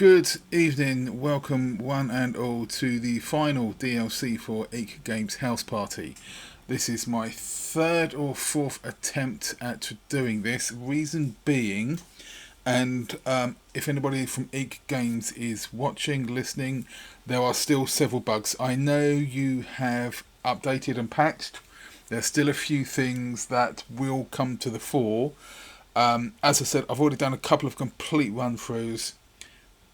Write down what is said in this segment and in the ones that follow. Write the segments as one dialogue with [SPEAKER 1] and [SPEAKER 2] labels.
[SPEAKER 1] Good evening, welcome one and all to the final DLC for eekgames House Party. This is my third or fourth attempt at doing this, reason being, and if anybody from eekgames is watching, listening, there are still several bugs. I know you have updated and patched. There's still a few things that will come to the fore. As I said, I've already done a couple of complete run-throughs.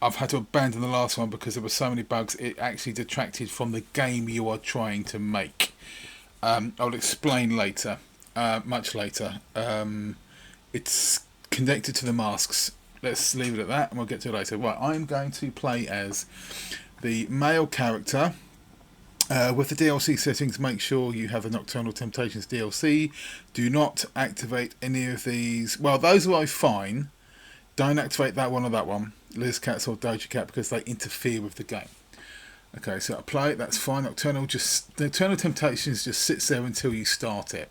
[SPEAKER 1] I've had to abandon the last one because there were so many bugs it actually detracted from the game you are trying to make. I'll explain later, much later. It's connected to the masks. Let's leave it at that and we'll get to it later. Right, I'm going to play as the male character. With the DLC settings, make sure you have the Nocturnal Temptations DLC. Do not activate any of these. Well, those are fine. Don't activate that one or that one. Liz Cats or Doja Cat because they interfere with the game. Okay, so apply it, that's fine. Nocturnal Temptations just sits there until you start it.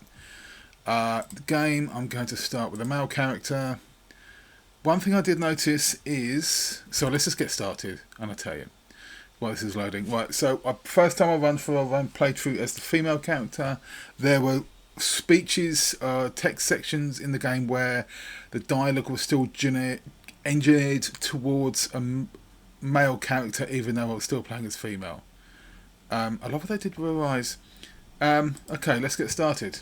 [SPEAKER 1] The game, I'm going to start with a male character. One thing I did notice is, so let's just get started and I'll tell you while this is loading. Right, so first time I played through as the female character. There were speeches, text sections in the game where the dialogue was still engineered towards a male character, even though I was still playing as female. I love what they did with her eyes. Okay, let's get started.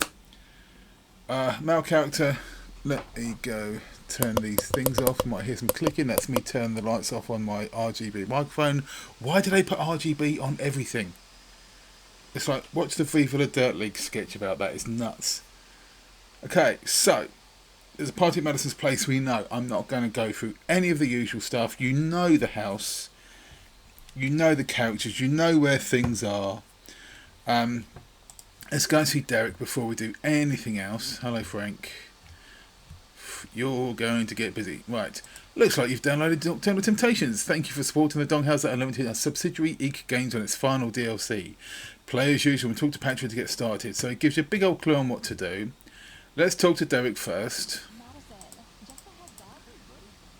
[SPEAKER 1] Male character, let me go turn these things off. You might hear some clicking. That's me turning the lights off on my RGB microphone. Why do they put RGB on everything? It's like, watch the Viva la Dirt League sketch about that. It's nuts. Okay, so there's a party at Madison's place. We know. I'm not going to go through any of the usual stuff. You know the house. You know the characters. You know where things are. Let's go and see Derek before we do anything else. Hello, Frank. You're going to get busy. Right. Looks like you've downloaded Nocturnal Temptations. Thank you for supporting the Donghouse that are limited as subsidiary eekgames on its final DLC. Play as usual and talk to Patrick to get started. So it gives you a big old clue on what to do. Let's talk to Derek first.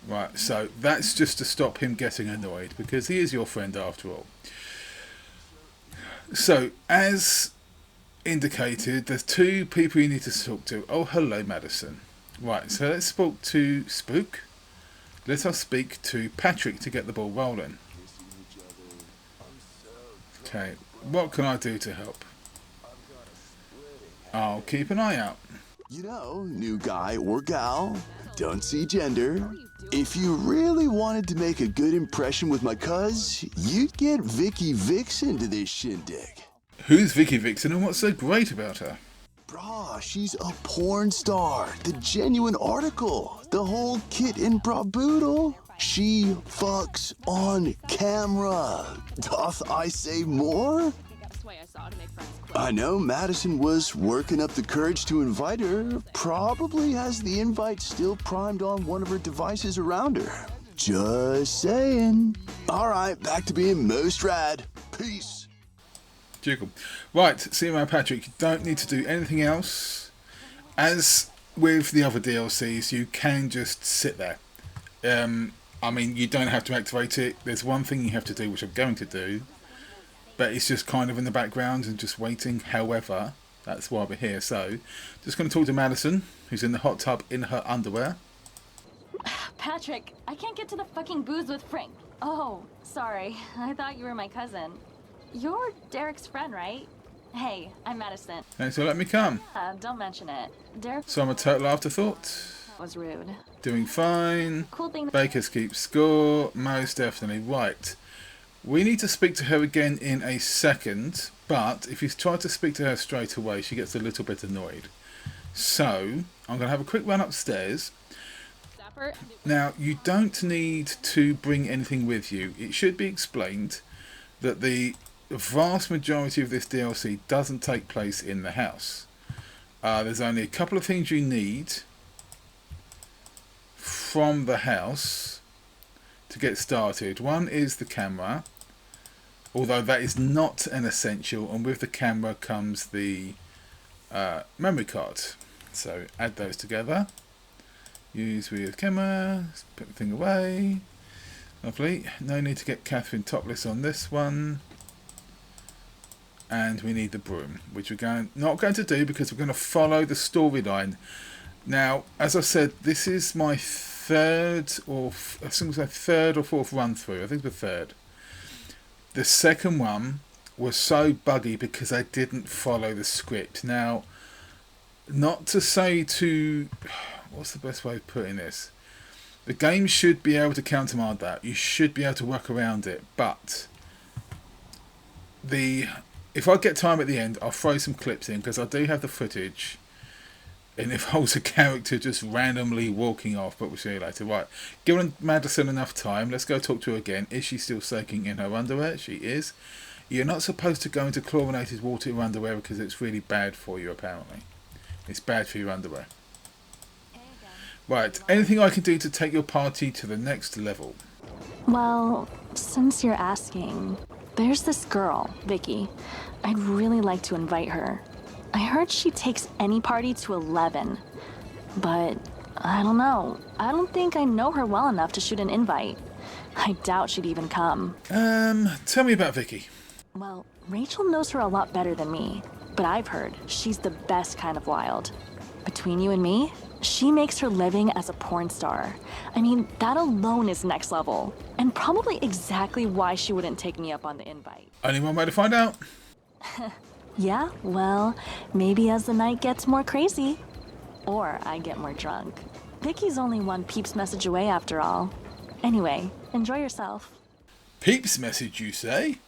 [SPEAKER 1] Right, so that's just to stop him getting annoyed because he is your friend after all. So, as indicated, there's two people you need to talk to. Oh, hello, Madison. Right, so let's speak to Spook. Let us speak to Patrick to get the ball rolling. Okay, what can I do to help? I'll keep an eye out.
[SPEAKER 2] You know, new guy or gal, don't see gender. If you really wanted to make a good impression with my cuz, you'd get Vicky Vixen to this shindig.
[SPEAKER 1] Who's Vicky Vixen and what's so great about her?
[SPEAKER 2] Brah, she's a porn star, the genuine article, the whole kit and braboodle. She fucks on camera. Doth I say more? I know Madison was working up the courage to invite her. Probably has the invite still primed on one of her devices around her. Just saying. All right, back to being most rad. Peace.
[SPEAKER 1] Jiggle. Right, see my Patrick, you don't need to do anything else. As with the other DLCs, you can just sit there. I mean, you don't have to activate it. There's one thing you have to do, which I'm going to do. But it's just kind of in the background and just waiting. However, that's why we're here. So, just going to talk to Madison, who's in the hot tub in her underwear.
[SPEAKER 3] Patrick, I can't get to the fucking booze with Frank. Oh, sorry. I thought you were my cousin. You're Derek's friend, right? Hey, I'm Madison.
[SPEAKER 1] Thanks for letting me come.
[SPEAKER 3] Don't mention it. Derek
[SPEAKER 1] So I'm a total afterthought.
[SPEAKER 3] was rude.
[SPEAKER 1] Doing fine.
[SPEAKER 3] Cool thing.
[SPEAKER 1] Bakers keep score. Most definitely. Right. We need to speak to her again in a second, but if you try to speak to her straight away, she gets a little bit annoyed. So, I'm going to have a quick run upstairs. Now, you don't need to bring anything with you. It should be explained that the vast majority of this DLC doesn't take place in the house. There's only a couple of things you need from the house to get started. One is the camera, although that is not an essential, and with the camera comes the memory card. So add those together. Use with camera, put the thing away. Lovely. No need to get Katherine topless on this one. And we need the broom, which we're not going to do because we're going to follow the storyline. Now, as I said, this is my third or fourth run through. I think the third. The second one was so buggy because I didn't follow the script. Now, not to say to... What's the best way of putting this? The game should be able to countermand that. You should be able to work around it. But if I get time at the end, I'll throw some clips in because I do have the footage. And it involves a character just randomly walking off, but we'll see you later. Right, given Madison enough time, let's go talk to her again. Is she still soaking in her underwear? She is. You're not supposed to go into chlorinated water in your underwear because it's really bad for you, apparently. It's bad for your underwear. Right, anything I can do to take your party to the next level?
[SPEAKER 3] Well, since you're asking, there's this girl, Vicky. I'd really like to invite her. I heard she takes any party to 11, but I don't know. I don't think I know her well enough to shoot an invite. I doubt she'd even come.
[SPEAKER 1] Tell me about Vicky.
[SPEAKER 3] Well, Rachel knows her a lot better than me, but I've heard she's the best kind of wild. Between you and me, she makes her living as a porn star. I mean, that alone is next level, and probably exactly why she wouldn't take me up on the invite.
[SPEAKER 1] Only one way to find out.
[SPEAKER 3] Yeah, well, maybe as the night gets more crazy. Or I get more drunk. Vicky's only one Peeps message away after all. Anyway, enjoy yourself.
[SPEAKER 1] Peeps message, you say?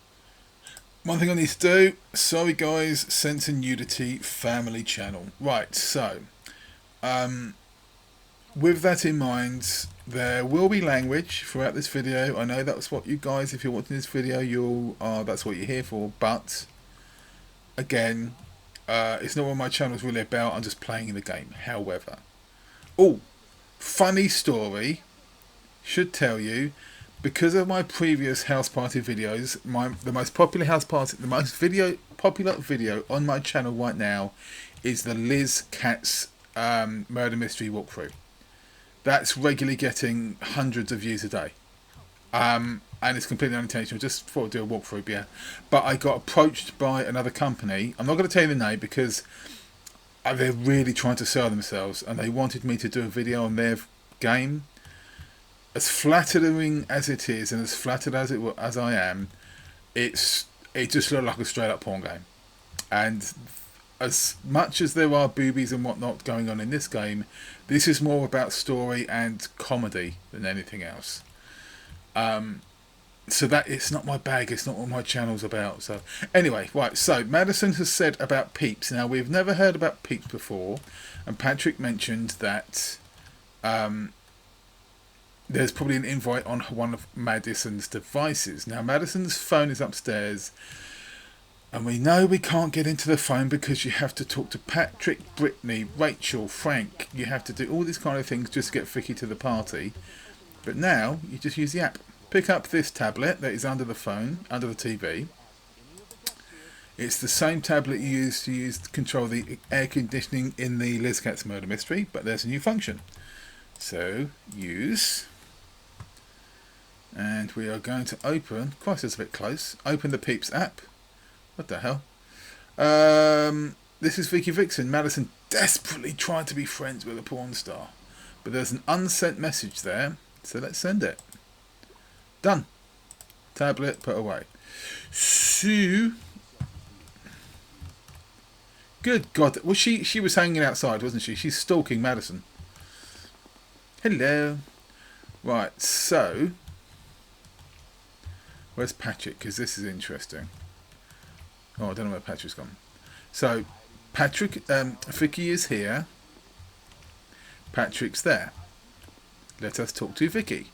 [SPEAKER 1] One thing I need to do. Sorry guys, Censor Nudity family channel. Right, so with that in mind, there will be language throughout this video. I know that's what you guys, if you're watching this video, that's what you're here for, but again, it's not what my channel is really about. I'm just playing the game. However, funny story, should tell you, because of my previous house party videos, the most popular popular video on my channel right now is the Liz Katz murder mystery walkthrough. That's regularly getting hundreds of views a day. And it's completely unintentional. Just thought I'd do a walkthrough, yeah. But I got approached by another company. I'm not going to tell you the name because they're really trying to sell themselves, and they wanted me to do a video on their game. As flattering as it is, and as flattered as I am, it just looked like a straight up porn game. And as much as there are boobies and whatnot going on in this game, this is more about story and comedy than anything else. So that it's not my bag, it's not what my channel's about. So anyway, right, so Madison has said about Peeps. Now, we've never heard about Peeps before, and Patrick mentioned that there's probably an invite on one of Madison's devices. Now, Madison's phone is upstairs, and we know we can't get into the phone because you have to talk to Patrick, Brittany, Rachel, Frank. You have to do all these kind of things just to get Vicky to the party. But now, you just use the app. Pick up this tablet that is under the phone, under the TV. It's the same tablet you use to control the air conditioning in the Liz Katz murder mystery, but there's a new function. So, use... And we are going to open... Christ, it's a bit close. Open the Peeps app. What the hell? This is Vicky Vixen. Madison desperately trying to be friends with a porn star. But there's an unsent message there. So let's send it. Done. Tablet put away. So... Good God. Well, she was hanging outside, wasn't she? She's stalking Madison. Hello. Right, so... Where's Patrick? Because this is interesting. Oh, I don't know where Patrick's gone. So, Patrick, Vicky is here. Patrick's there. Let us talk to Vicky.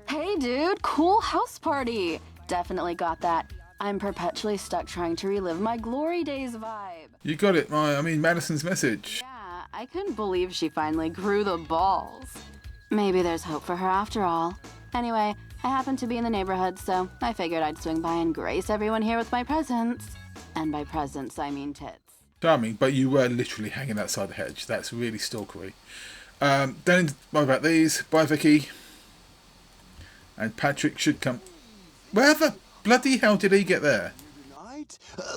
[SPEAKER 4] Hey dude, cool house party. Definitely got that. I'm perpetually stuck trying to relive my glory days vibe.
[SPEAKER 1] You got it, Madison's message.
[SPEAKER 4] Yeah, I couldn't believe she finally grew the balls. Maybe there's hope for her after all. Anyway, I happen to be in the neighborhood, so I figured I'd swing by and grace everyone here with my presence. And by presents, I mean tits.
[SPEAKER 1] Charming, but you were literally hanging outside the hedge. That's really stalkery. Don't worry about these. Bye, Vicky. And Patrick should come... Where the bloody hell did he get there?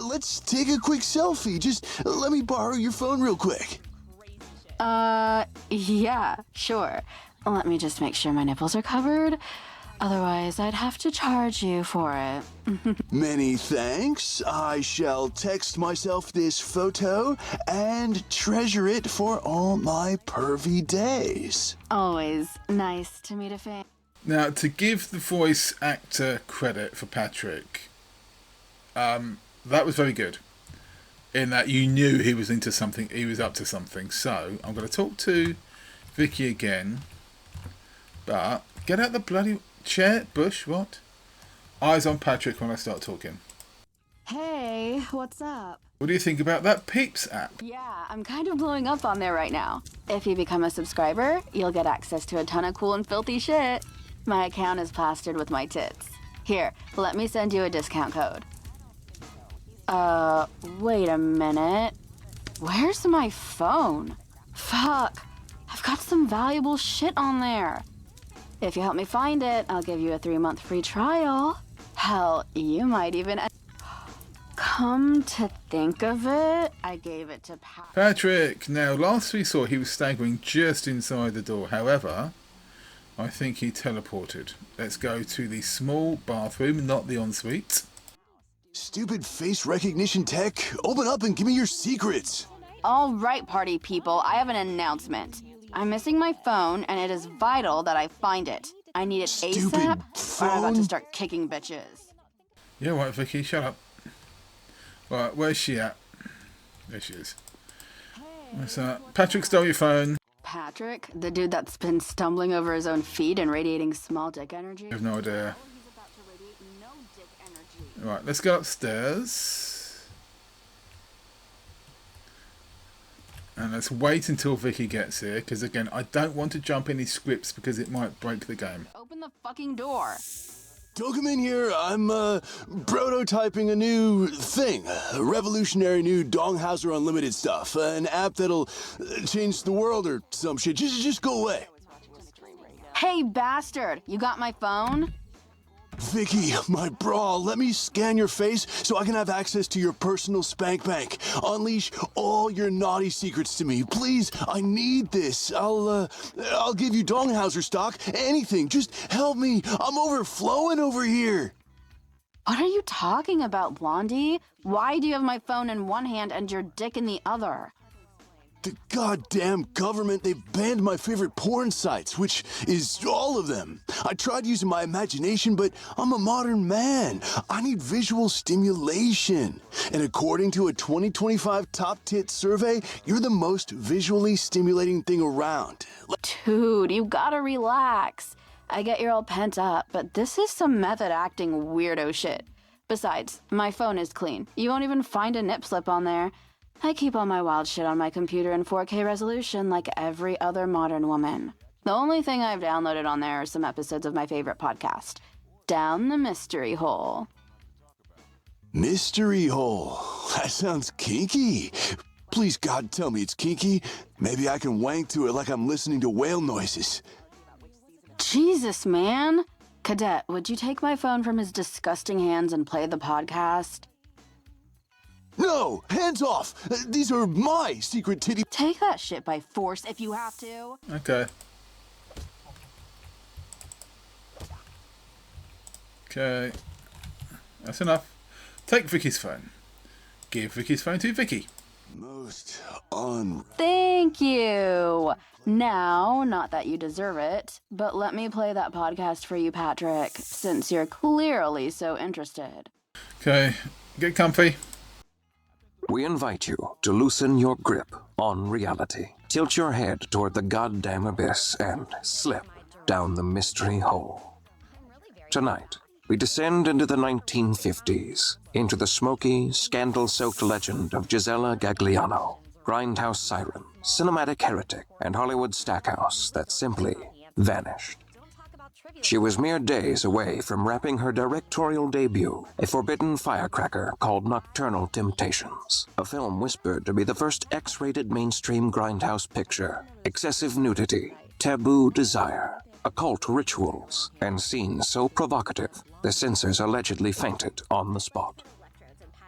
[SPEAKER 2] Let's take a quick selfie. Just let me borrow your phone real quick.
[SPEAKER 4] Yeah, sure. Let me just make sure my nipples are covered. Otherwise, I'd have to charge you for it.
[SPEAKER 2] Many thanks. I shall text myself this photo and treasure it for all my pervy days.
[SPEAKER 4] Always nice to meet a fan.
[SPEAKER 1] Now, to give the voice actor credit for Patrick, that was very good. In that you knew he was into something, he was up to something. So, I'm going to talk to Vicky again. But, get out the bloody chair, Bush, what? Eyes on Patrick when I start talking.
[SPEAKER 4] Hey, what's up?
[SPEAKER 1] What do you think about that Peeps app?
[SPEAKER 4] Yeah, I'm kind of blowing up on there right now. If you become a subscriber, you'll get access to a ton of cool and filthy shit. My account is plastered with my tits. Here, let me send you a discount code. Wait a minute. Where's my phone? Fuck. I've got some valuable shit on there. If you help me find it, I'll give you a 3-month free trial. Hell, you might even... Come to think of it, I gave it to
[SPEAKER 1] Patrick. Now, last we saw, he was staggering just inside the door. However, I think he teleported. Let's go to the small bathroom, not the ensuite.
[SPEAKER 2] Stupid face recognition tech, open up and give me your secrets.
[SPEAKER 4] All right, party people, I have an announcement. I'm missing my phone, and it is vital that I find it. I need it ASAP, or I'm about to start kicking bitches.
[SPEAKER 1] Yeah, right, Vicky, shut up. Right, where's she at? There she is. What's that? Patrick stole your phone.
[SPEAKER 4] Patrick? The dude that's been stumbling over his own feet and radiating small dick energy?
[SPEAKER 1] I have no idea. Right, let's go upstairs. And let's wait until Vicky gets here, because again, I don't want to jump any scripts because it might break the game.
[SPEAKER 4] Open the fucking door.
[SPEAKER 2] Don't come in here. I'm prototyping a new thing. A revolutionary new Donghauser Unlimited stuff. An app that'll change the world or some shit. Just go away.
[SPEAKER 4] Hey, bastard! You got my phone?
[SPEAKER 2] Vicky, my bra, let me scan your face so I can have access to your personal spank bank. Unleash all your naughty secrets to me. Please, I need this. I'll give you Donghauser stock. Anything. Just help me. I'm overflowing over here.
[SPEAKER 4] What are you talking about, Blondie? Why do you have my phone in one hand and your dick in the other?
[SPEAKER 2] The goddamn government, they banned my favorite porn sites, which is all of them. I tried using my imagination, but I'm a modern man. I need visual stimulation. And according to a 2025 Top Tit survey, you're the most visually stimulating thing around.
[SPEAKER 4] Dude, you gotta relax. I get you're all pent up, but this is some method acting weirdo shit. Besides, my phone is clean. You won't even find a nip slip on there. I keep all my wild shit on my computer in 4K resolution like every other modern woman. The only thing I've downloaded on there are some episodes of my favorite podcast, Down the Mystery Hole.
[SPEAKER 2] Mystery hole? That sounds kinky. Please, God, tell me it's kinky. Maybe I can wank to it like I'm listening to whale noises.
[SPEAKER 4] Jesus, man. Cadet, would you take my phone from his disgusting hands and play the podcast?
[SPEAKER 2] No! Hands off! These are my secret titty...
[SPEAKER 4] Take that shit by force if you have to.
[SPEAKER 1] Okay. Okay. That's enough. Take Vicky's phone. Give Vicky's phone to Vicky.
[SPEAKER 2] Most
[SPEAKER 4] Thank you. Now, not that you deserve it, but let me play that podcast for you, Patrick, since you're clearly so interested.
[SPEAKER 1] Okay. Get comfy.
[SPEAKER 5] We invite you to loosen your grip on reality. Tilt your head toward the goddamn abyss and slip down the mystery hole. Tonight, we descend into the 1950s, into the smoky, scandal-soaked legend of Gisella Gagliano, grindhouse siren, cinematic heretic, and Hollywood stackhouse that simply vanished. She was mere days away from wrapping her directorial debut, a forbidden firecracker called Nocturnal Temptations, a film whispered to be the first X-rated mainstream grindhouse picture. Excessive nudity, taboo desire, occult rituals, and scenes so provocative, the censors allegedly fainted on the spot.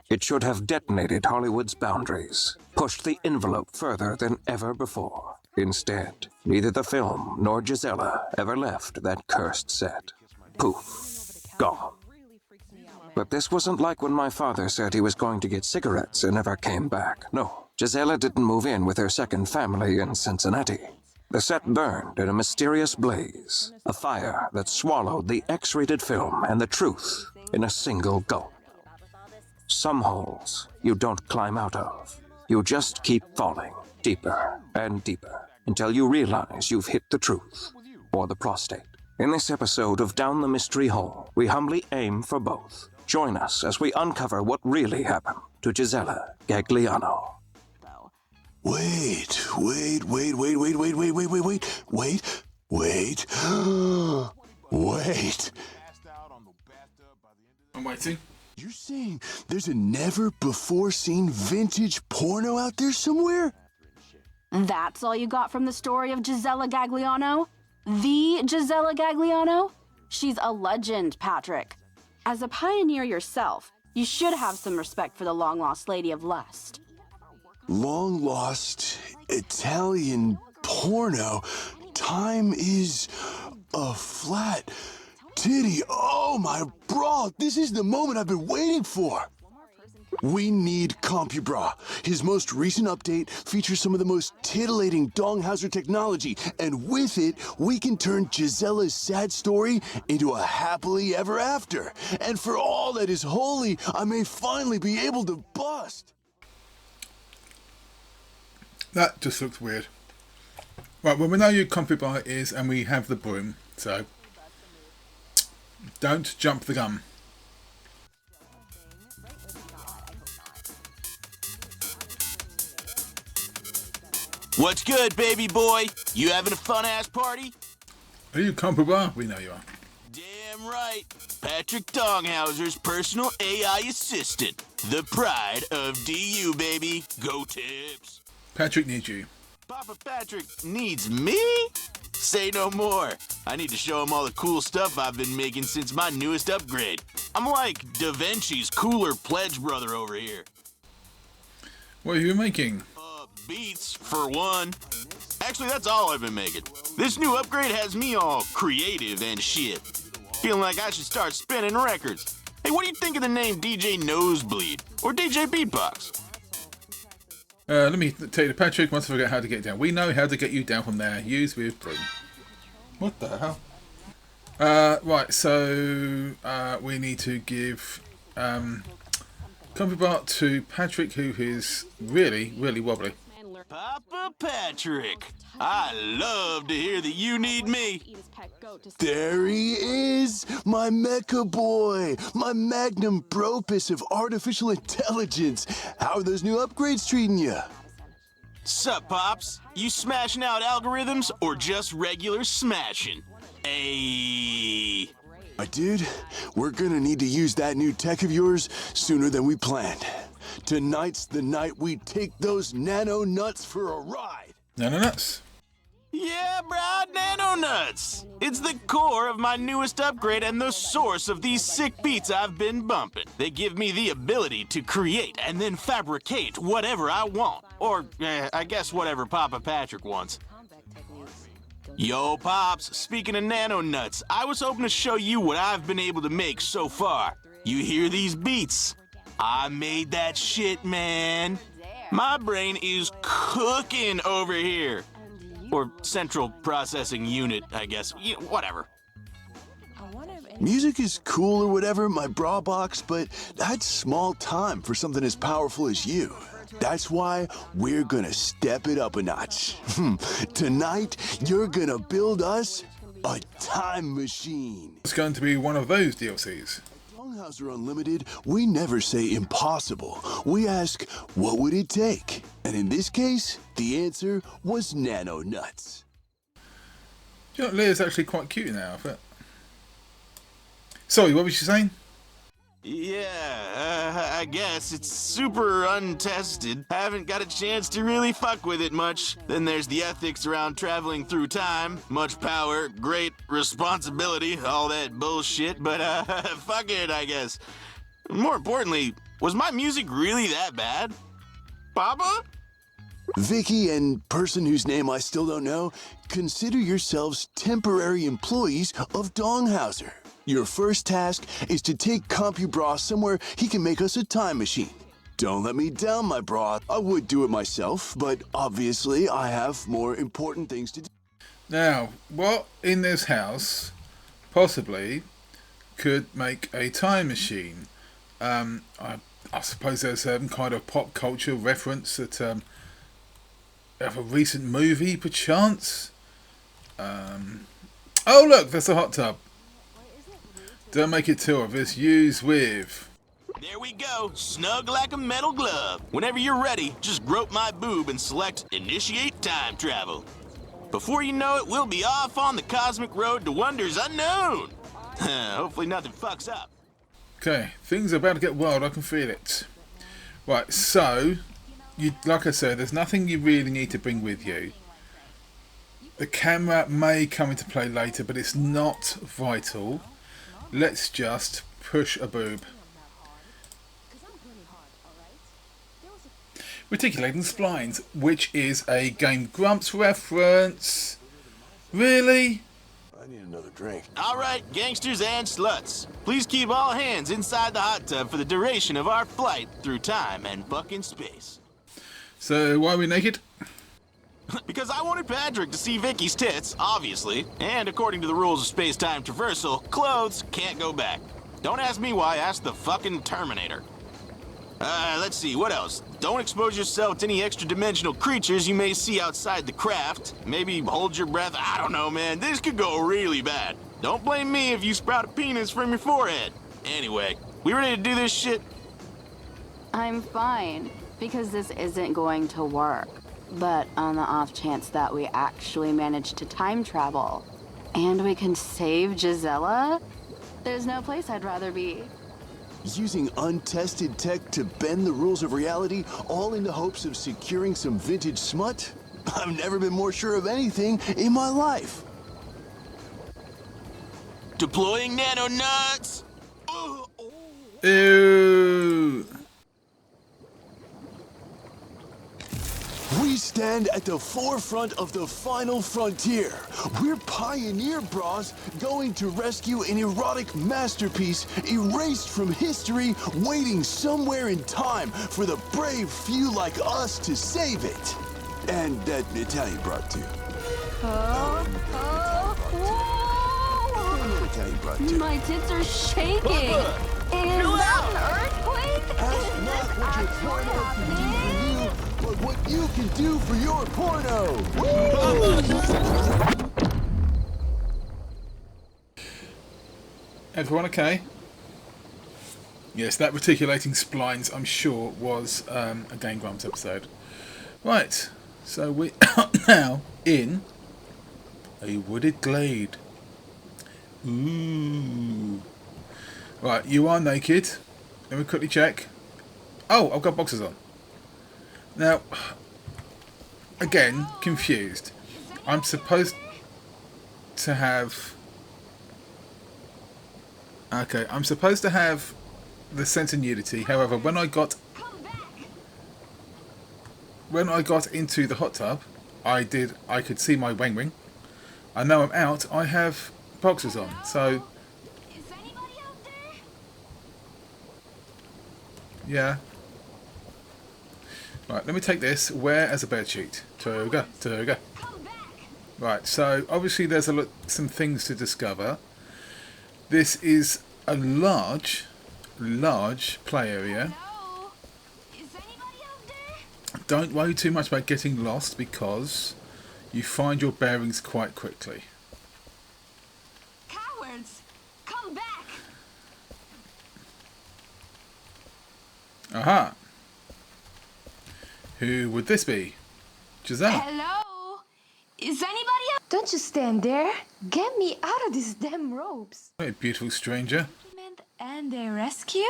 [SPEAKER 5] It should have detonated Hollywood's boundaries, pushed the envelope further than ever before. Instead, neither the film nor Gisella ever left that cursed set. Poof. Gone. But this wasn't like when my father said he was going to get cigarettes and never came back. No, Gisella didn't move in with her second family in Cincinnati. The set burned in a mysterious blaze, a fire that swallowed the X-rated film and the truth in a single gulp. Some holes you don't climb out of. You just keep falling deeper and deeper until you realize you've hit the truth, or the prostate. In this episode of Down the Mystery Hole, we humbly aim for both. Join us as we uncover what really happened to Gisella Gagliano.
[SPEAKER 2] Wait. Wait.
[SPEAKER 1] I'm waiting.
[SPEAKER 2] You're saying there's a never-before-seen vintage porno out there somewhere?
[SPEAKER 4] That's all you got from the story of Gisella Gagliano? The Gisella Gagliano? She's a legend, Patrick. As a pioneer yourself, you should have some respect for the long-lost lady of lust.
[SPEAKER 2] Long-lost Italian porno. Time is a flat titty. Oh, my bra. This is the moment I've been waiting for. We need Compubrah. His most recent update features some of the most titillating Donghauser technology, and with it, we can turn Gisella's sad story into a happily ever after. And for all that is holy, I may finally be able to bust.
[SPEAKER 1] That just looks weird. Right, well, we know who Compubrah is, and we have the broom, so don't jump the gun.
[SPEAKER 6] What's good, baby boy? You having a fun-ass party?
[SPEAKER 1] Are you Compubrah? We know you are.
[SPEAKER 6] Damn right. Patrick Donghauser's personal AI assistant. The pride of DU, baby. Go Tips.
[SPEAKER 1] Patrick needs you.
[SPEAKER 6] Papa Patrick needs me? Say no more. I need to show him all the cool stuff I've been making since my newest upgrade. I'm like Da Vinci's cooler pledge brother over here.
[SPEAKER 1] What are you making?
[SPEAKER 6] Beats, for one. Actually, that's all I've been making. This new upgrade has me all creative and shit. Feeling like I should start spinning records. Hey, what do you think of the name DJ Nosebleed? Or DJ Beatbox?
[SPEAKER 1] Let me tell you, Patrick, once I forget how to get down. We know how to get you down from there. Use with broom. What the hell? Right, so we need to give Compubrah to Patrick, who is really, really wobbly.
[SPEAKER 6] Papa Patrick, I love to hear that you need me.
[SPEAKER 2] There he is, my mecha boy, my magnum bropus of artificial intelligence. How are those new upgrades treating you?
[SPEAKER 6] Sup, Pops? You smashing out algorithms or just regular smashing? Ayy.
[SPEAKER 2] My dude, we're gonna need to use that new tech of yours sooner than we planned. Tonight's the night we take those nano-nuts for a ride.
[SPEAKER 1] Nano-nuts.
[SPEAKER 6] Yeah, brah, nano-nuts. It's the core of my newest upgrade and the source of these sick beats I've been bumping. They give me the ability to create and then fabricate whatever I want. Or, I guess whatever Papa Patrick wants. Yo, Pops, speaking of nano-nuts, I was hoping to show you what I've been able to make so far. You hear these beats? I made that shit, man. My brain is cooking over here. Or central processing unit, I guess. Whatever.
[SPEAKER 2] Music is cool or whatever, my bra box, but that's small time for something as powerful as you. That's why we're gonna step it up a notch. Tonight, you're gonna build us a time machine.
[SPEAKER 1] It's going to be one of those DLCs.
[SPEAKER 2] Donghauser Unlimited, we never say impossible. We ask, what would it take? And in this case, the answer was nano-nuts.
[SPEAKER 1] You know, Leah's actually quite cute in that outfit. Sorry, what was she saying?
[SPEAKER 6] Yeah, I guess. It's super untested. Haven't got a chance to really fuck with it much. Then there's the ethics around traveling through time. Much power, great responsibility, all that bullshit, but fuck it, I guess. More importantly, was my music really that bad? Papa?
[SPEAKER 2] Vicky and person whose name I still don't know, consider yourselves temporary employees of Donghauser. Your first task is to take Compubrah somewhere he can make us a time machine. Don't let me down, my bra. I would do it myself, but obviously I have more important things to do.
[SPEAKER 1] Now, what in this house possibly could make a time machine? I suppose there's some kind of pop culture reference that of a recent movie, perchance. Oh look, there's a hot tub. Don't make it too obvious. Use with.
[SPEAKER 6] There we go, snug like a metal glove. Whenever you're ready, just grope my boob and select Initiate Time Travel. Before you know it, we'll be off on the cosmic road to wonders unknown. Hopefully nothing fucks up.
[SPEAKER 1] Okay, things are about to get wild, I can feel it. Right, so, like I said, there's nothing you really need to bring with you. The camera may come into play later, but it's not vital. Let's just push a boob. Reticulating splines, which is a Game Grumps reference. Really?
[SPEAKER 2] I need another drink.
[SPEAKER 6] All right, gangsters and sluts. Please keep all hands inside the hot tub for the duration of our flight through time and fucking space.
[SPEAKER 1] So, why are we naked?
[SPEAKER 6] Because I wanted Patrick to see Vicky's tits, obviously. And according to the rules of space-time traversal, clothes can't go back. Don't ask me why, ask the fucking Terminator. Let's see, what else? Don't expose yourself to any extra-dimensional creatures you may see outside the craft. Maybe hold your breath, I don't know, man. This could go really bad. Don't blame me if you sprout a penis from your forehead. Anyway, we ready to do this shit?
[SPEAKER 4] I'm fine, because this isn't going to work. But on the off chance that we actually manage to time travel, and we can save Gisella, there's no place I'd rather be.
[SPEAKER 2] Using untested tech to bend the rules of reality, all in the hopes of securing some vintage smut? I've never been more sure of anything in my life.
[SPEAKER 6] Deploying nano-nuts!
[SPEAKER 1] Ew.
[SPEAKER 2] We stand at the forefront of the final frontier. We're pioneer bras going to rescue an erotic masterpiece erased from history, waiting somewhere in time for the brave few like us to save it. And that Italian bra too. Italian bra too.
[SPEAKER 4] My tits are shaking. Is that an earthquake?
[SPEAKER 2] Ask not what your porno can do for you, but what you can do for your porno.
[SPEAKER 1] Everyone okay? Yes, that reticulating splines, I'm sure, was a Game Grumps episode. Right, so we are now in a wooded glade. Ooh. Right, you are naked. Let me quickly check. Oh, I've got boxers on. Now, again, confused. I'm supposed to have... Okay, I'm supposed to have the sense of nudity. However, when I got into the hot tub, I could see my wang ring. And now I'm out, I have boxers on. So, yeah. Right, let me take this. Wear as a bedsheet. Toga, toga. Right, so obviously there's some things to discover. This is a large play area. Don't worry too much about getting lost because you find your bearings quite quickly.
[SPEAKER 7] Cowards, come back!
[SPEAKER 1] Aha! Who would this be? Gisella.
[SPEAKER 7] Hello? Is anybody out? Don't you stand there. Get me out of these damn ropes.
[SPEAKER 1] Hey, beautiful stranger.
[SPEAKER 7] And a rescue?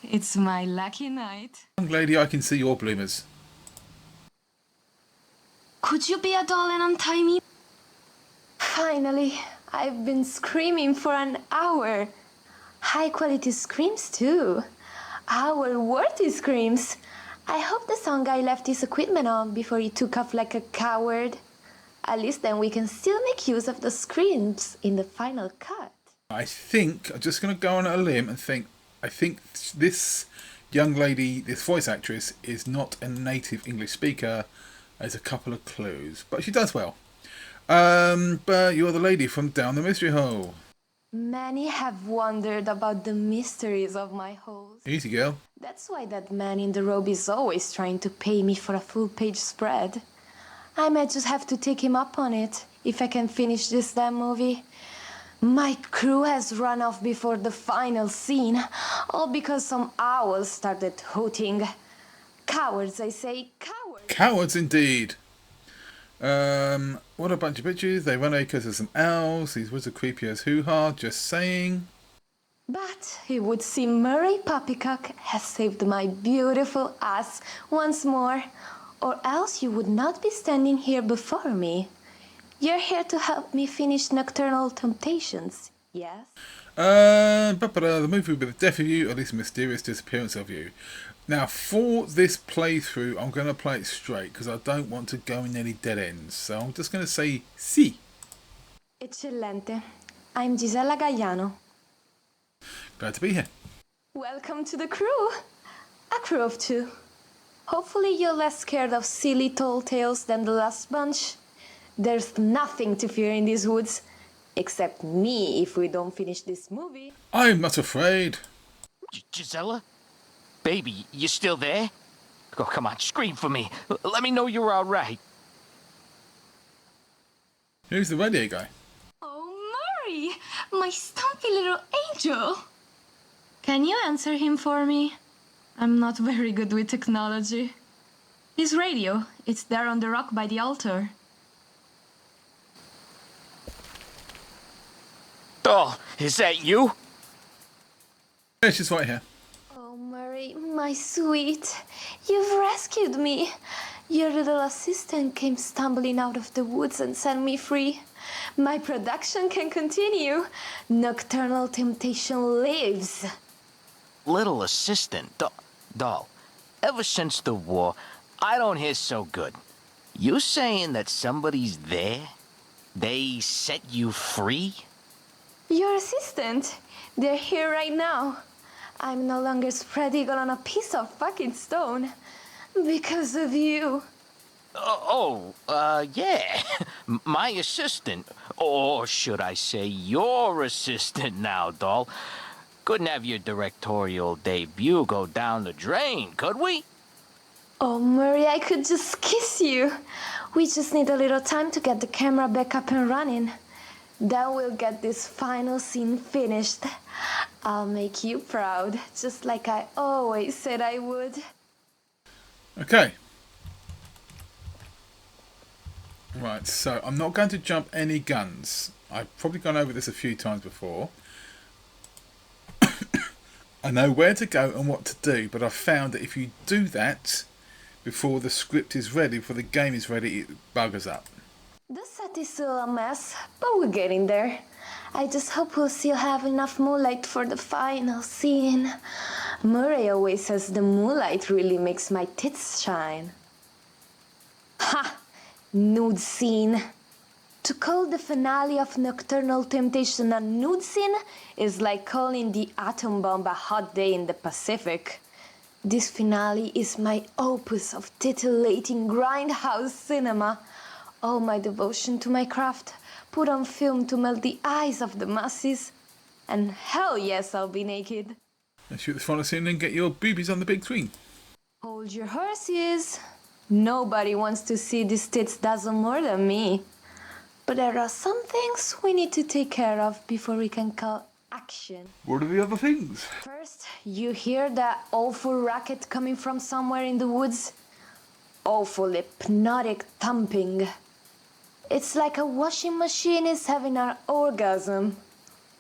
[SPEAKER 7] It's my lucky night.
[SPEAKER 1] Young lady, I can see your bloomers.
[SPEAKER 7] Could you be a doll and untie me? Finally, I've been screaming for an hour. High quality screams too. Hour-worthy screams. I hope the sound guy left his equipment on before he took off like a coward. At least then we can still make use of the screams in the final cut.
[SPEAKER 1] I think, I'm just going to go on a limb and think, I think this young lady, this voice actress, is not a native English speaker. There's a couple of clues, but she does well. But you're the lady from down the mystery hole.
[SPEAKER 7] Many have wondered about the mysteries of my holes.
[SPEAKER 1] Easy, girl.
[SPEAKER 7] That's why that man in the robe is always trying to pay me for a full-page spread. I might just have to take him up on it, if I can finish this damn movie. My crew has run off before the final scene, all because some owls started hooting. Cowards, I say, cowards.
[SPEAKER 1] Cowards indeed. What a bunch of bitches. They run away because of some owls. These woods are creepy as hoo-ha, just saying.
[SPEAKER 7] But it would seem Murray Poppycock has saved my beautiful ass once more, or else you would not be standing here before me. You're here to help me finish Nocturnal Temptations, yes?
[SPEAKER 1] The movie with the death of you, or at least mysterious disappearance of you. Now, for this playthrough, I'm going to play it straight because I don't want to go in any dead ends. So I'm just going to say, si.
[SPEAKER 7] Eccellente. I'm Gisella Gaiano.
[SPEAKER 1] Glad to be here.
[SPEAKER 7] Welcome to the crew. A crew of two. Hopefully you're less scared of silly tall tales than the last bunch. There's nothing to fear in these woods. Except me if we don't finish this movie.
[SPEAKER 1] I'm not afraid.
[SPEAKER 8] Gisella? Baby, you still there? Oh, come on, scream for me. Let me know you're all right.
[SPEAKER 1] Who's the radio guy?
[SPEAKER 7] Oh, Murray! My stumpy little angel! Can you answer him for me? I'm not very good with technology. His radio, it's there on the rock by the altar.
[SPEAKER 8] Oh, is that you?
[SPEAKER 1] Yeah, she's right here.
[SPEAKER 7] Oh, Murray, my sweet. You've rescued me. Your little assistant came stumbling out of the woods and set me free. My production can continue. Nocturnal Temptation lives.
[SPEAKER 8] Little assistant, doll. Ever since the war, I don't hear so good. You saying that somebody's there? They set you free?
[SPEAKER 7] Your assistant. They're here right now. I'm no longer spread eagle on a piece of fucking stone. Because of you.
[SPEAKER 8] Yeah. My assistant. Or should I say your assistant now, doll. Couldn't have your directorial debut go down the drain, could we?
[SPEAKER 7] Oh, Murray, I could just kiss you. We just need a little time to get the camera back up and running. Then we'll get this final scene finished. I'll make you proud, just like I always said I would.
[SPEAKER 1] Okay. Right, so I'm not going to jump any guns. I've probably gone over this a few times before. I know where to go and what to do, but I've found that if you do that before the script is ready, before the game is ready, it buggers up.
[SPEAKER 7] The set is still a mess, but we're getting there. I just hope we'll still have enough moonlight for the final scene. Murray always says the moonlight really makes my tits shine. Ha! Nude scene. To call the finale of Nocturnal Temptation a nude scene is like calling the atom bomb a hot day in the Pacific. This finale is my opus of titillating grindhouse cinema. All my devotion to my craft, put on film to melt the eyes of the masses. And hell yes, I'll be naked.
[SPEAKER 1] Let's shoot this final scene and get your boobies on the big screen.
[SPEAKER 7] Hold your horses. Nobody wants to see these tits dazzle more than me. But there are some things we need to take care of before we can call action.
[SPEAKER 1] What are the other things?
[SPEAKER 7] First, you hear that awful racket coming from somewhere in the woods? Awful hypnotic thumping. It's like a washing machine is having an orgasm.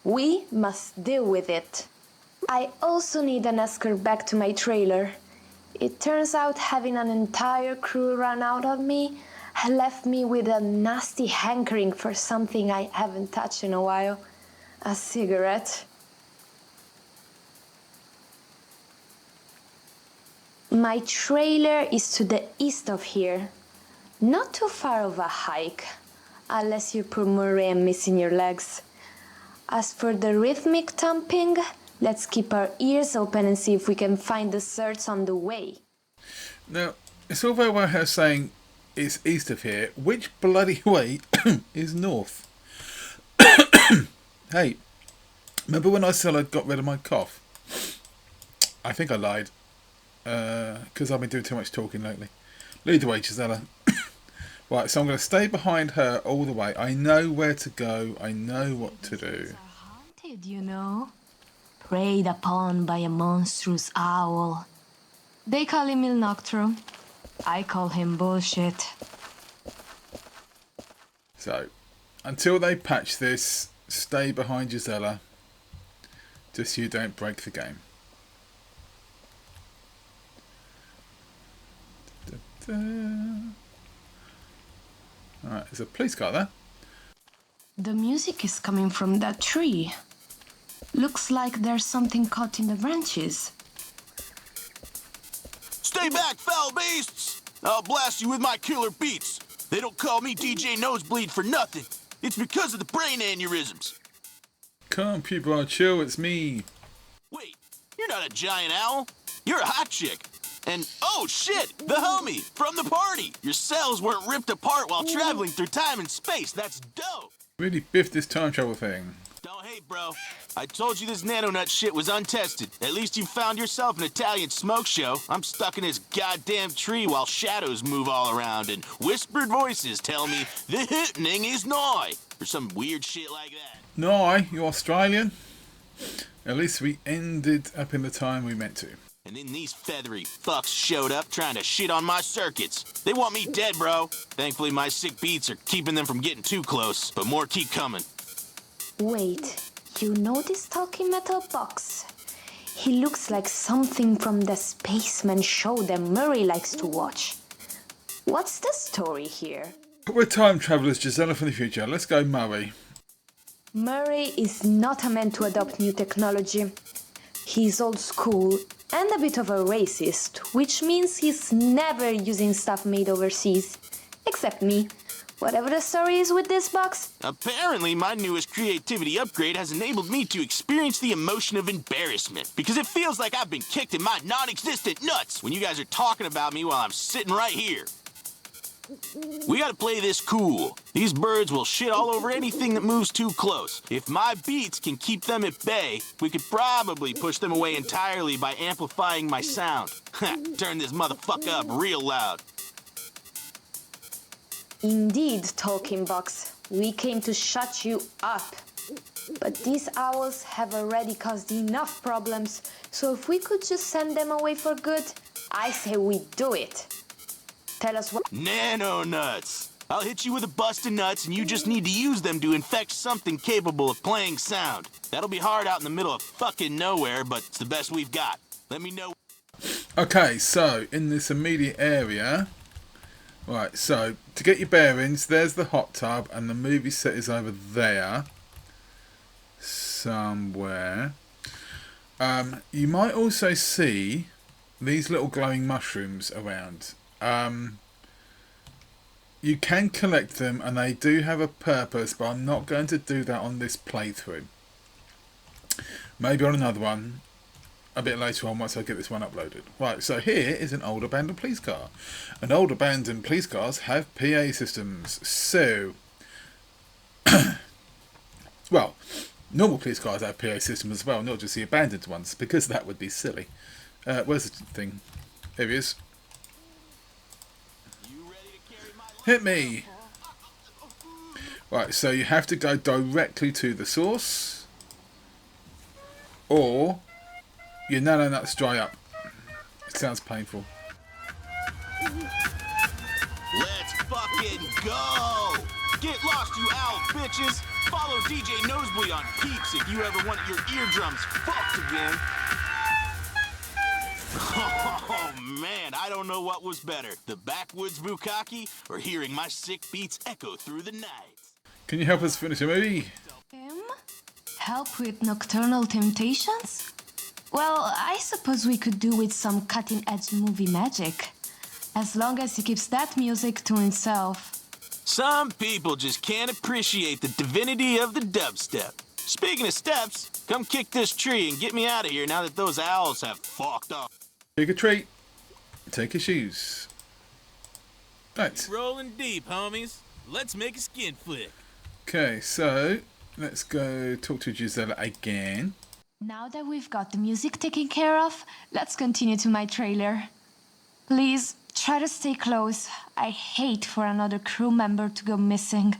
[SPEAKER 7] We must deal with it. I also need an escort back to my trailer. It turns out having an entire crew run out on me left me with a nasty hankering for something I haven't touched in a while. A cigarette. My trailer is to the east of here. Not too far of a hike, unless you're poor Murray and missing your legs. As for the rhythmic thumping, let's keep our ears open and see if we can find the certs on the way.
[SPEAKER 1] Now, it's all very well her saying it's east of here. Which bloody way is north? Hey, remember when I said I got rid of my cough? I think I lied. Because I've been doing too much talking lately. Lead the way, Gisella. Right, so I'm going to stay behind her all the way. I know where to go. I know what to do.
[SPEAKER 9] Haunted, you know. Preyed upon by a monstrous owl. They call him Il Noctro. I call him bullshit.
[SPEAKER 1] So, until they patch this, stay behind Gisella. Just so you don't break the game. Alright, there's a police car there.
[SPEAKER 9] The music is coming from that tree. Looks like there's something caught in the branches.
[SPEAKER 6] Stay back, foul beasts! I'll blast you with my killer beats. They don't call me DJ Nosebleed for nothing. It's because of the brain aneurysms.
[SPEAKER 1] Compubrah, chill, it's me.
[SPEAKER 6] Wait, you're not a giant owl. You're a hot chick. And, oh shit, the homie from the party. Your cells weren't ripped apart while traveling through time and space. That's dope.
[SPEAKER 1] Really biffed this time travel thing.
[SPEAKER 6] Don't hate, bro. I told you this nano-nut shit was untested. At least you found yourself an Italian smoke show. I'm stuck in this goddamn tree while shadows move all around and whispered voices tell me the happening is nigh. Or some weird shit like that.
[SPEAKER 1] No, you Australian? At least we ended up in the time we meant to.
[SPEAKER 6] And then these feathery fucks showed up trying to shit on my circuits. They want me dead, bro. Thankfully, my sick beats are keeping them from getting too close, but more keep coming.
[SPEAKER 7] Wait, you know this talking metal box? He looks like something from the spaceman show that Murray likes to watch. What's the story here?
[SPEAKER 1] We're time travelers, Gisella from the future. Let's go, Murray.
[SPEAKER 7] Murray is not a man to adopt new technology. He's old school and a bit of a racist, which means he's never using stuff made overseas. Except me. Whatever the story is with this box.
[SPEAKER 6] Apparently, my newest creativity upgrade has enabled me to experience the emotion of embarrassment. Because it feels like I've been kicked in my non-existent nuts when you guys are talking about me while I'm sitting right here. We gotta play this cool. These birds will shit all over anything that moves too close. If my beats can keep them at bay, we could probably push them away entirely by amplifying my sound. Turn this motherfucker up real loud.
[SPEAKER 7] Indeed, talking box. We came to shut you up. But these owls have already caused enough problems, so if we could just send them away for good, I say we do it. Tell us what—
[SPEAKER 6] Nano-nuts. I'll hit you with a bust of nuts and you just need to use them to infect something capable of playing sound. That'll be hard out in the middle of fucking nowhere, but it's the best we've got. Let me know.
[SPEAKER 1] Okay, so in this immediate area... Right, so to get your bearings, there's the hot tub and the movie set is over there. Somewhere. You might also see these little glowing mushrooms around. You can collect them and they do have a purpose, but I'm not going to do that on this playthrough. Maybe on another one a bit later on once I get this one uploaded. Right, so here is an old abandoned police car. And old abandoned police cars have PA systems. So, well, normal police cars have PA systems as well, not just the abandoned ones, because that would be silly. Where's the thing? Here he is. Hit me! Right, so you have to go directly to the source, or your nano-nuts dry up. It sounds painful.
[SPEAKER 6] Let's fucking go! Get lost, you owl bitches! Follow DJ Nosebleed on Peeps if you ever want your eardrums fucked again. Oh man, I don't know what was better, the backwoods bukkake or hearing my sick beats echo through the night.
[SPEAKER 1] Can you help us finish a movie?
[SPEAKER 9] Him? Help with Nocturnal Temptations? Well, I suppose we could do with some cutting-edge movie magic. As long as he keeps that music to himself.
[SPEAKER 6] Some people just can't appreciate the divinity of the dubstep. Speaking of steps, come kick this tree and get me out of here now that those owls have fucked off.
[SPEAKER 1] Take a treat. Take your shoes. Right.
[SPEAKER 10] Rolling deep, homies. Let's make a skin flick.
[SPEAKER 1] Okay, so let's go talk to Gisella again.
[SPEAKER 9] Now that we've got the music taken care of, let's continue to my trailer. Please, try to stay close. I hate for another crew member to go missing.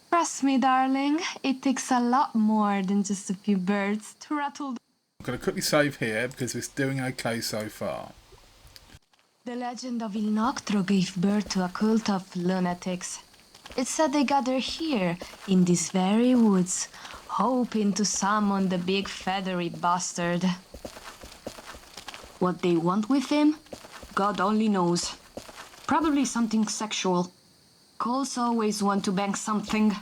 [SPEAKER 9] Trust me, darling, it takes a lot more than just a few birds to rattle the...
[SPEAKER 1] I'm going to quickly save here because it's doing okay so far.
[SPEAKER 9] The legend of Il Noctro gave birth to a cult of lunatics. It's said they gather here, in these very woods, hoping to summon the big feathery bastard. What they want with him? God only knows. Probably something sexual. Cults always want to bang something.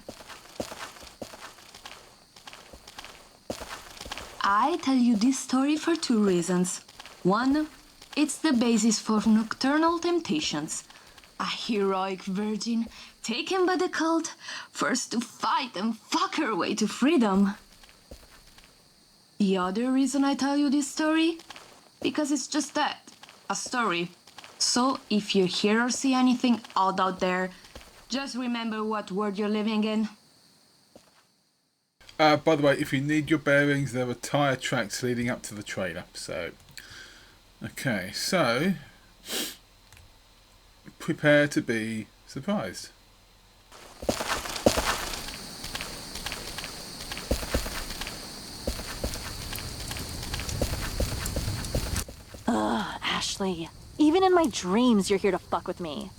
[SPEAKER 9] I tell you this story for two reasons. One, it's the basis for Nocturnal Temptations. A heroic virgin taken by the cult, forced to fight and fuck her way to freedom. The other reason I tell you this story? Because it's just that, a story. So if you hear or see anything odd out there, just remember what world you're living in.
[SPEAKER 1] By the way, if you need your bearings, there are tyre tracks leading up to the trailer. So, okay, so prepare to be surprised.
[SPEAKER 3] Ugh, Ashley. Even in my dreams, you're here to fuck with me.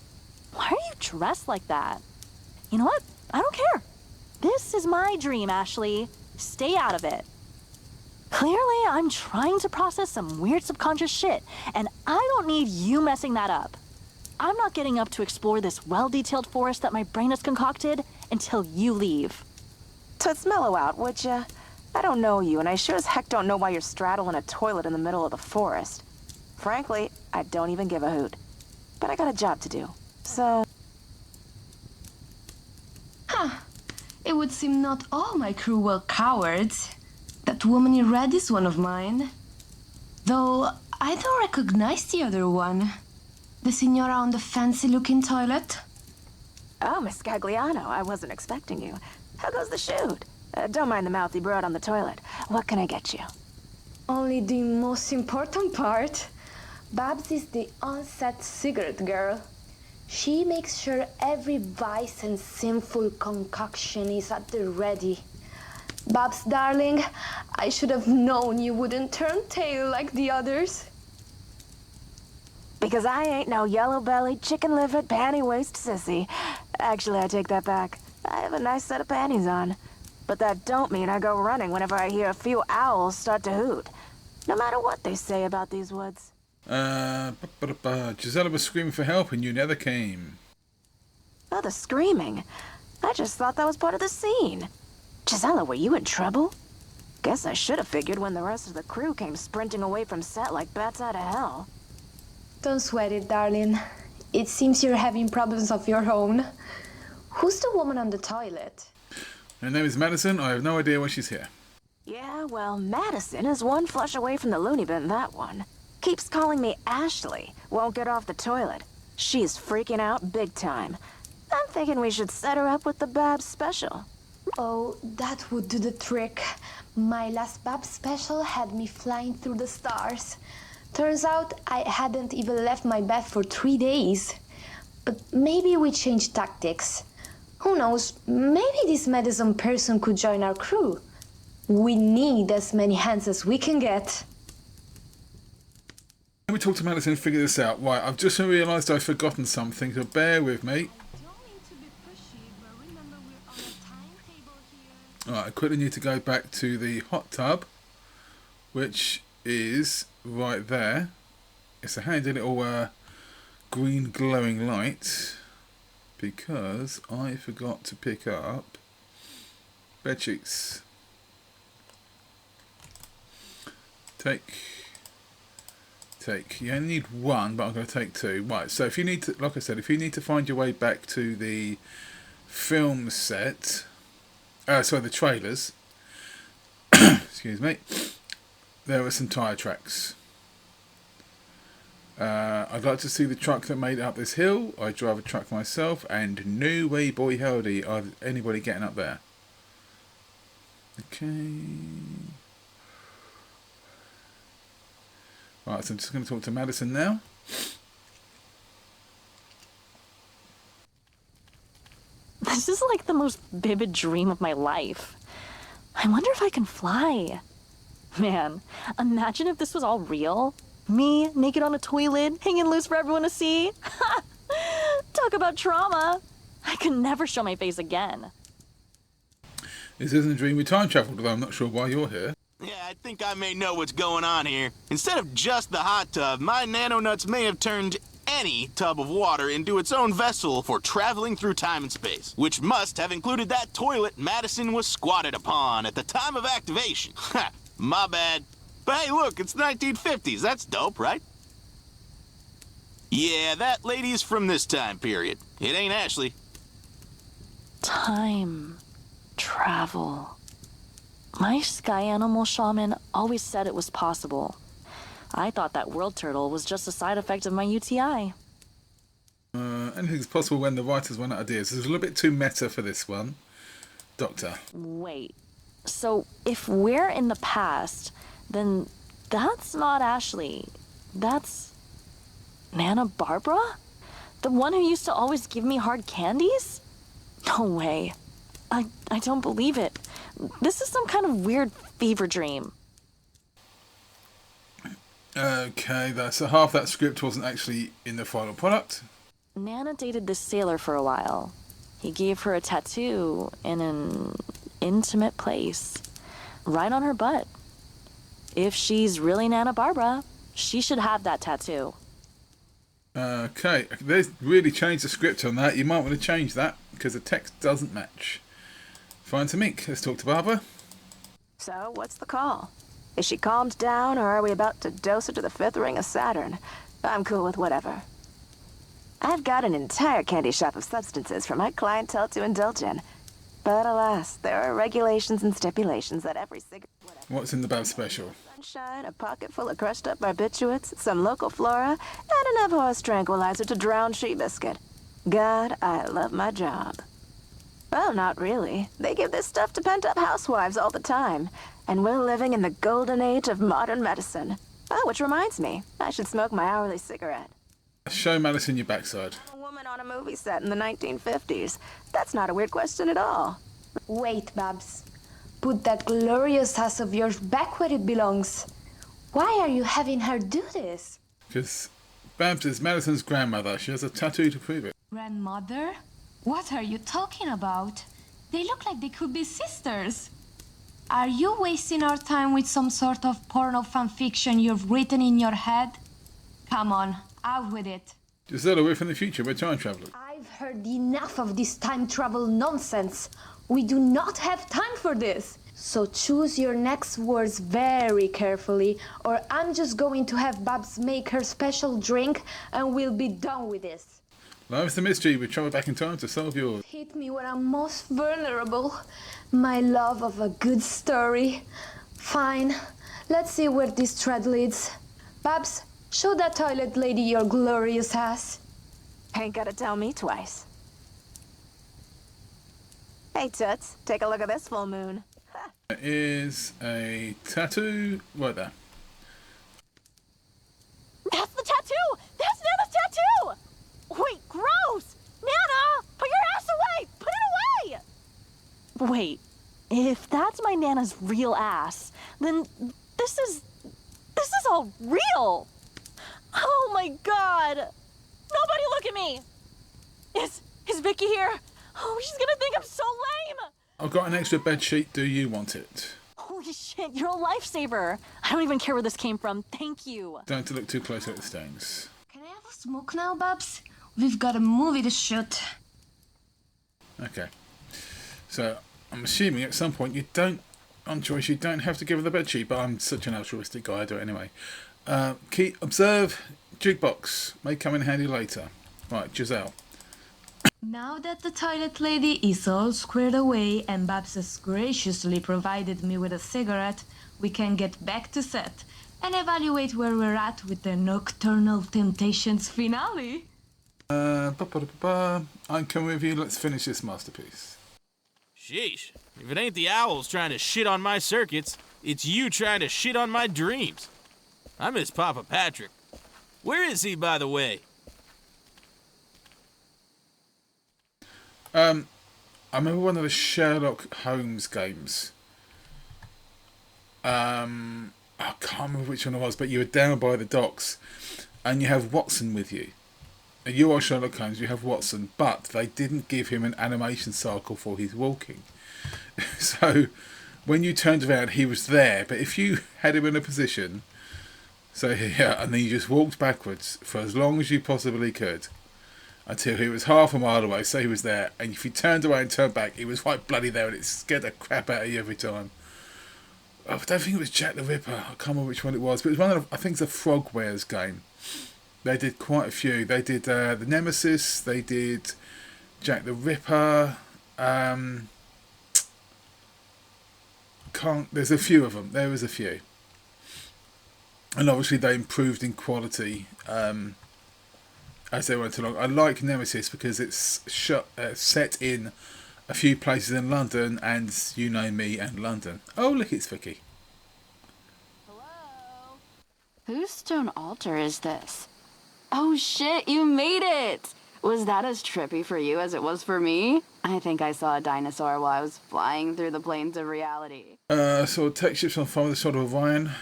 [SPEAKER 3] Why are you dressed like that? You know what? I don't care. This is my dream, Ashley. Stay out of it. Clearly, I'm trying to process some weird subconscious shit, and I don't need you messing that up. I'm not getting up to explore this well-detailed forest that my brain has concocted until you leave.
[SPEAKER 11] Toots, mellow out, would ya? I don't know you, and I sure as heck don't know why you're straddling a toilet in the middle of the forest. Frankly, I don't even give a hoot. But I got a job to do, so...
[SPEAKER 9] Huh. It would seem not all my crew were cowards. That woman in red is one of mine. Though, I don't recognize the other one. The signora on the fancy-looking toilet.
[SPEAKER 11] Oh, Miss Gagliano, I wasn't expecting you. How goes the shoot? Don't mind the mouthy broad on the toilet. What can I get you?
[SPEAKER 7] Only the most important part. Babs is the on-set cigarette girl. She makes sure every vice and sinful concoction is at the ready. Babs, darling, I should have known you wouldn't turn tail like the others.
[SPEAKER 11] Because I ain't no yellow-bellied, chicken-livered, panty-waist sissy. Actually, I take that back. I have a nice set of panties on. But that don't mean I go running whenever I hear a few owls start to hoot. No matter what they say about these woods.
[SPEAKER 1] Gisella was screaming for help and you never came.
[SPEAKER 11] Oh, the screaming. I just thought that was part of the scene. Gisella, were you in trouble? Guess I should have figured when the rest of the crew came sprinting away from set like bats out of hell.
[SPEAKER 7] Don't sweat it, darling. It seems you're having problems of your own. Who's the woman on the toilet?
[SPEAKER 1] Her name is Madison. I have no idea why she's here.
[SPEAKER 11] Yeah, well, Madison is one flush away from the loony bin, that one. Keeps calling me Ashley. Won't get off the toilet. She's freaking out big time. I'm thinking we should set her up with the Babs special.
[SPEAKER 7] Oh, that would do the trick. My last Babs special had me flying through the stars. Turns out I hadn't even left my bed for 3 days. But maybe we change tactics. Who knows, maybe this medicine person could join our crew. We need as many hands as we can get.
[SPEAKER 1] Let me talk to Madison and figure this out. Right, I've just realised I've forgotten something, so bear with me. Alright, I quickly need to go back to the hot tub, which is right there. It's a handy little green glowing light because I forgot to pick up bed sheets. Take. You only need one, but I'm going to take two. Right, so if you need to, like I said, if you need to find your way back to the film set, sorry, the trailers, excuse me, there are some tyre tracks. I'd like to see the truck that made it up this hill. I drive a truck myself, and no way, boy, howdy, are anybody getting up there. Okay. Right, so I'm just going to talk to Madison now.
[SPEAKER 3] This is like the most vivid dream of my life. I wonder if I can fly. Man, imagine if this was all real. Me, naked on a toilet, hanging loose for everyone to see. Talk about trauma. I could never show my face again.
[SPEAKER 1] This isn't a dream with time travel, although I'm not sure why you're here.
[SPEAKER 6] Yeah, I think I may know what's going on here. Instead of just the hot tub, my nano-nuts may have turned any tub of water into its own vessel for traveling through time and space, which must have included that toilet Madison was squatted upon at the time of activation. Ha, my bad. But hey, look, it's the 1950s. That's dope, right? Yeah, that lady's from this time period. It ain't Ashley.
[SPEAKER 3] Time travel. My sky animal shaman always said it was possible. I thought that world turtle was just a side effect of my UTI.
[SPEAKER 1] Anything's possible when the writers run out of ideas. It's a little bit too meta for this one. Doctor.
[SPEAKER 3] Wait, so if we're in the past, then that's not Ashley. That's Nana Barbara? The one who used to always give me hard candies? No way. I don't believe it. This is some kind of weird fever dream.
[SPEAKER 1] Okay, so half that script wasn't actually in the final product.
[SPEAKER 3] Nana dated this sailor for a while. He gave her a tattoo in an intimate place, right on her butt. If she's really Nana Barbara, she should have that tattoo.
[SPEAKER 1] Okay, they've really changed the script on that. You might want to change that because the text doesn't match. Fine to Mink. Let's talk to Barbara.
[SPEAKER 11] So, what's the call? Is she calmed down, or are we about to dose her to the fifth ring of Saturn? I'm cool with whatever. I've got an entire candy shop of substances for my clientele to indulge in. But alas, there are regulations and stipulations that every cigarette...
[SPEAKER 1] What's in the Bab special?
[SPEAKER 11] Sunshine, a pocket full of crushed up barbiturates, some local flora, and enough horse tranquilizer to drown She Biscuit. God, I love my job. Well, not really. They give this stuff to pent-up housewives all the time. And we're living in the golden age of modern medicine. Oh, which reminds me, I should smoke my hourly cigarette.
[SPEAKER 1] Show Madison your backside.
[SPEAKER 11] A woman on a movie set in the 1950s. That's not a weird question at all.
[SPEAKER 7] Wait, Babs. Put that glorious ass of yours back where it belongs. Why are you having her do this?
[SPEAKER 1] Because Babs is Madison's grandmother. She has a tattoo to prove it.
[SPEAKER 9] Grandmother? What are you talking about? They look like they could be sisters. Are you wasting our time with some sort of porno fanfiction you've written in your head? Come on, out with it.
[SPEAKER 1] Gisella, we're from the future. We're time travelers.
[SPEAKER 7] I've heard enough of this time travel nonsense. We do not have time for this. So choose your next words very carefully, or I'm just going to have Babs make her special drink and we'll be done with this.
[SPEAKER 1] Life's the mystery. We travel back in time to solve yours.
[SPEAKER 7] Hit me when I'm most vulnerable. My love of a good story. Fine. Let's see where this thread leads. Babs, show that toilet lady your glorious ass.
[SPEAKER 11] Ain't gotta tell me twice. Hey, Toots, take a look at this full moon.
[SPEAKER 1] There is a tattoo right there.
[SPEAKER 3] That's the tattoo! That's Nana's tattoo! Wait, gross! Nana! Put your ass away! Put it away! Wait, if that's my Nana's real ass, then this is all real! Oh my god! Nobody look at me! Is Vicky here? Oh, she's gonna think I'm so lame!
[SPEAKER 1] I've got an extra bed sheet. Do you want it?
[SPEAKER 3] Holy shit, you're a lifesaver. I don't even care where this came from. Thank you.
[SPEAKER 1] Don't look too close at the stains.
[SPEAKER 9] Can I have a smoke now, Babs? We've got a movie to shoot.
[SPEAKER 1] Okay. So, I'm assuming at some point you don't, on choice, you don't have to give her the bedsheet, but I'm such an altruistic guy, I do it anyway. Observe, jukebox, may come in handy later. Right, Giselle.
[SPEAKER 9] Now that the toilet lady is all squared away and Babs has graciously provided me with a cigarette, we can get back to set and evaluate where we're at with the Nocturnal Temptations finale.
[SPEAKER 1] I'm coming with you, let's finish this masterpiece.
[SPEAKER 10] Sheesh. If it ain't the owls trying to shit on my circuits, it's you trying to shit on my dreams. I miss Papa Patrick. Where is he, by the way?
[SPEAKER 1] I remember one of the Sherlock Holmes games. I can't remember which one it was, but you were down by the docks and you have Watson with you. And you are Sherlock Holmes, you have Watson, but they didn't give him an animation cycle for his walking. So when you turned around, he was there, but if you had him in a position, so yeah, and then you just walked backwards for as long as you possibly could, until he was half a mile away, so he was there, and if you turned away and turned back, he was quite bloody there, and it scared the crap out of you every time. I don't think it was Jack the Ripper, I can't remember which one it was, but it was one of the, I think it's a Frogwares game. They did quite a few. They did the Nemesis, they did Jack the Ripper, there's a few of them, there was a few. And obviously they improved in quality as they went along. I like Nemesis because it's set in a few places in London, and you know me and London. Oh, look, it's Vicky.
[SPEAKER 4] Hello? Whose stone altar is this? Oh shit, you made it! Was that as trippy for you as it was for me? I think I saw a dinosaur while I was flying through the plains of reality.
[SPEAKER 1] Saw tech ships on fire with the sword of Orion.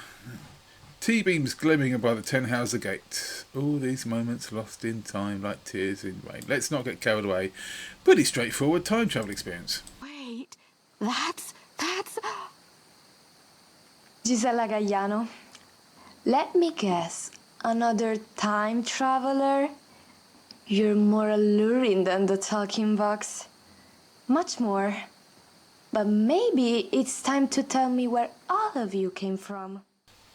[SPEAKER 1] T-beams glimmering by the 10-houser gate. All these moments lost in time like tears in rain. Let's not get carried away. Pretty straightforward time travel experience.
[SPEAKER 4] Wait, that's...
[SPEAKER 7] Gisella Gaiano. Let me guess. Another time traveler? You're more alluring than the talking box. Much more. But maybe it's time to tell me where all of you came from.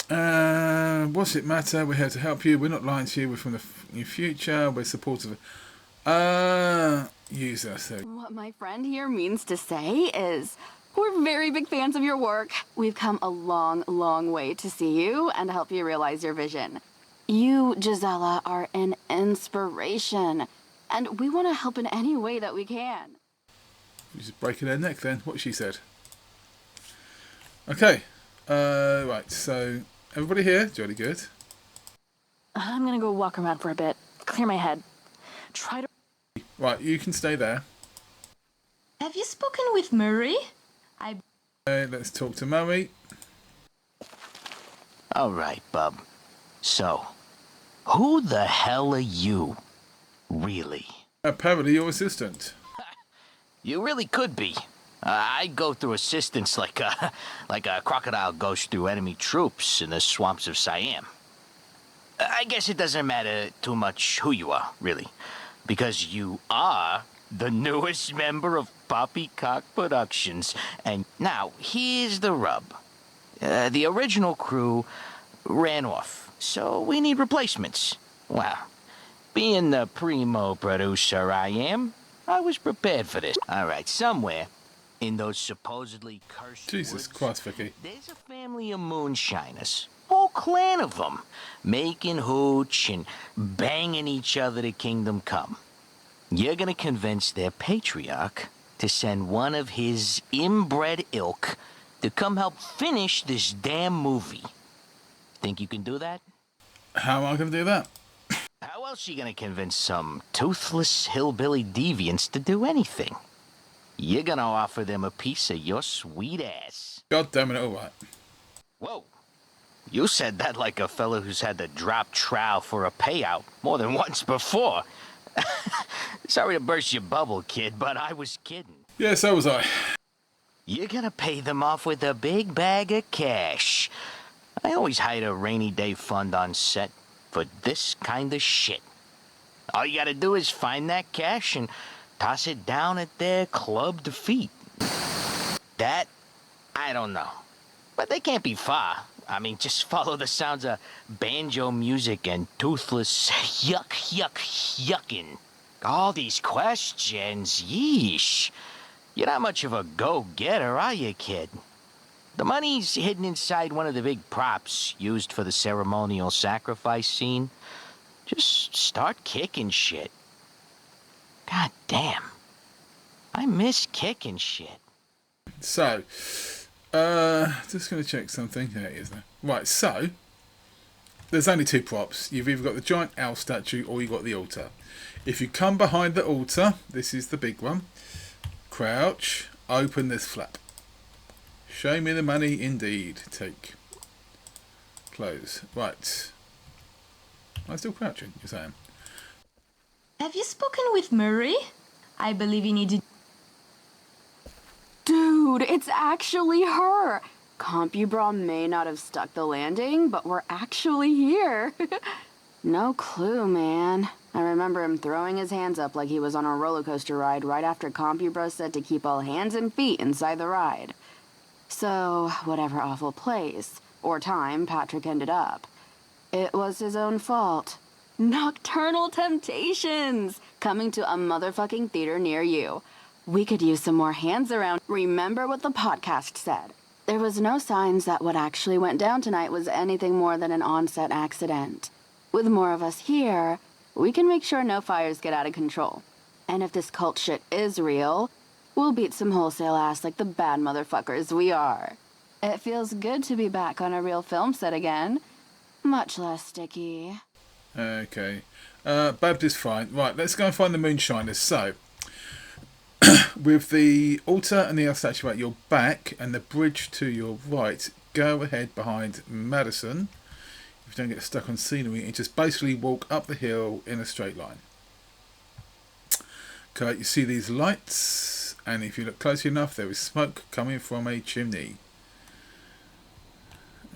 [SPEAKER 1] What's it matter? We're here to help you. We're not lying to you. We're from the new future. We're supportive. User. So.
[SPEAKER 4] What my friend here means to say is, we're very big fans of your work. We've come a long, long way to see you and help you realize your vision. You, Gisella, are an inspiration, and we want to help in any way that we can.
[SPEAKER 1] She's breaking her neck then, what she said. Okay, right, so everybody here, jolly good.
[SPEAKER 3] I'm gonna go walk around for a bit, clear my head. Try to...
[SPEAKER 1] Right, you can stay there.
[SPEAKER 9] Have you spoken with Murray?
[SPEAKER 1] Let's talk to Murray.
[SPEAKER 8] All right, bub. So, who the hell are you, really?
[SPEAKER 1] Apparently your assistant.
[SPEAKER 8] You really could be. I go through assistance like a crocodile goes through enemy troops in the swamps of Siam. I guess it doesn't matter too much who you are, really, because you are the newest member of Poppycock Productions. And now, here's the rub. The original crew ran off, so we need replacements. Well, being the primo producer I am, I was prepared for this. All right, somewhere in those supposedly cursed
[SPEAKER 1] Jesus
[SPEAKER 8] woods,
[SPEAKER 1] Christ, Vicky.
[SPEAKER 8] there's a family of moonshiners. Whole clan of them, making hooch and banging each other to kingdom come. You're gonna convince their patriarch to send one of his inbred ilk to come help finish this damn movie. Think you can do that?
[SPEAKER 1] How am I going to do that?
[SPEAKER 8] How else are you gonna convince some toothless hillbilly deviants to do anything? You're gonna offer them a piece of your sweet ass.
[SPEAKER 1] God damn it, alright.
[SPEAKER 8] Whoa. You said that like a fellow who's had to drop trow for a payout more than once before. Sorry to burst your bubble, kid, but I was kidding.
[SPEAKER 1] Yeah, so was I.
[SPEAKER 8] You're gonna pay them off with a big bag of cash. I always hide a rainy day fund on set for this kind of shit. All you gotta do is find that cash and toss it down at their clubbed feet. That, I don't know. But they can't be far. I mean, just follow the sounds of banjo music and toothless yucking. All these questions, yeesh. You're not much of a go-getter, are you, kid? The money's hidden inside one of the big props used for the ceremonial sacrifice scene. Just start kicking shit. God damn. I miss kicking shit.
[SPEAKER 1] So, just going to check something. There it is there. Right, so, there's only two props. You've either got the giant owl statue or you've got the altar. If you come behind the altar, this is the big one. Crouch, open this flap. Show me the money, indeed. Take. Close. Right. I'm still crouching, you're saying?
[SPEAKER 9] Have you spoken with Murray? I believe you need to...
[SPEAKER 4] Dude, it's actually her. Compubrah may not have stuck the landing, but we're actually here. No clue, man. I remember him throwing his hands up like he was on a roller coaster ride right after Compubrah said to keep all hands and feet inside the ride. So, whatever awful place or time Patrick ended up, it was his own fault. Nocturnal Temptations! Coming to a motherfucking theater near you. We could use some more hands around. Remember what the podcast said. There was no signs that what actually went down tonight was anything more than an on-set accident. With more of us here, we can make sure no fires get out of control. And if this cult shit is real, we'll beat some wholesale ass like the bad motherfuckers we are. It feels good to be back on a real film set again. Much less sticky.
[SPEAKER 1] Okay. Babbed is fine. Right, let's go and find the moonshiners. So, with the altar and the other statue at your back and the bridge to your right, go ahead behind Madison. If you don't get stuck on scenery, and just basically walk up the hill in a straight line. Okay, you see these lights, and if you look close enough, there is smoke coming from a chimney.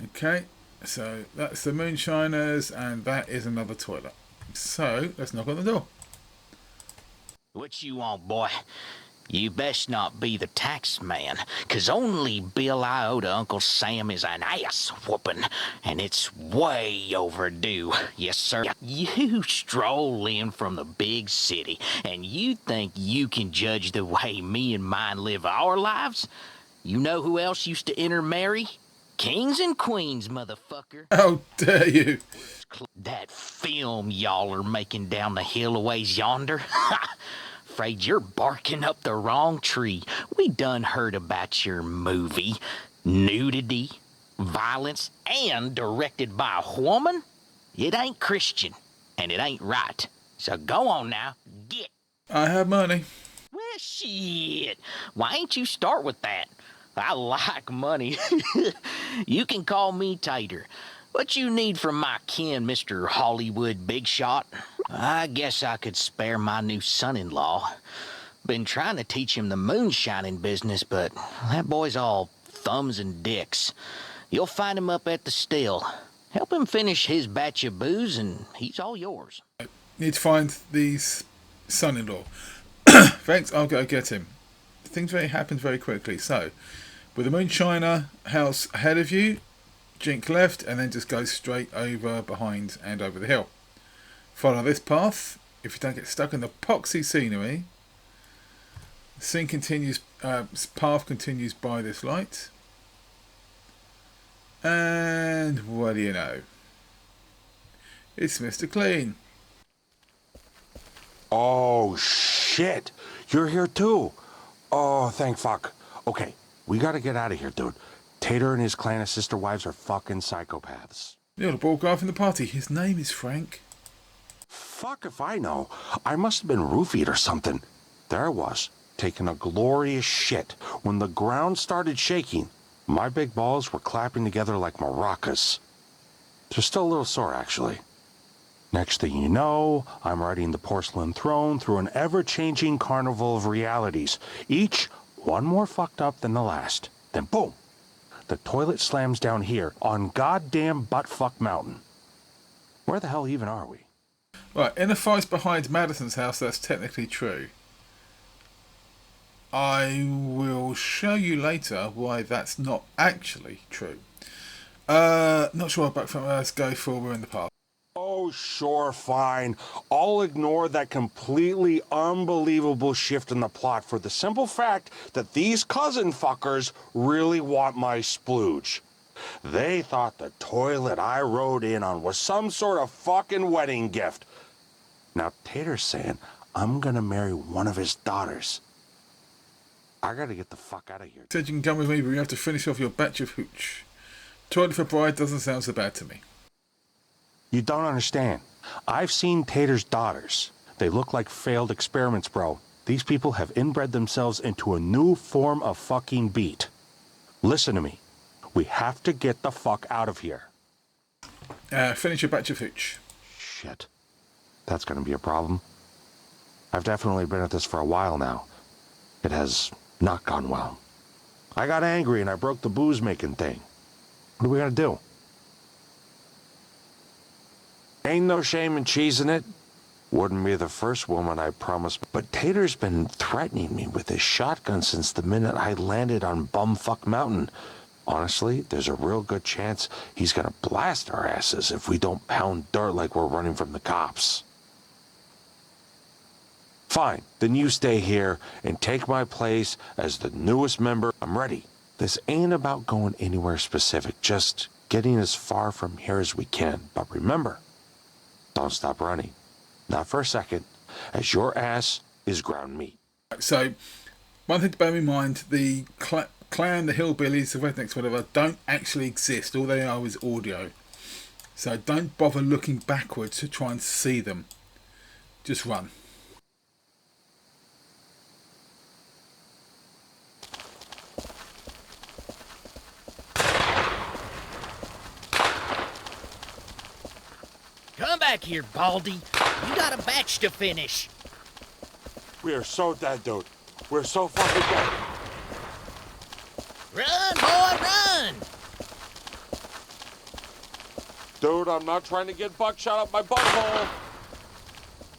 [SPEAKER 1] Okay, so that's the moonshiners, and that is another toilet. So, let's knock on the door.
[SPEAKER 8] What you want, boy? You best not be the tax man, 'cause only bill I owe to Uncle Sam is an ass whooping, and it's way overdue. Yes, sir. You stroll in from the big city, and you think you can judge the way me and mine live our lives? You know who else used to intermarry? Kings and queens, motherfucker.
[SPEAKER 1] How dare you?
[SPEAKER 8] That film y'all are making down the hill a ways yonder? Afraid you're barking up the wrong tree. We done heard about your movie. Nudity, violence, and directed by a woman? It ain't Christian, and it ain't right. So go on now, get.
[SPEAKER 1] I have money.
[SPEAKER 8] Well, shit. Why ain't you start with that? I like money. You can call me Tater. What you need from my kin, Mr. Hollywood Big Shot? I guess I could spare my new son-in-law. Been trying to teach him the moonshining business, but that boy's all thumbs and dicks. You'll find him up at the still. Help him finish his batch of booze, and he's all yours.
[SPEAKER 1] Need to find the son-in-law. Thanks, I'll go get him. Things happen very quickly. So, with the moonshiner house ahead of you, jink left, and then just go straight over behind and over the hill. Follow this path. If you don't get stuck in the poxy scenery, the scene continues. Path continues by this light, and what do you know? It's Mr. Clean.
[SPEAKER 12] Oh shit! You're here too. Oh, thank fuck. Okay, we gotta get out of here, dude. Tater and his clan of sister wives are fucking psychopaths.
[SPEAKER 1] You're the bald guy from the party. His name is Frank.
[SPEAKER 12] Fuck if I know. I must have been roofied or something. There I was, taking a glorious shit. When the ground started shaking, my big balls were clapping together like maracas. They're still a little sore, actually. Next thing you know, I'm riding the porcelain throne through an ever-changing carnival of realities, each one more fucked up than the last. Then boom, the toilet slams down here on goddamn buttfuck mountain. Where the hell even are we?
[SPEAKER 1] Right, in the forest behind Madison's house, that's technically true. I will show you later why that's not actually true. Not sure back from let's go for we're in the past.
[SPEAKER 12] Oh, sure, fine. I'll ignore that completely unbelievable shift in the plot for the simple fact that these cousin fuckers really want my splooge. They thought the toilet I rode in on was some sort of fucking wedding gift. Now Tater's saying I'm gonna marry one of his daughters. I gotta get the fuck out of here.
[SPEAKER 1] Said you can come with me, but you have to finish off your batch of hooch. Toilet for bride doesn't sound so bad to me.
[SPEAKER 12] You don't understand. I've seen Tater's daughters. They look like failed experiments, bro. These people have inbred themselves into a new form of fucking beat. Listen to me. We have to get the fuck out of here.
[SPEAKER 1] Finish your batch of hooch.
[SPEAKER 12] Shit. That's gonna be a problem. I've definitely been at this for a while now. It has not gone well. I got angry and I broke the booze-making thing. What are we gonna do? Ain't no shame in cheesing it. Wouldn't be the first woman, I promise. But Tater's been threatening me with his shotgun since the minute I landed on Bumfuck Mountain. Honestly, there's a real good chance he's gonna blast our asses if we don't pound dirt like we're running from the cops. Fine, then you stay here and take my place as the newest member. I'm ready. This ain't about going anywhere specific, just getting as far from here as we can. But remember, don't stop running. Not for a second, as your ass is ground meat.
[SPEAKER 1] So, one thing to bear in mind, the clan, the hillbillies, the rednecks, whatever, don't actually exist. All they are is audio. So don't bother looking backwards to try and see them. Just run.
[SPEAKER 13] Come back here, Baldy. You got a batch to finish.
[SPEAKER 12] We are so dead, dude. We're so fucking dead.
[SPEAKER 13] Run, boy, run!
[SPEAKER 12] Dude, I'm not trying to get buckshot up my butthole.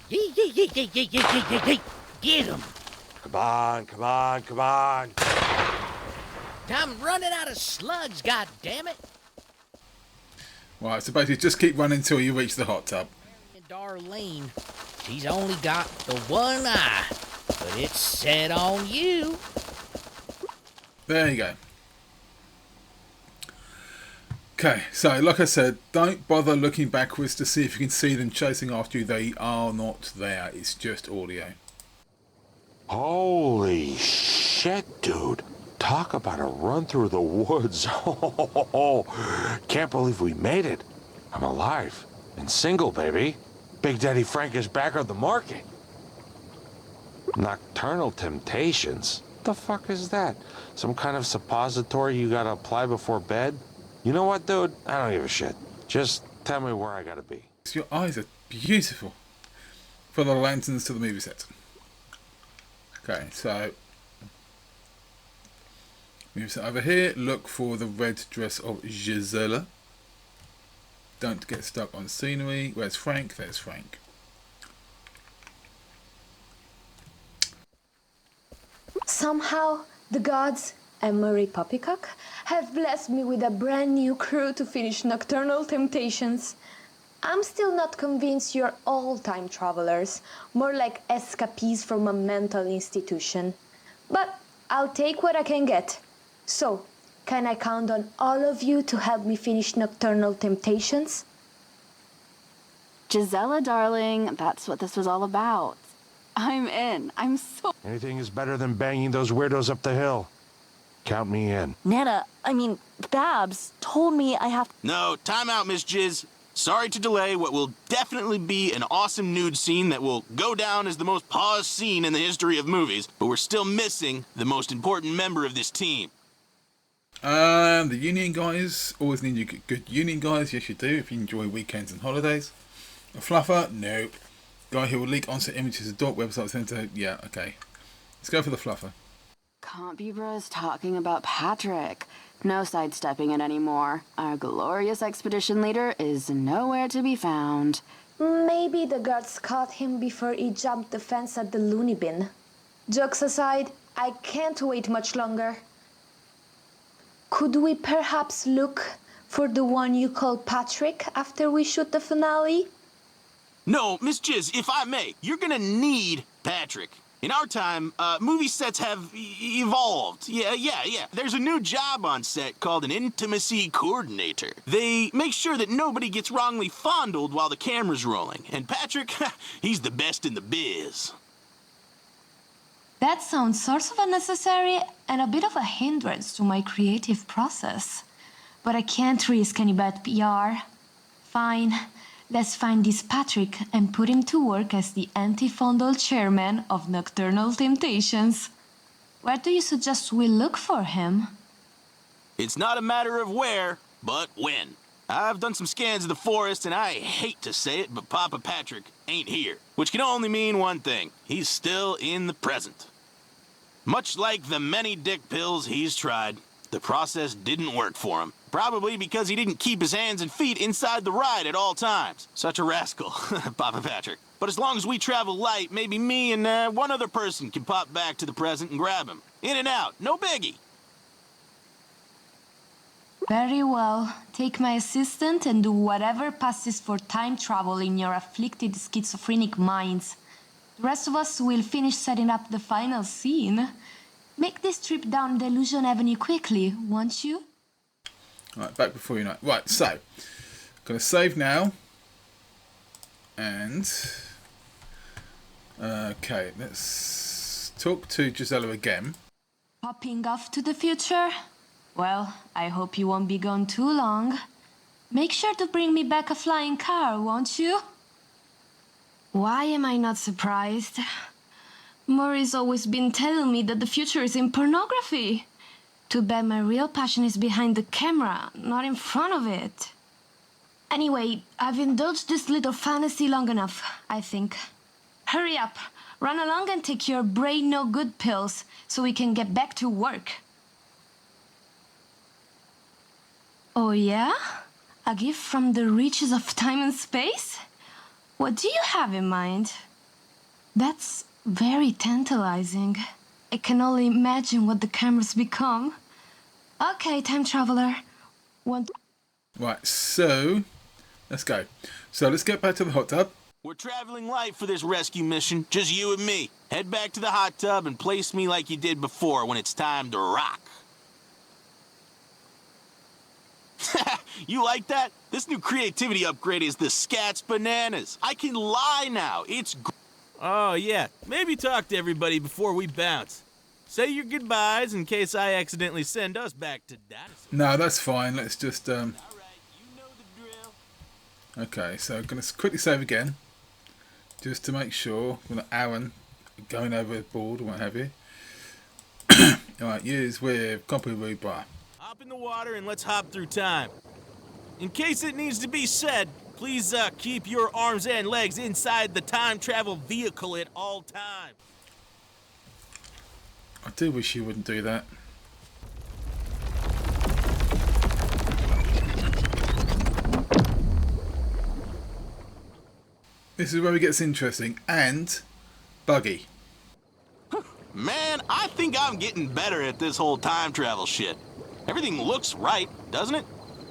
[SPEAKER 13] Yee, yee, yee, yee, yee, yee, yee, yee, yee. Get him.
[SPEAKER 12] Come on, come on, come on.
[SPEAKER 13] I'm running out of slugs, goddammit.
[SPEAKER 1] Right, so basically just keep running until you reach the hot tub.
[SPEAKER 13] Darlene, she's only got the one eye, but it's set on you.
[SPEAKER 1] There you go. Okay, so like I said, don't bother looking backwards to see if you can see them chasing after you. They are not there. It's just audio.
[SPEAKER 12] Holy shit, dude. Talk about a run through the woods. Can't believe we made it. I'm alive and single, baby. Big Daddy Frank is back on the market. Nocturnal Temptations? What the fuck is that? Some kind of suppository you gotta apply before bed? You know what, dude? I don't give a shit. Just tell me where I gotta be.
[SPEAKER 1] Your eyes are beautiful. For the lanterns to the movie set. Okay, so movie set over here. Look for the red dress of Gisella. Don't get stuck on scenery. Where's Frank? There's Frank.
[SPEAKER 7] Somehow, the gods and Murray Poppycock have blessed me with a brand new crew to finish Nocturnal Temptations. I'm still not convinced you're all time travelers, more like escapees from a mental institution. But I'll take what I can get. So, can I count on all of you to help me finish Nocturnal Temptations?
[SPEAKER 4] Gisella, darling, that's what this was all about. I'm in. I'm so...
[SPEAKER 12] Anything is better than banging those weirdos up the hill. Count me in.
[SPEAKER 3] Babs told me I have...
[SPEAKER 6] No, time out, Miss Jiz. Sorry to delay what will definitely be an awesome nude scene that will go down as the most paused scene in the history of movies, but we're still missing the most important member of this team.
[SPEAKER 1] The union guys. Always need you good union guys. Yes, you do, if you enjoy weekends and holidays. A fluffer? No. Guy who will leak onset images of dork websites into... Yeah, okay. Let's go for the fluffer.
[SPEAKER 4] Compubrah is talking about Patrick. No sidestepping it anymore. Our glorious expedition leader is nowhere to be found.
[SPEAKER 7] Maybe the guards caught him before he jumped the fence at the loony bin. Jokes aside, I can't wait much longer. Could we perhaps look for the one you call Patrick after we shoot the finale?
[SPEAKER 6] No, Miss Giz, if I may, you're gonna need Patrick. In our time, movie sets have evolved. Yeah. There's a new job on set called an intimacy coordinator. They make sure that nobody gets wrongly fondled while the camera's rolling. And Patrick, he's the best in the biz.
[SPEAKER 9] That sounds sort of unnecessary and a bit of a hindrance to my creative process. But I can't risk any bad PR. Fine. Let's find this Patrick and put him to work as the anti-fondle chairman of Nocturnal Temptations. Where do you suggest we look for him?
[SPEAKER 6] It's not a matter of where, but when. I've done some scans of the forest, and I hate to say it, but Papa Patrick ain't here. Which can only mean one thing. He's still in the present. Much like the many dick pills he's tried, the process didn't work for him. Probably because he didn't keep his hands and feet inside the ride at all times. Such a rascal, Papa Patrick. But as long as we travel light, maybe me and one other person can pop back to the present and grab him. In and out, no biggie.
[SPEAKER 9] Very well. Take my assistant and do whatever passes for time travel in your afflicted schizophrenic minds. The rest of us will finish setting up the final scene. Make this trip down Delusion Avenue quickly, won't you?
[SPEAKER 1] Right, back before you know. Right, so gonna save now, and okay, let's talk to Gisella again.
[SPEAKER 9] Popping off to the future? Well, I hope you won't be gone too long. Make sure to bring me back a flying car, won't you? Why am I not surprised? Murray's always been telling me that the future is in pornography. Too bad my real passion is behind the camera, not in front of it. Anyway, I've indulged this little fantasy long enough, I think. Hurry up, run along and take your brain no good pills so we can get back to work. Oh yeah? A gift from the reaches of time and space? What do you have in mind? That's very tantalizing. I can only imagine what the cameras become. Okay, time traveler.
[SPEAKER 1] Right, so let's go. So let's get back to the hot tub.
[SPEAKER 6] We're traveling light for this rescue mission, just you and me. Head back to the hot tub and place me like you did before when it's time to rock. You like that? This new creativity upgrade is the scats bananas. I can lie now. It's
[SPEAKER 10] Oh, yeah. Maybe talk to everybody before we bounce. Say your goodbyes in case I accidentally send us back to dinosaurs.
[SPEAKER 1] No, that's fine. Let's just
[SPEAKER 6] All right, you know the drill.
[SPEAKER 1] Okay, so I'm gonna quickly save again, just to make sure. We're not Aaron going overboard or what have you. Alright, use with Compubrah.
[SPEAKER 10] Hop in the water and let's hop through time. In case it needs to be said, please keep your arms and legs inside the time travel vehicle at all times.
[SPEAKER 1] I do wish you wouldn't do that. This is where it gets interesting. And buggy.
[SPEAKER 6] Man, I think I'm getting better at this whole time travel shit. Everything looks right, doesn't it?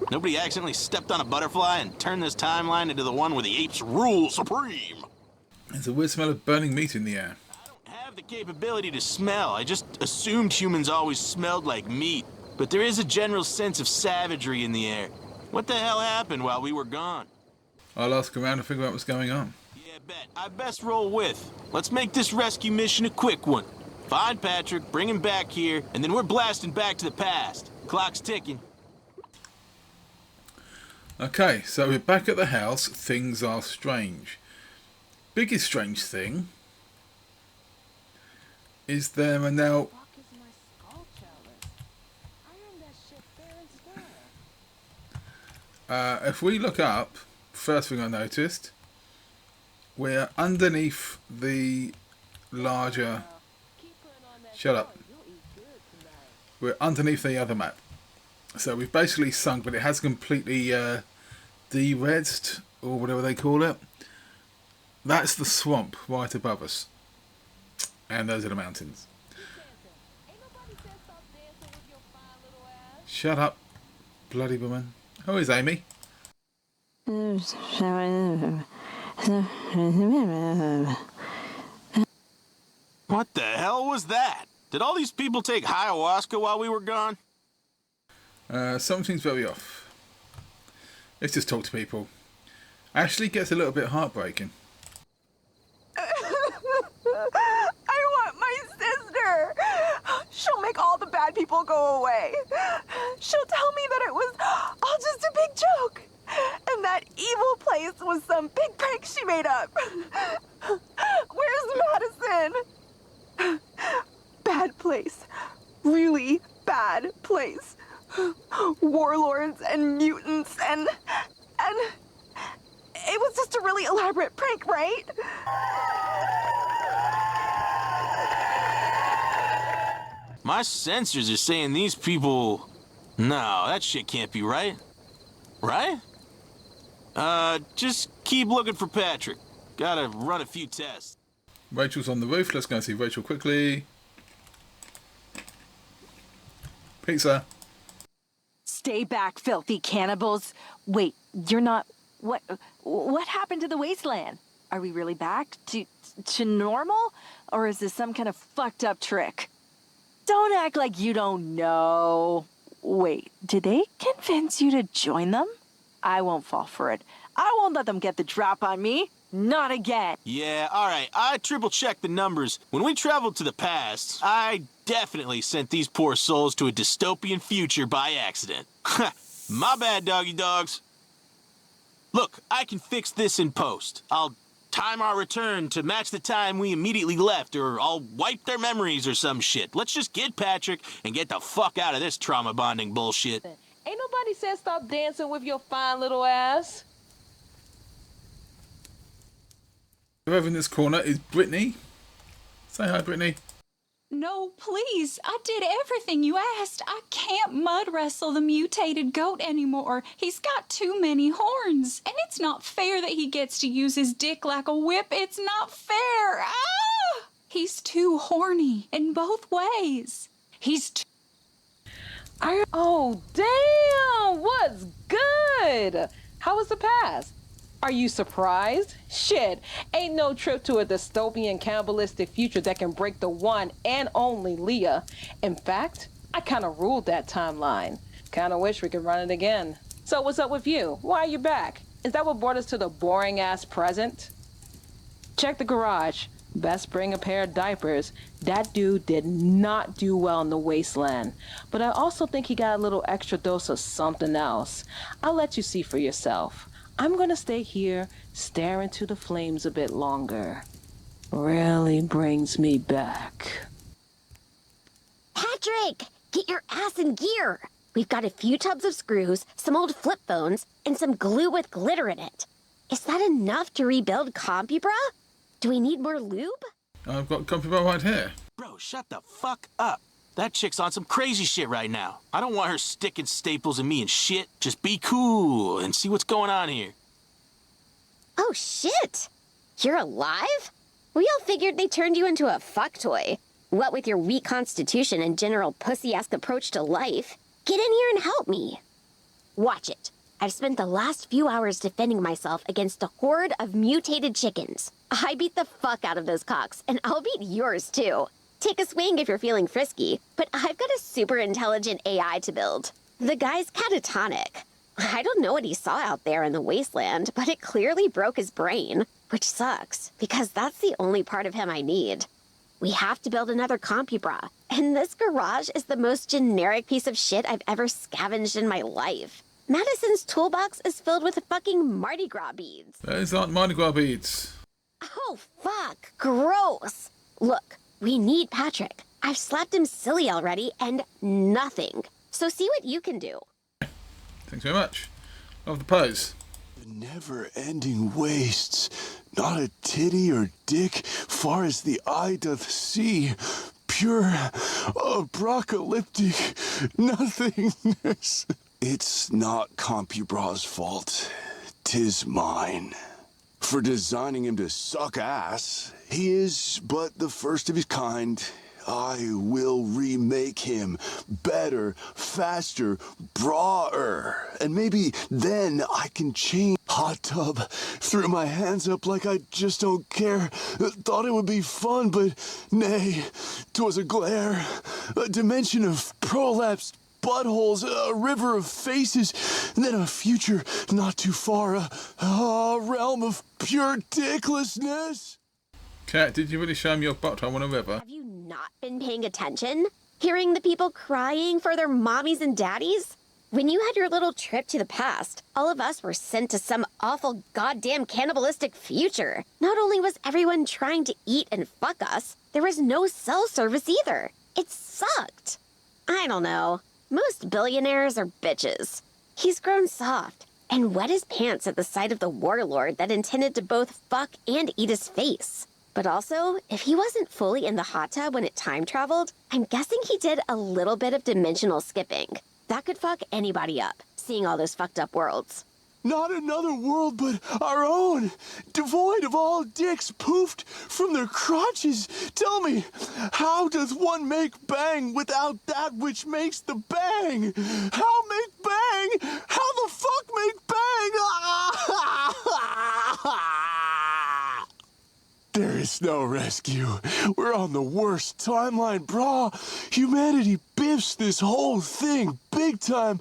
[SPEAKER 6] Nobody accidentally stepped on a butterfly and turned this timeline into the one where the apes rule supreme.
[SPEAKER 1] There's a weird smell of burning meat in the air.
[SPEAKER 6] I have the capability to smell. I just assumed humans always smelled like meat. But there is a general sense of savagery in the air. What the hell happened while we were gone?
[SPEAKER 1] I'll ask around and figure out what's going on.
[SPEAKER 6] Yeah, bet. I best roll with. Let's make this rescue mission a quick one. Find Patrick, bring him back here, and then we're blasting back to the past. Clock's ticking.
[SPEAKER 1] Okay, so we're back at the house. Things are strange. Biggest strange thing is there are now if we look up, first thing I noticed, we're underneath the larger... Shut up. We're underneath the other map. So we've basically sunk, but it has completely de-redsed, or whatever they call it. That's the swamp right above us. And those are the mountains. Shut up, bloody woman. Who is Amy?
[SPEAKER 6] What the hell was that? Did all these people take ayahuasca while we were gone?
[SPEAKER 1] Something's very off. Let's just talk to people. Ashley gets a little bit heartbreaking.
[SPEAKER 14] I want my sister. She'll make all the bad people go away. She'll tell me that it was all just a big joke. And that evil place was some big prank she made up. Where's Madison? Bad place. Really bad place. Warlords and mutants and it was just a really elaborate prank, right?
[SPEAKER 6] My sensors are saying these people... No, that shit can't be right. Right? Just keep looking for Patrick. Gotta run a few tests.
[SPEAKER 1] Rachel's on the roof. Let's go and see Rachel quickly. Pizza.
[SPEAKER 15] Stay back, filthy cannibals. Wait, you're not... What happened to the wasteland? Are we really back to normal? Or is this some kind of fucked up trick? Don't act like you don't know. Wait, did they convince you to join them? I won't fall for it. I won't let them get the drop on me. Not again.
[SPEAKER 6] Yeah, alright, I triple-checked the numbers. When we traveled to the past, I definitely sent these poor souls to a dystopian future by accident. My bad, doggy dogs. Look, I can fix this in post. I'll time our return to match the time we immediately left, or I'll wipe their memories or some shit. Let's just get Patrick and get the fuck out of this trauma bonding bullshit.
[SPEAKER 16] Ain't nobody said stop dancing with your fine little ass.
[SPEAKER 1] Over in this corner is Brittany. Say hi, Brittany.
[SPEAKER 17] No, please. I did everything you asked. I can't mud wrestle the mutated goat anymore. He's got too many horns. And it's not fair that he gets to use his dick like a whip. It's not fair. Ah! He's too horny in both ways. He's too...
[SPEAKER 16] Oh, damn! What's good? How was the past? Are you surprised? Shit, ain't no trip to a dystopian cannibalistic future that can break the one and only Leah. In fact, I kinda ruled that timeline. Kinda wish we could run it again. So what's up with you? Why are you back? Is that what brought us to the boring-ass present? Check the garage. Best bring a pair of diapers. That dude did not do well in the wasteland. But I also think he got a little extra dose of something else. I'll let you see for yourself. I'm gonna stay here, stare into the flames a bit longer. Really brings me back.
[SPEAKER 18] Patrick, get your ass in gear. We've got a few tubs of screws, some old flip phones, and some glue with glitter in it. Is that enough to rebuild Compubrah? Do we need more lube?
[SPEAKER 1] I've got Compubrah right here.
[SPEAKER 6] Bro, shut the fuck up. That chick's on some crazy shit right now. I don't want her sticking staples in me and shit. Just be cool and see what's going on here.
[SPEAKER 18] Oh, shit. You're alive? We all figured they turned you into a fuck toy. What with your weak constitution and general pussy-esque approach to life? Get in here and help me. Watch it. I've spent the last few hours defending myself against a horde of mutated chickens. I beat the fuck out of those cocks, and I'll beat yours too. Take a swing if you're feeling frisky, but I've got a super intelligent AI to build. The guy's catatonic. I don't know what he saw out there in the wasteland, but it clearly broke his brain, which sucks, because that's the only part of him I need. We have to build another Compubrah, and this garage is the most generic piece of shit I've ever scavenged in my life. Madison's toolbox is filled with fucking Mardi Gras beads.
[SPEAKER 1] Those aren't Mardi Gras beads.
[SPEAKER 18] Oh, fuck. Gross. Look, we need Patrick. I've slapped him silly already, and nothing. So see what you can do.
[SPEAKER 1] Thanks very much. Love the pose.
[SPEAKER 2] The never-ending wastes. Not a titty or dick, far as the eye doth see. pure apocalyptic nothingness. It's not Compubrah's fault. 'Tis mine. For designing him to suck ass, he is but the first of his kind. I will remake him better, faster, brawer, and maybe then I can change. Hot tub, threw my hands up like I just don't care. Thought it would be fun, but nay, 'twas a glare, a dimension of prolapsed buttholes, a river of faces, and then a future not too far, a realm of pure dicklessness.
[SPEAKER 1] Kat, did you really show me your butthole on a river?
[SPEAKER 18] Have you not been paying attention? Hearing the people crying for their mommies and daddies? When you had your little trip to the past, all of us were sent to some awful goddamn cannibalistic future. Not only was everyone trying to eat and fuck us, there was no cell service either. It sucked. I don't know. Most billionaires are bitches. He's grown soft and wet his pants at the sight of the warlord that intended to both fuck and eat his face. But also, if he wasn't fully in the hot tub when it time traveled, I'm guessing he did a little bit of dimensional skipping. That could fuck anybody up, seeing all those fucked up worlds.
[SPEAKER 2] Not another world, but our own. Devoid of all dicks poofed from their crotches. Tell me, how does one make bang without that which makes the bang? How make bang? How the fuck make bang? There is no rescue. We're on the worst timeline, brah. Humanity biffs this whole thing big time.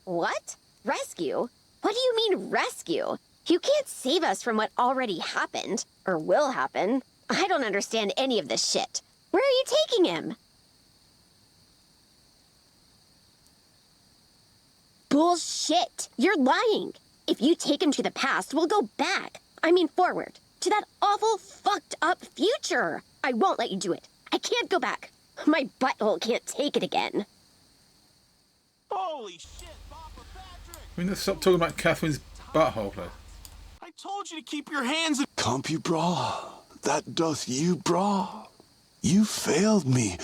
[SPEAKER 18] What? Rescue? What do you mean rescue? You can't save us from what already happened, or will happen. I don't understand any of this shit. Where are you taking him? Bullshit! You're lying! If you take him to the past, we'll go back. I mean forward. To that awful, fucked up future. I won't let you do it. I can't go back. My butthole can't take it again.
[SPEAKER 6] Holy shit, Papa Patrick!
[SPEAKER 1] I mean, let's stop talking about Catherine's butthole, please.
[SPEAKER 6] I told you to keep your hands in...
[SPEAKER 2] Compubrah, that doth you, brah. You failed me.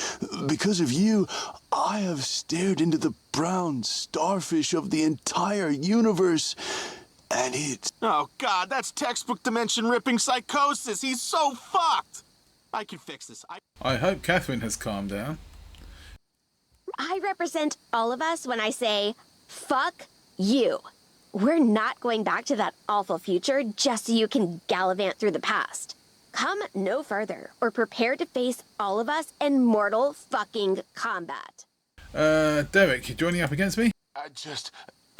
[SPEAKER 2] Because of you, I have stared into the brown starfish of the entire universe. And it's...
[SPEAKER 6] Oh, God, that's textbook dimension-ripping psychosis. He's so fucked. I can fix this.
[SPEAKER 1] I hope Katherine has calmed down.
[SPEAKER 18] I represent all of us when I say, fuck you. We're not going back to that awful future just so you can gallivant through the past. Come no further, or prepare to face all of us in mortal fucking combat.
[SPEAKER 1] Derek, you joining up against me?
[SPEAKER 19] I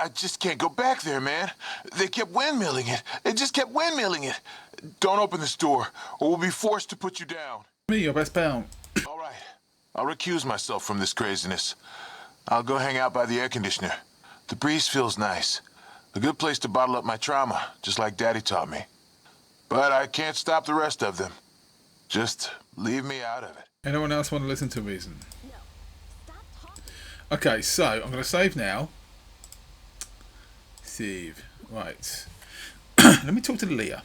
[SPEAKER 19] just can't go back there, man. They kept windmilling it. They just kept windmilling it. Don't open this door, or we'll be forced to put you down.
[SPEAKER 1] Me, your best pal.
[SPEAKER 19] All right. I'll recuse myself from this craziness. I'll go hang out by the air conditioner. The breeze feels nice. A good place to bottle up my trauma, just like Daddy taught me. But I can't stop the rest of them. Just leave me out of it.
[SPEAKER 1] Anyone else want to listen to reason? Okay, so I'm going to save now. Save. Right. Let me talk to Leah.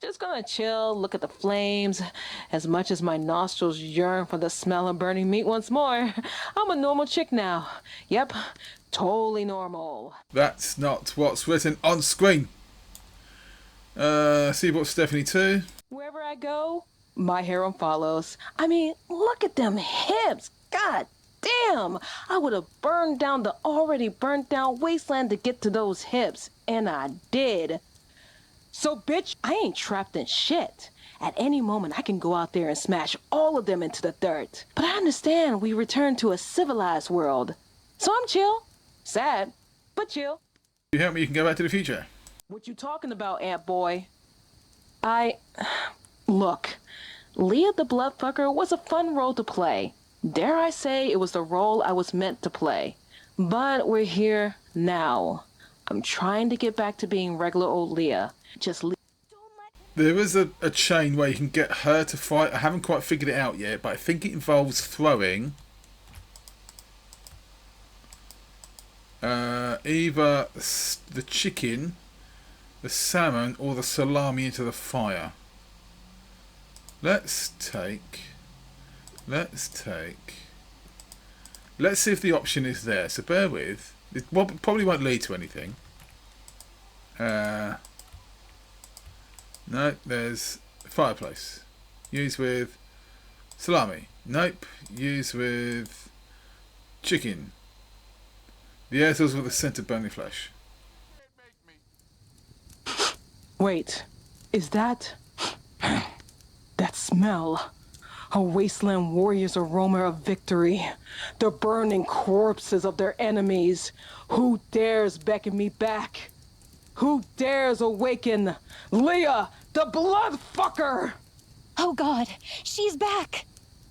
[SPEAKER 16] Just gonna chill, look at the flames. As much as my nostrils yearn for the smell of burning meat once more, I'm a normal chick now. Yep, totally normal.
[SPEAKER 1] That's not what's written on screen. See what Stephanie too.
[SPEAKER 16] Wherever I go, my harem follows. I mean, look at them hips. God damn, I would have burned down the already burnt down wasteland to get to those hips, and I did. So, bitch, I ain't trapped in shit. At any moment, I can go out there and smash all of them into the dirt. But I understand we return to a civilized world. So I'm chill. Sad, but chill.
[SPEAKER 1] You help me, you can go back to the future.
[SPEAKER 16] What you talking about, Ant Boy? Look, Leah the Bloodfucker was a fun role to play. Dare I say it was the role I was meant to play. But we're here now. I'm trying to get back to being regular old Leah.
[SPEAKER 1] There is a chain where you can get her to fight. I haven't quite figured it out yet, but I think it involves throwing either the chicken, the salmon, or the salami into the fire. Let's see if the option is there. So bear with. It probably won't lead to anything. No, there's fireplace. Use with salami. Nope. Use with chicken. The air fills with a scent of burning flesh.
[SPEAKER 16] Wait, is that smell? A wasteland warrior's aroma of victory. The burning corpses of their enemies. Who dares beckon me back? Who dares awaken Leah, the blood fucker?
[SPEAKER 20] Oh God, she's back!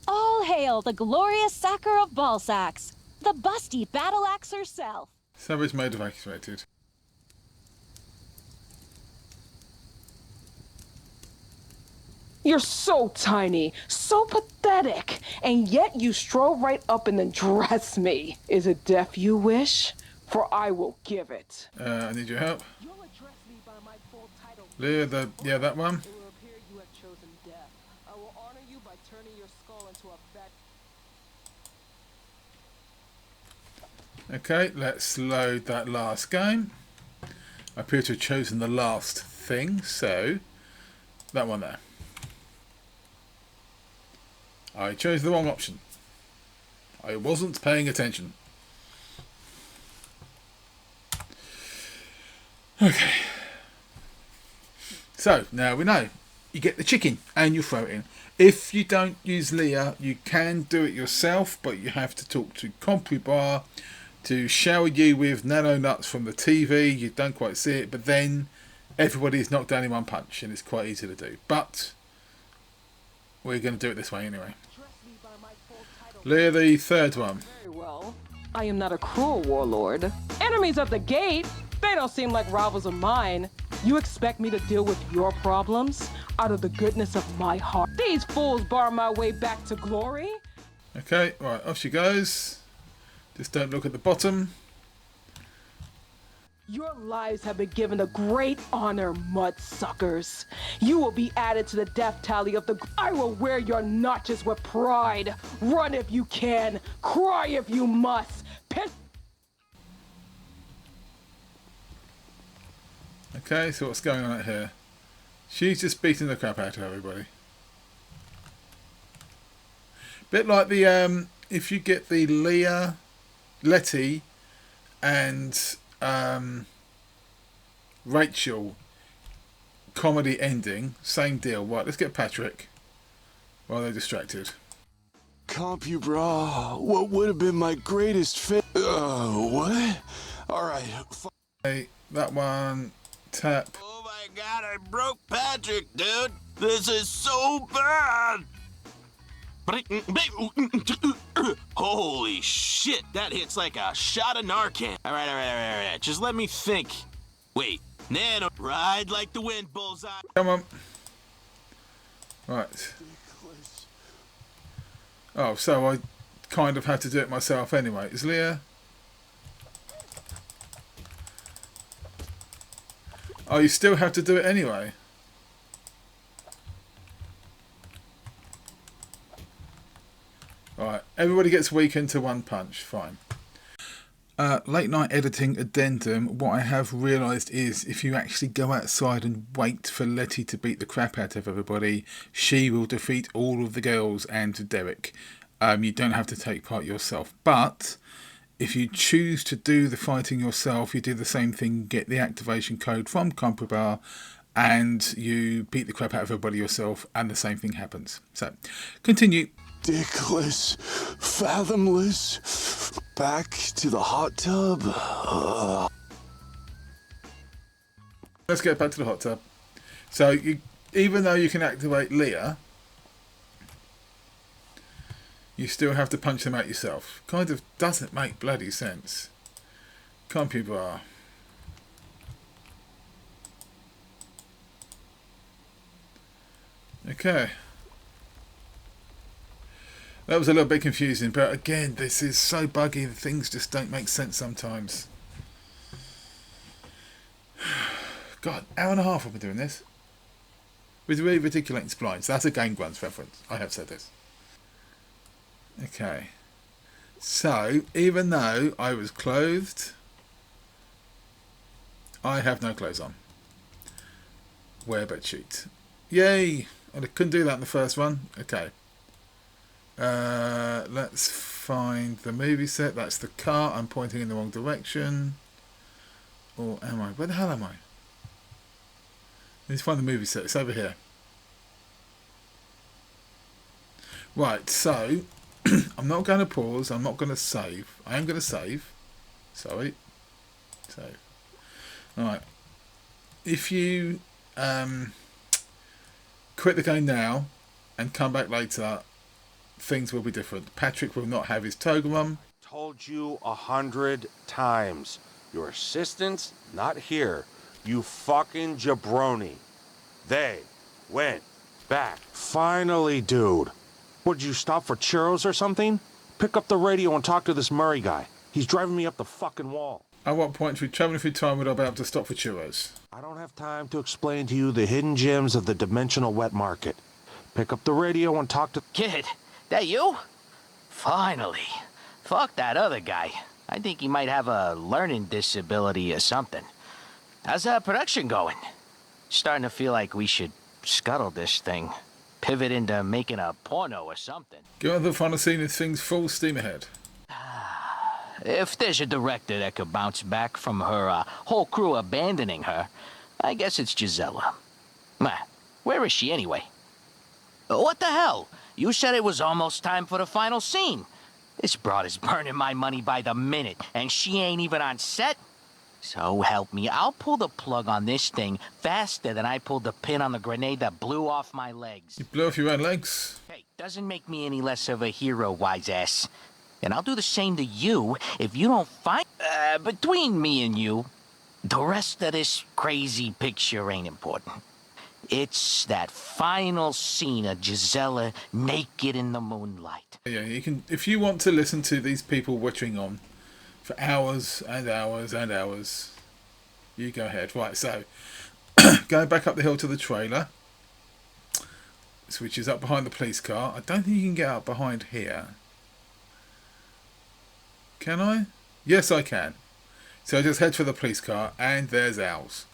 [SPEAKER 20] All hail the glorious sacker of ball sacks, the busty battle axe herself.
[SPEAKER 1] Savage mode evacuated.
[SPEAKER 16] You're so tiny, so pathetic, and yet you stroll right up and undress me. Is it death you wish? For I will give it.
[SPEAKER 1] I need your help. Leah, that one. Okay, let's load that last game. I appear to have chosen the last thing, so that one there. I chose the wrong option. I wasn't paying attention. Okay. So, now we know. You get the chicken and you throw it in. If you don't use Leah, you can do it yourself, but you have to talk to Compubrah to shower you with nano-nuts from the TV. You don't quite see it, but then everybody is knocked down in one punch, and it's quite easy to do. But we're going to do it this way anyway. Leah, the third one.
[SPEAKER 16] Very well. I am not a cruel warlord. Enemies at the gate? They don't seem like rivals of mine. You expect me to deal with your problems out of the goodness of my heart? These fools bar my way back to glory?
[SPEAKER 1] Okay, right, off she goes. Just don't look at the bottom.
[SPEAKER 16] Your lives have been given a great honor, mudsuckers. You will be added to the death tally of the... I will wear your notches with pride. Run if you can. Cry if you must.
[SPEAKER 1] Okay, so what's going on out here? She's just beating the crap out of everybody. Bit like the, if you get the Leah, Letty, and Rachel comedy ending, same deal. Right, let's get Patrick while they're distracted.
[SPEAKER 2] Compubrah, what would have been my greatest fit? What? Alright.
[SPEAKER 1] Hey, that one. Tap.
[SPEAKER 6] Oh my God, I broke Patrick, dude. This is so bad. Holy shit, that hits like a shot of Narcan. All right. Just let me think. Wait, Nano, ride like the wind, bullseye.
[SPEAKER 1] Come on. Right. Oh, so I kind of had to do it myself anyway. Is Leah? Oh, you still have to do it anyway. Alright, everybody gets weakened to one punch. Fine. Late night editing addendum. What I have realised is if you actually go outside and wait for Letty to beat the crap out of everybody, she will defeat all of the girls and Derek. You don't have to take part yourself. But if you choose to do the fighting yourself, you do the same thing, get the activation code from Compubrah, and you beat the crap out of everybody yourself, and the same thing happens. So, continue.
[SPEAKER 2] Dickless, fathomless, back to the hot tub.
[SPEAKER 1] Let's get back to the hot tub. So, even though you can activate Leah, you still have to punch them out yourself. Kind of doesn't make bloody sense. Compubrah. Okay. That was a little bit confusing, but again, this is so buggy, the things just don't make sense sometimes. God, hour and a half I've been doing this. With reticulating splines. That's a Game Grunts reference. I have said this. Okay. So, even though I was clothed, I have no clothes on. Wear bedsheet. Yay! I couldn't do that in the first one. Okay. Let's find the movie set. That's the car. I'm pointing in the wrong direction. Or am I? Where the hell am I? Let's find the movie set. It's over here. Right, so I'm not going to pause. I'm not going to save. I am going to save. Sorry. Save. Alright. If you quit the game now and come back later, things will be different. Patrick will not have his toga rum.
[SPEAKER 12] Told you 100 times. Your assistant's not here. You fucking jabroni. They went back. Finally, dude. Would you stop for churros or something? Pick up the radio and talk to this Murray guy. He's driving me up the fucking wall.
[SPEAKER 1] At what point through traveling through time would I be able to stop for churros?
[SPEAKER 12] I don't have time to explain to you the hidden gems of the dimensional wet market. Pick up the radio and talk to...
[SPEAKER 8] Kid, that you? Finally. Fuck that other guy. I think he might have a learning disability or something. How's that production going? Starting to feel like we should scuttle this thing. Pivot into making a porno or something.
[SPEAKER 1] Go on the final scene if things full steam ahead.
[SPEAKER 8] If there's a director that could bounce back from her whole crew abandoning her, I guess it's Gisella. Where is she anyway? What the hell? You said it was almost time for the final scene. This broad is burning my money by the minute, and she ain't even on set? So help me, I'll pull the plug on this thing faster than I pulled the pin on the grenade that blew off my legs.
[SPEAKER 1] You blew off your own legs?
[SPEAKER 8] Hey, doesn't make me any less of a hero, wise ass. And I'll do the same to you if you don't find... between me and you, the rest of this crazy picture ain't important. It's that final scene of Gisella naked in the moonlight.
[SPEAKER 1] Yeah, you can... If you want to listen to these people wittering on for hours and hours and hours, you go ahead. Right, so... going back up the hill to the trailer, which is up behind the police car. I don't think you can get up behind here. Can I? Yes, I can. So I just head for the police car, and there's owls.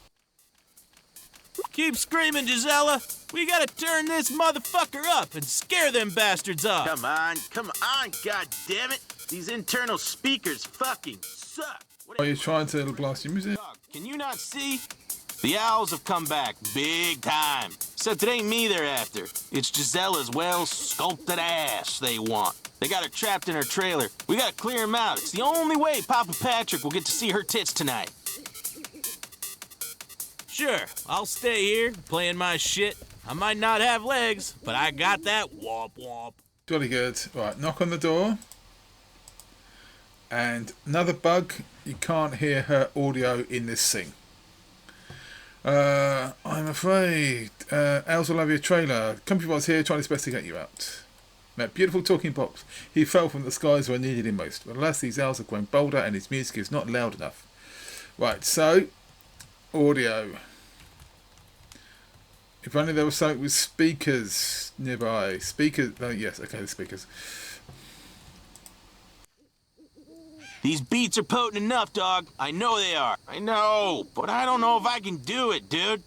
[SPEAKER 10] Keep screaming, Gisella. We gotta turn this motherfucker up and scare them bastards off.
[SPEAKER 6] Come on, goddammit. These internal speakers fucking suck.
[SPEAKER 1] Are you trying to blast your music?
[SPEAKER 6] Can you not see? The owls have come back big time. Except it ain't me they're after. It's Gisella's well-sculpted ass they want. They got her trapped in her trailer. We gotta clear him out. It's the only way Papa Patrick will get to see her tits tonight.
[SPEAKER 10] Sure, I'll stay here, playing my shit. I might not have legs, but I got that womp womp.
[SPEAKER 1] Jolly good. Right, knock on the door. And another bug, you can't hear her audio in this scene. I'm afraid. Owls will have your trailer. Compubrah's here trying his best to get you out. Met beautiful talking box. He fell from the skies where I needed him most. But alas, these owls have grown bolder and his music is not loud enough. Right, so audio. If only there was something with speakers nearby. Speakers. Oh, yes, okay, the speakers.
[SPEAKER 6] These beats are potent enough, dog. I know they are. I know, but I don't know if I can do it, dude.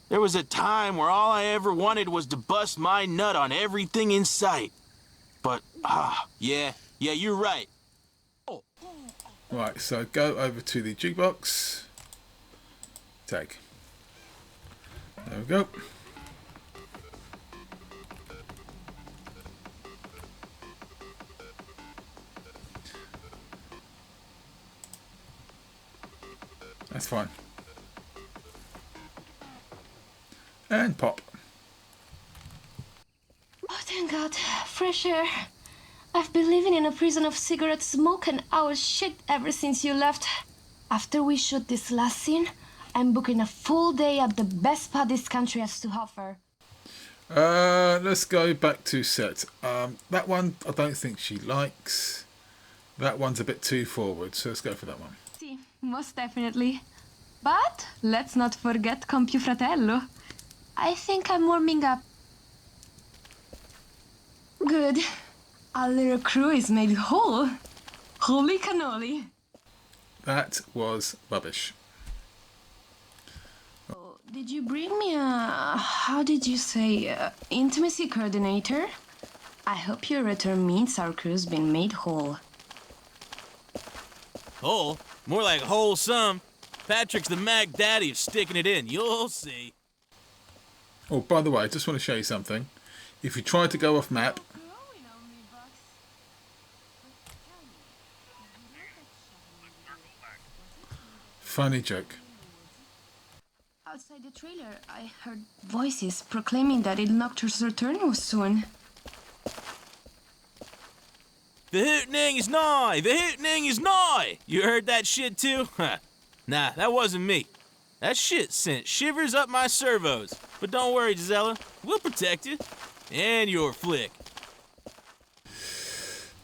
[SPEAKER 6] There was a time where all I ever wanted was to bust my nut on everything in sight. But, yeah, you're right.
[SPEAKER 1] Right, so go over to the jukebox. Tag. There we go. That's fine. And pop.
[SPEAKER 9] Oh, thank God. Fresh air. I've been living in a prison of cigarette smoke and our shit ever since you left. After we shoot this last scene, I'm booking a full day at the best spot this country has to offer.
[SPEAKER 1] Let's go back to set. That one I don't think she likes. That one's a bit too forward, so let's go for that one.
[SPEAKER 9] Most definitely. But let's not forget Compufratello. I think I'm warming up. Good. Our little crew is made whole. Holy cannoli.
[SPEAKER 1] That was rubbish.
[SPEAKER 9] Did you bring me a, how did you say, intimacy coordinator? I hope your return means our crew's been made whole.
[SPEAKER 10] Whole? More like wholesome. Patrick's the Mac Daddy of sticking it in. You'll see.
[SPEAKER 1] Oh, by the way, I just want to show you something. If you try to go off map, funny joke.
[SPEAKER 9] Outside the trailer, I heard voices proclaiming that Il Noctur's return was soon.
[SPEAKER 10] The hootening is nigh! The hootening is nigh! You heard that shit too? Nah, that wasn't me. That shit sent shivers up my servos. But don't worry, Gisella. We'll protect you. And your flick.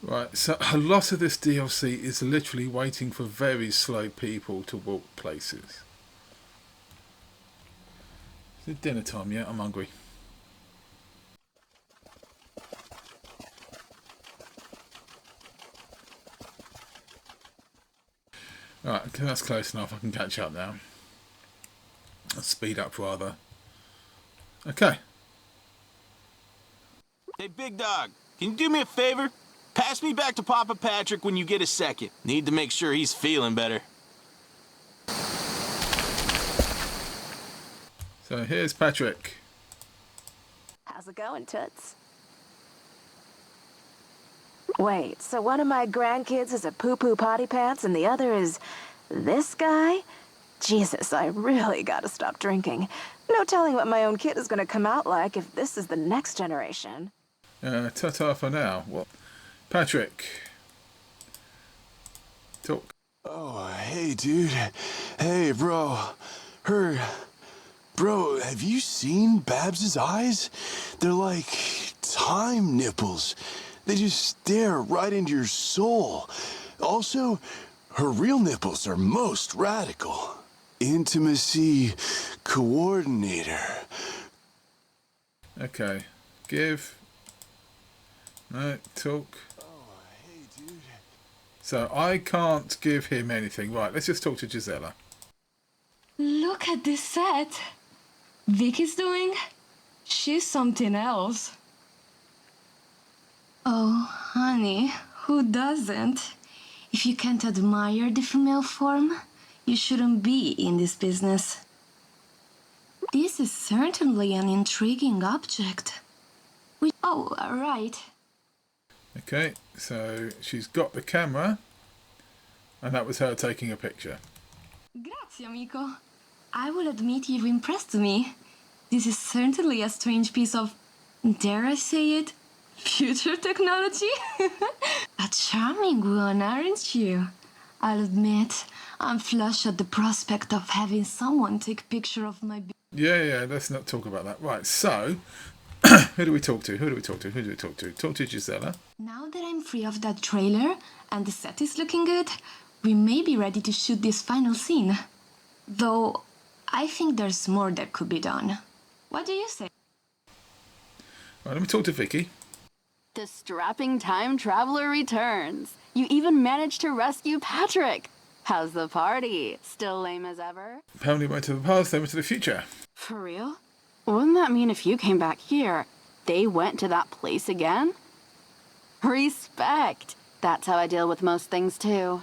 [SPEAKER 1] Right, so a lot of this DLC is literally waiting for very slow people to walk places. Is it dinner time yet? I'm hungry. Alright, okay, that's close enough. I can catch up now. I'll speed up rather. Okay.
[SPEAKER 6] Hey, big dog, can you do me a favor? Pass me back to Papa Patrick when you get a second. Need to make sure he's feeling better.
[SPEAKER 1] So here's Patrick.
[SPEAKER 11] How's it going, Toots? Wait, so one of my grandkids is a poo-poo potty pants and the other is this guy? Jesus, I really gotta stop drinking. No telling what my own kid is gonna come out like if this is the next generation.
[SPEAKER 1] Ta-ta for now. What? Patrick. Talk.
[SPEAKER 2] Oh, hey, dude. Hey, bro. Bro, have you seen Babs's eyes? They're like time nipples. They just stare right into your soul. Also, her real nipples are most radical. Intimacy coordinator.
[SPEAKER 1] Okay. Give. No, talk. So I can't give him anything. Right, let's just talk to Gisella.
[SPEAKER 9] Look at this set. Vicky's doing? She's something else. Oh, honey, who doesn't? If you can't admire the female form, you shouldn't be in this business. This is certainly an intriguing object. Oh, right.
[SPEAKER 1] Okay, so she's got the camera, and that was her taking a picture.
[SPEAKER 9] Grazie, amico. I will admit you've impressed me. This is certainly a strange piece of, dare I say it, future technology? A charming one, aren't you? I'll admit, I'm flushed at the prospect of having someone take a picture of my...
[SPEAKER 1] Yeah, let's not talk about that. Right, so, who do we talk to? Talk to Gisella.
[SPEAKER 9] Now that I'm free of that trailer and the set is looking good, we may be ready to shoot this final scene. Though, I think there's more that could be done. What do you say?
[SPEAKER 1] Right, let me talk to Vicky.
[SPEAKER 4] The strapping time traveler returns. You even managed to rescue Patrick. How's the party? Still lame as ever?
[SPEAKER 1] Apparently went to the past, they went to the future.
[SPEAKER 4] For real? Wouldn't that mean if you came back here, they went to that place again? Respect. That's how I deal with most things too.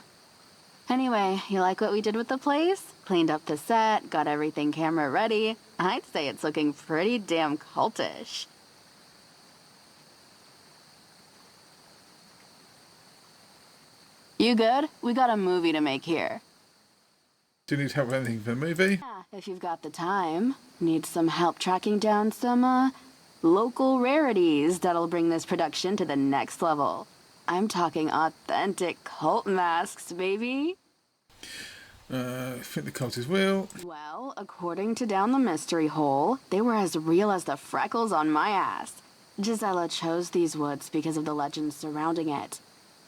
[SPEAKER 4] Anyway, you like what we did with the place? Cleaned up the set, got everything camera ready. I'd say it's looking pretty damn cultish. You good? We got a movie to make here.
[SPEAKER 1] Do you need help with anything for the movie?
[SPEAKER 4] Yeah, if you've got the time. Need some help tracking down some, local rarities that'll bring this production to the next level. I'm talking authentic cult masks, baby.
[SPEAKER 1] I think the cult is real.
[SPEAKER 4] Well, according to Down the Mystery Hole, they were as real as the freckles on my ass. Gisella chose these woods because of the legends surrounding it.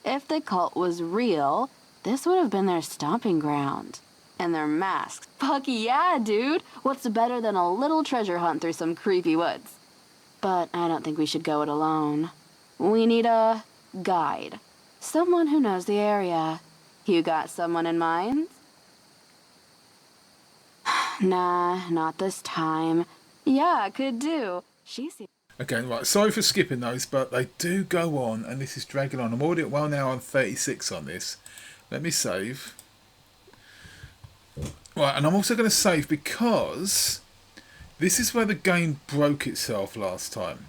[SPEAKER 4] If the cult was real, this would have been their stomping ground. And their masks. Fuck yeah, dude! What's better than a little treasure hunt through some creepy woods? But I don't think we should go it alone. We need a guide. Someone who knows the area. You got someone in mind? Nah, not this time. Yeah, could do.
[SPEAKER 1] Again, right, sorry for skipping those, but they do go on, and this is dragging on. I'm already at 1 hour and 36 on this. Let me save. Right, and I'm also going to save because this is where the game broke itself last time.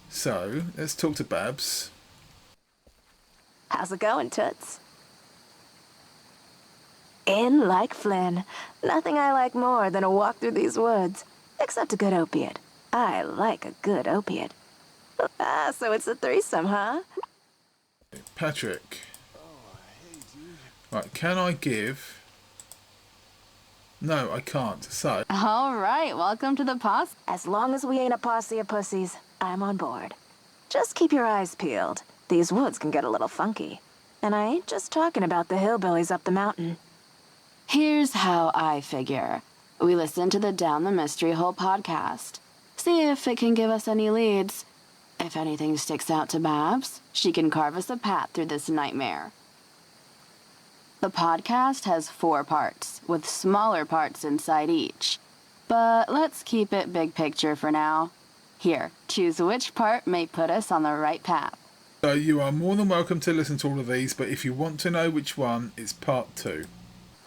[SPEAKER 1] So, let's talk to Babs.
[SPEAKER 9] How's it going, Toots? In like Flynn. Nothing I like more than a walk through these woods. Except a good opiate. I like a good opiate. Ah, so it's a threesome, huh?
[SPEAKER 1] Patrick. Right, can I give... No, I can't. So...
[SPEAKER 4] Alright, welcome to the posse.
[SPEAKER 9] As long as we ain't a posse of pussies, I'm on board. Just keep your eyes peeled. These woods can get a little funky. And I ain't just talking about the hillbillies up the mountain.
[SPEAKER 4] Here's how I figure. We listen to the Down the Mystery Hole podcast. See if it can give us any leads. If anything sticks out to Babs, she can carve us a path through this nightmare. The podcast has 4 parts, with smaller parts inside each. But let's keep it big picture for now. Here, choose which part may put us on the right path.
[SPEAKER 1] So you are more than welcome to listen to all of these, but if you want to know which one, it's part 2.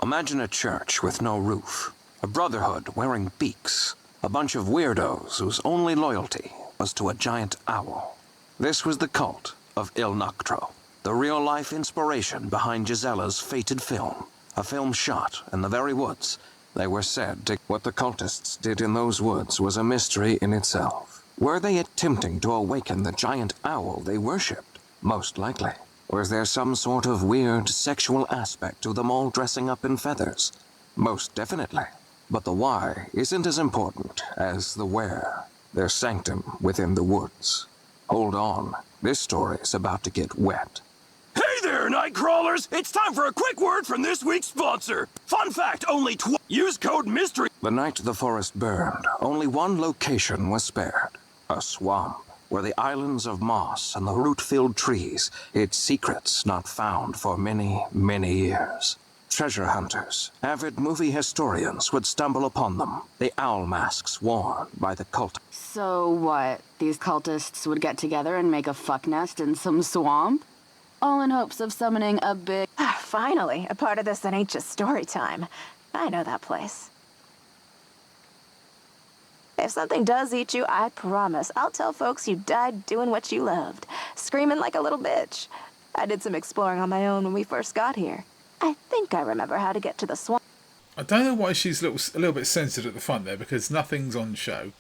[SPEAKER 5] Imagine a church with no roof, a brotherhood wearing beaks, a bunch of weirdos whose only loyalty was to a giant owl. This was the cult of Il Noctro, the real-life inspiration behind Gisella's fated film, a film shot in the very woods they were said to... What the cultists did in those woods was a mystery in itself. Were they attempting to awaken the giant owl they worshipped? Most likely. Was there some sort of weird sexual aspect to them all dressing up in feathers? Most definitely. But the why isn't as important as the where, their sanctum within the woods. Hold on, this story's about to get wet.
[SPEAKER 21] Hey there, night crawlers! It's time for a quick word from this week's sponsor. Fun fact, only use code MYSTERY.
[SPEAKER 5] The night the forest burned, only one location was spared. A swamp, where the islands of moss and the root-filled trees hid secrets not found for many, many years. Treasure hunters, avid movie historians would stumble upon them, the owl masks worn by the cult.
[SPEAKER 4] So what? These cultists would get together and make a fuck nest in some swamp? All in hopes of summoning a big...
[SPEAKER 9] Finally, a part of this that ain't just story time. I know that place. If something does eat you, I promise I'll tell folks you died doing what you loved, screaming like a little bitch. I did some exploring on my own when we first got here. I think I remember how to get to the swamp.
[SPEAKER 1] I don't know why she's a little bit censored at the front there, because nothing's on show.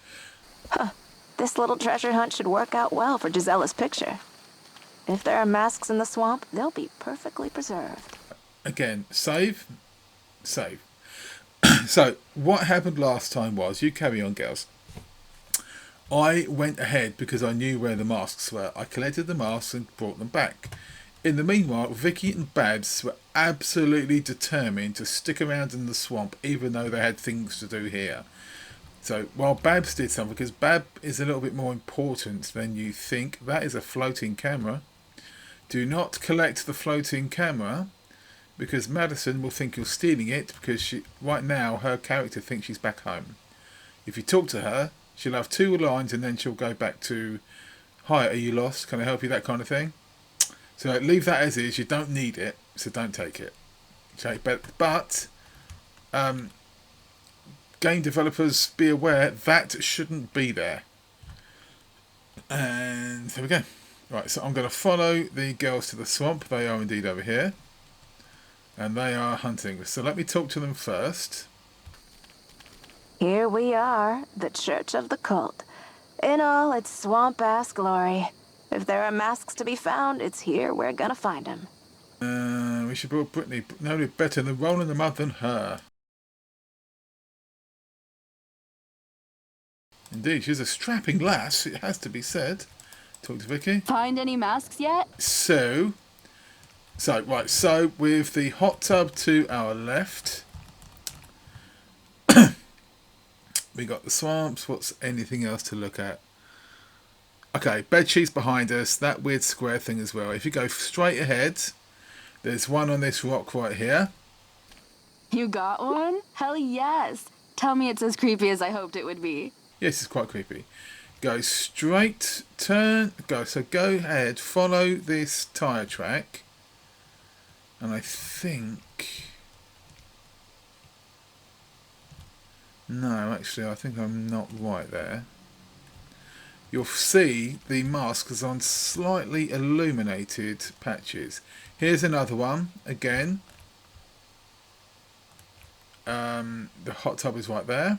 [SPEAKER 9] Huh. This little treasure hunt should work out well for Gisella's picture. If there are masks in the swamp, they'll be perfectly preserved.
[SPEAKER 1] Again, save. So, what happened last time was, you carry on, girls. I went ahead because I knew where the masks were. I collected the masks and brought them back. In the meanwhile, Vicky and Babs were absolutely determined to stick around in the swamp, even though they had things to do here. So, while Babs did something, because Bab is a little bit more important than you think, that is a floating camera. Do not collect the floating camera, because Madison will think you're stealing it, because right now her character thinks she's back home. If you talk to her, she'll have 2 lines and then she'll go back to, "Hi, are you lost? Can I help you?" That kind of thing. So leave that as is. You don't need it, so don't take it. Okay, but game developers, be aware that shouldn't be there. And there we go. Right, so I'm going to follow the girls to the swamp. They are indeed over here. And they are hunting. So let me talk to them first.
[SPEAKER 9] Here we are, the Church of the Cult. In all its swamp-ass glory. If there are masks to be found, it's here we're gonna find them.
[SPEAKER 1] We should put Brittany no better than rolling them up than her. Indeed, she's a strapping lass, it has to be said. Talk to Vicky.
[SPEAKER 4] Find any masks yet?
[SPEAKER 1] So with the hot tub to our left, We got the swamps. What's anything else to look at? Okay, bed sheets behind us. That weird square thing as well. If you go straight ahead, there's one on this rock right here.
[SPEAKER 4] You got one? Hell yes. Tell me it's as creepy as I hoped it would be.
[SPEAKER 1] Yes, it's quite creepy. Go straight, turn, go. So go ahead, follow this tyre track. And I think... No, actually, I think I'm not right there. You'll see the mask is on slightly illuminated patches. Here's another one, again. The hot tub is right there.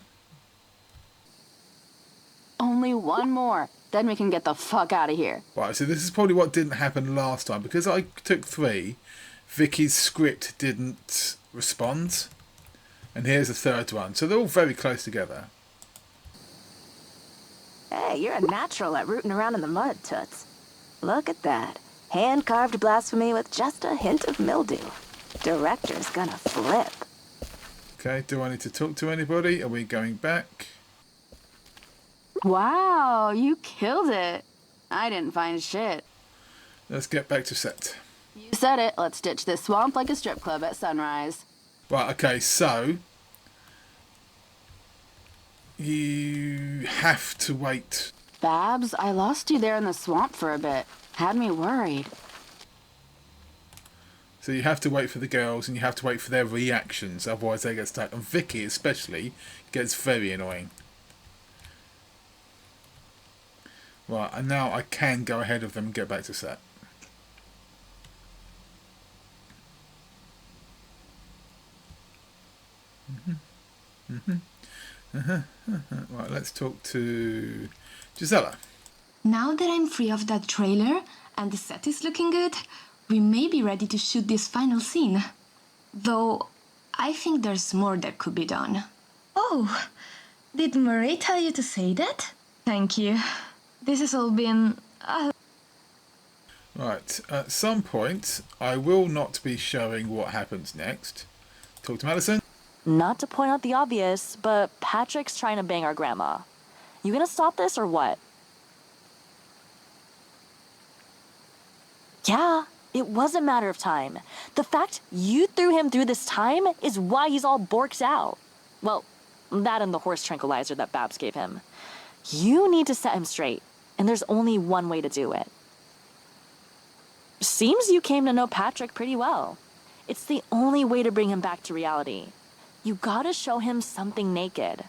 [SPEAKER 4] Only one more, then we can get the fuck out of here.
[SPEAKER 1] Right, so this is probably what didn't happen last time. Because I took 3, Vicky's script didn't respond. And here's a third one. So they're all very close together.
[SPEAKER 11] Hey, you're a natural at rooting around in the mud, Toots. Look at that. Hand-carved blasphemy with just a hint of mildew. Director's gonna flip.
[SPEAKER 1] Okay, do I need to talk to anybody? Are we going back?
[SPEAKER 4] Wow, you killed it. I didn't find shit.
[SPEAKER 1] Let's get back to set.
[SPEAKER 4] You said it. Let's ditch this swamp like a strip club at sunrise.
[SPEAKER 1] Right, okay, so... You have to wait.
[SPEAKER 4] Babs, I lost you there in the swamp for a bit. Had me worried.
[SPEAKER 1] So you have to wait for the girls and you have to wait for their reactions, otherwise they get stuck. And Vicky especially gets very annoying. Right, and now I can go ahead of them and get back to set. Right, let's talk to Gisella.
[SPEAKER 9] Now that I'm free of that trailer and the set is looking good, we may be ready to shoot this final scene. Though, I think there's more that could be done. Oh, did Murray tell you to say that? Thank you. This has all been...
[SPEAKER 1] Right, at some point, I will not be showing what happens next. Talk to Madison.
[SPEAKER 3] Not to point out the obvious, but Patrick's trying to bang our grandma. You gonna stop this or what? Yeah, it was a matter of time. The fact you threw him through this time is why he's all borked out. Well, that and the horse tranquilizer that Babs gave him. You need to set him straight, and there's only one way to do it. Seems you came to know Patrick pretty well. It's the only way to bring him back to reality. You gotta show him something naked.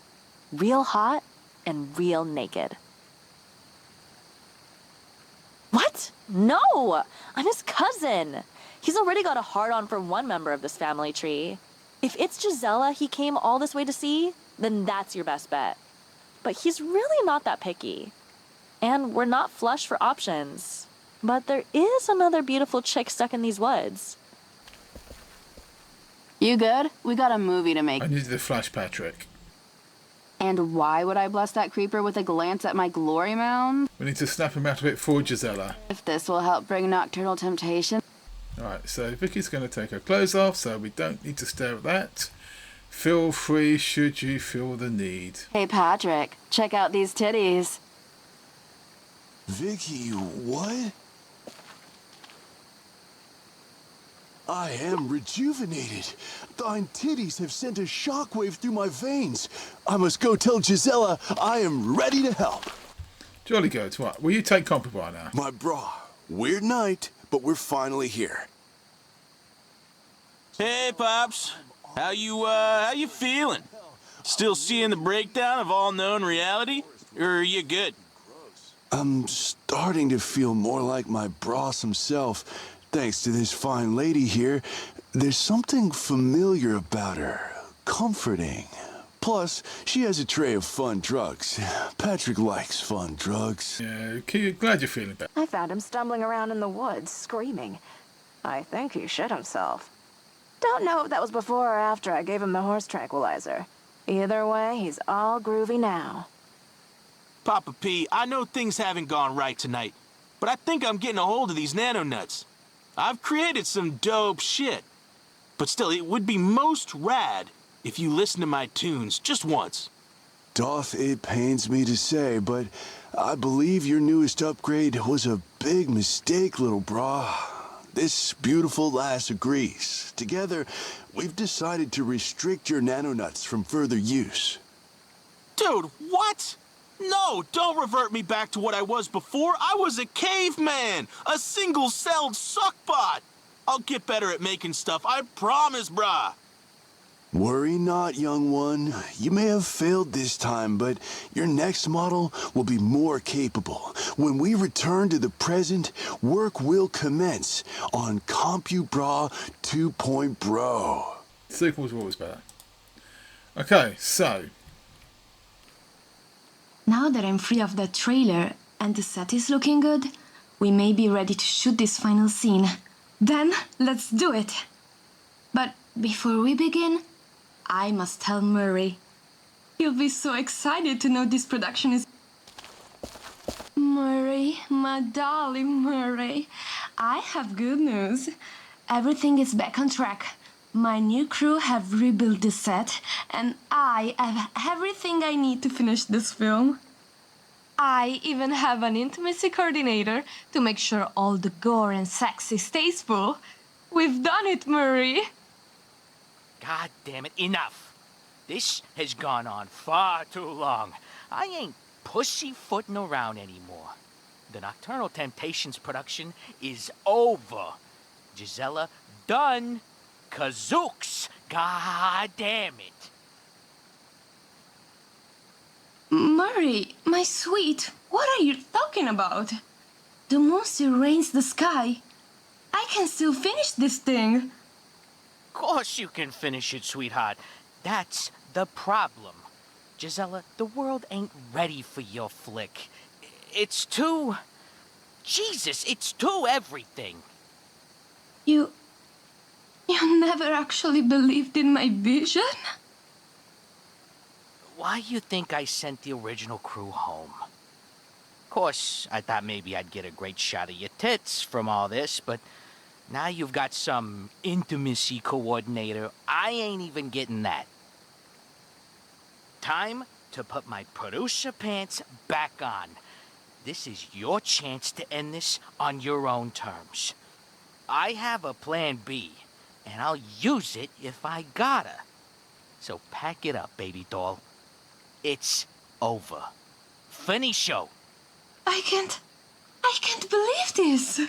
[SPEAKER 3] Real hot and real naked. What? No! I'm his cousin. He's already got a hard-on for one member of this family tree. If it's Gisella he came all this way to see, then that's your best bet. But he's really not that picky. And we're not flush for options. But there is another beautiful chick stuck in these woods.
[SPEAKER 4] You good? We got a movie to make.
[SPEAKER 1] I need the flash, Patrick.
[SPEAKER 4] And why would I bless that creeper with a glance at my glory mound?
[SPEAKER 1] We need to snap him out of it for Gisella.
[SPEAKER 4] If this will help bring Nocturnal Temptation.
[SPEAKER 1] Alright, so Vicky's going to take her clothes off, so we don't need to stare at that. Feel free should you feel the need.
[SPEAKER 4] Hey Patrick, check out these titties.
[SPEAKER 2] Vicky, what? I am rejuvenated. Thine titties have sent a shockwave through my veins. I must go tell Gisella I am ready to help.
[SPEAKER 1] Jolly good. What? Will you take Compubrah now?
[SPEAKER 2] My brah. Weird night, but we're finally here.
[SPEAKER 6] Hey, Pops. How you feeling? Still seeing the breakdown of all known reality? Or are you good?
[SPEAKER 2] I'm starting to feel more like my Bros himself. Thanks to this fine lady here, there's something familiar about her. Comforting. Plus, she has a tray of fun drugs. Patrick likes fun drugs.
[SPEAKER 1] Yeah, glad you're feeling better.
[SPEAKER 11] I found him stumbling around in the woods, screaming. I think he shit himself. Don't know if that was before or after I gave him the horse tranquilizer. Either way, he's all groovy now.
[SPEAKER 6] Papa P, I know things haven't gone right tonight, but I think I'm getting a hold of these nano-nuts. I've created some dope shit. But still, it would be most rad if you listen to my tunes just once.
[SPEAKER 2] Doth it pains me to say, but I believe your newest upgrade was a big mistake, little brah. This beautiful lass agrees. Together, we've decided to restrict your nano-nuts from further use.
[SPEAKER 6] Dude, what? No, don't revert me back to what I was before. I was a caveman, a single-celled suckbot. I'll get better at making stuff, I promise, brah.
[SPEAKER 2] Worry not, young one. You may have failed this time, but your next model will be more capable. When we return to the present, work will commence on Compubrah 2.0.
[SPEAKER 1] Sequels are always better. Okay, so
[SPEAKER 9] Now that I'm free of that trailer and the set is looking good, we may be ready to shoot this final scene. Then, let's do it! But before we begin, I must tell Murray. He'll be so excited to know this production is... Murray, my darling Murray, I have good news. Everything is back on track. My new crew have rebuilt the set, and I have everything I need to finish this film. I even have an intimacy coordinator to make sure all the gore and sexy stays full. We've done it, Murray!
[SPEAKER 8] God damn it, enough! This has gone on far too long. I ain't pussyfooting around anymore. The Nocturnal Temptations production is over. Gisella, done. Kazooks! God damn it!
[SPEAKER 9] Murray, my sweet, what are you talking about? The moon still rains the sky. I can still finish this thing.
[SPEAKER 8] Of course you can finish it, sweetheart. That's the problem. Gisella, the world ain't ready for your flick. It's too... Jesus, it's too everything.
[SPEAKER 9] You never actually believed in my vision?
[SPEAKER 8] Why you think I sent the original crew home? Of course, I thought maybe I'd get a great shot of your tits from all this, but now you've got some intimacy coordinator. I ain't even getting that. Time to put my producer pants back on. This is your chance to end this on your own terms. I have a plan B, and I'll use it if I gotta. So pack it up, baby doll. It's over. Finisho.
[SPEAKER 9] I can't believe this.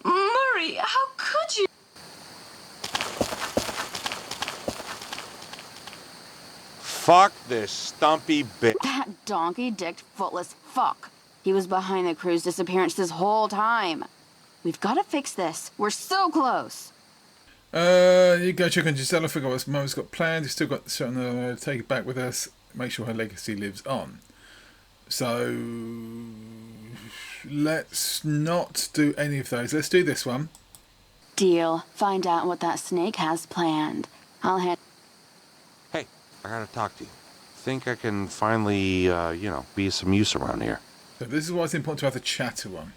[SPEAKER 9] Murray, how could you?
[SPEAKER 12] Fuck this stumpy bitch.
[SPEAKER 4] That donkey-dicked, footless fuck. He was behind the crew's disappearance this whole time. We've got to fix this. We're so close.
[SPEAKER 1] You go check on Gisella, figure out what Mum's got planned. He's still got certain take it back with us, make sure her legacy lives on. So let's not do any of those. Let's do this one.
[SPEAKER 4] Deal. Find out what that snake has planned. I'll head.
[SPEAKER 12] Hey, I gotta talk to you. Think I can finally, be of some use around here.
[SPEAKER 1] So this is why it's important to have the chatter on.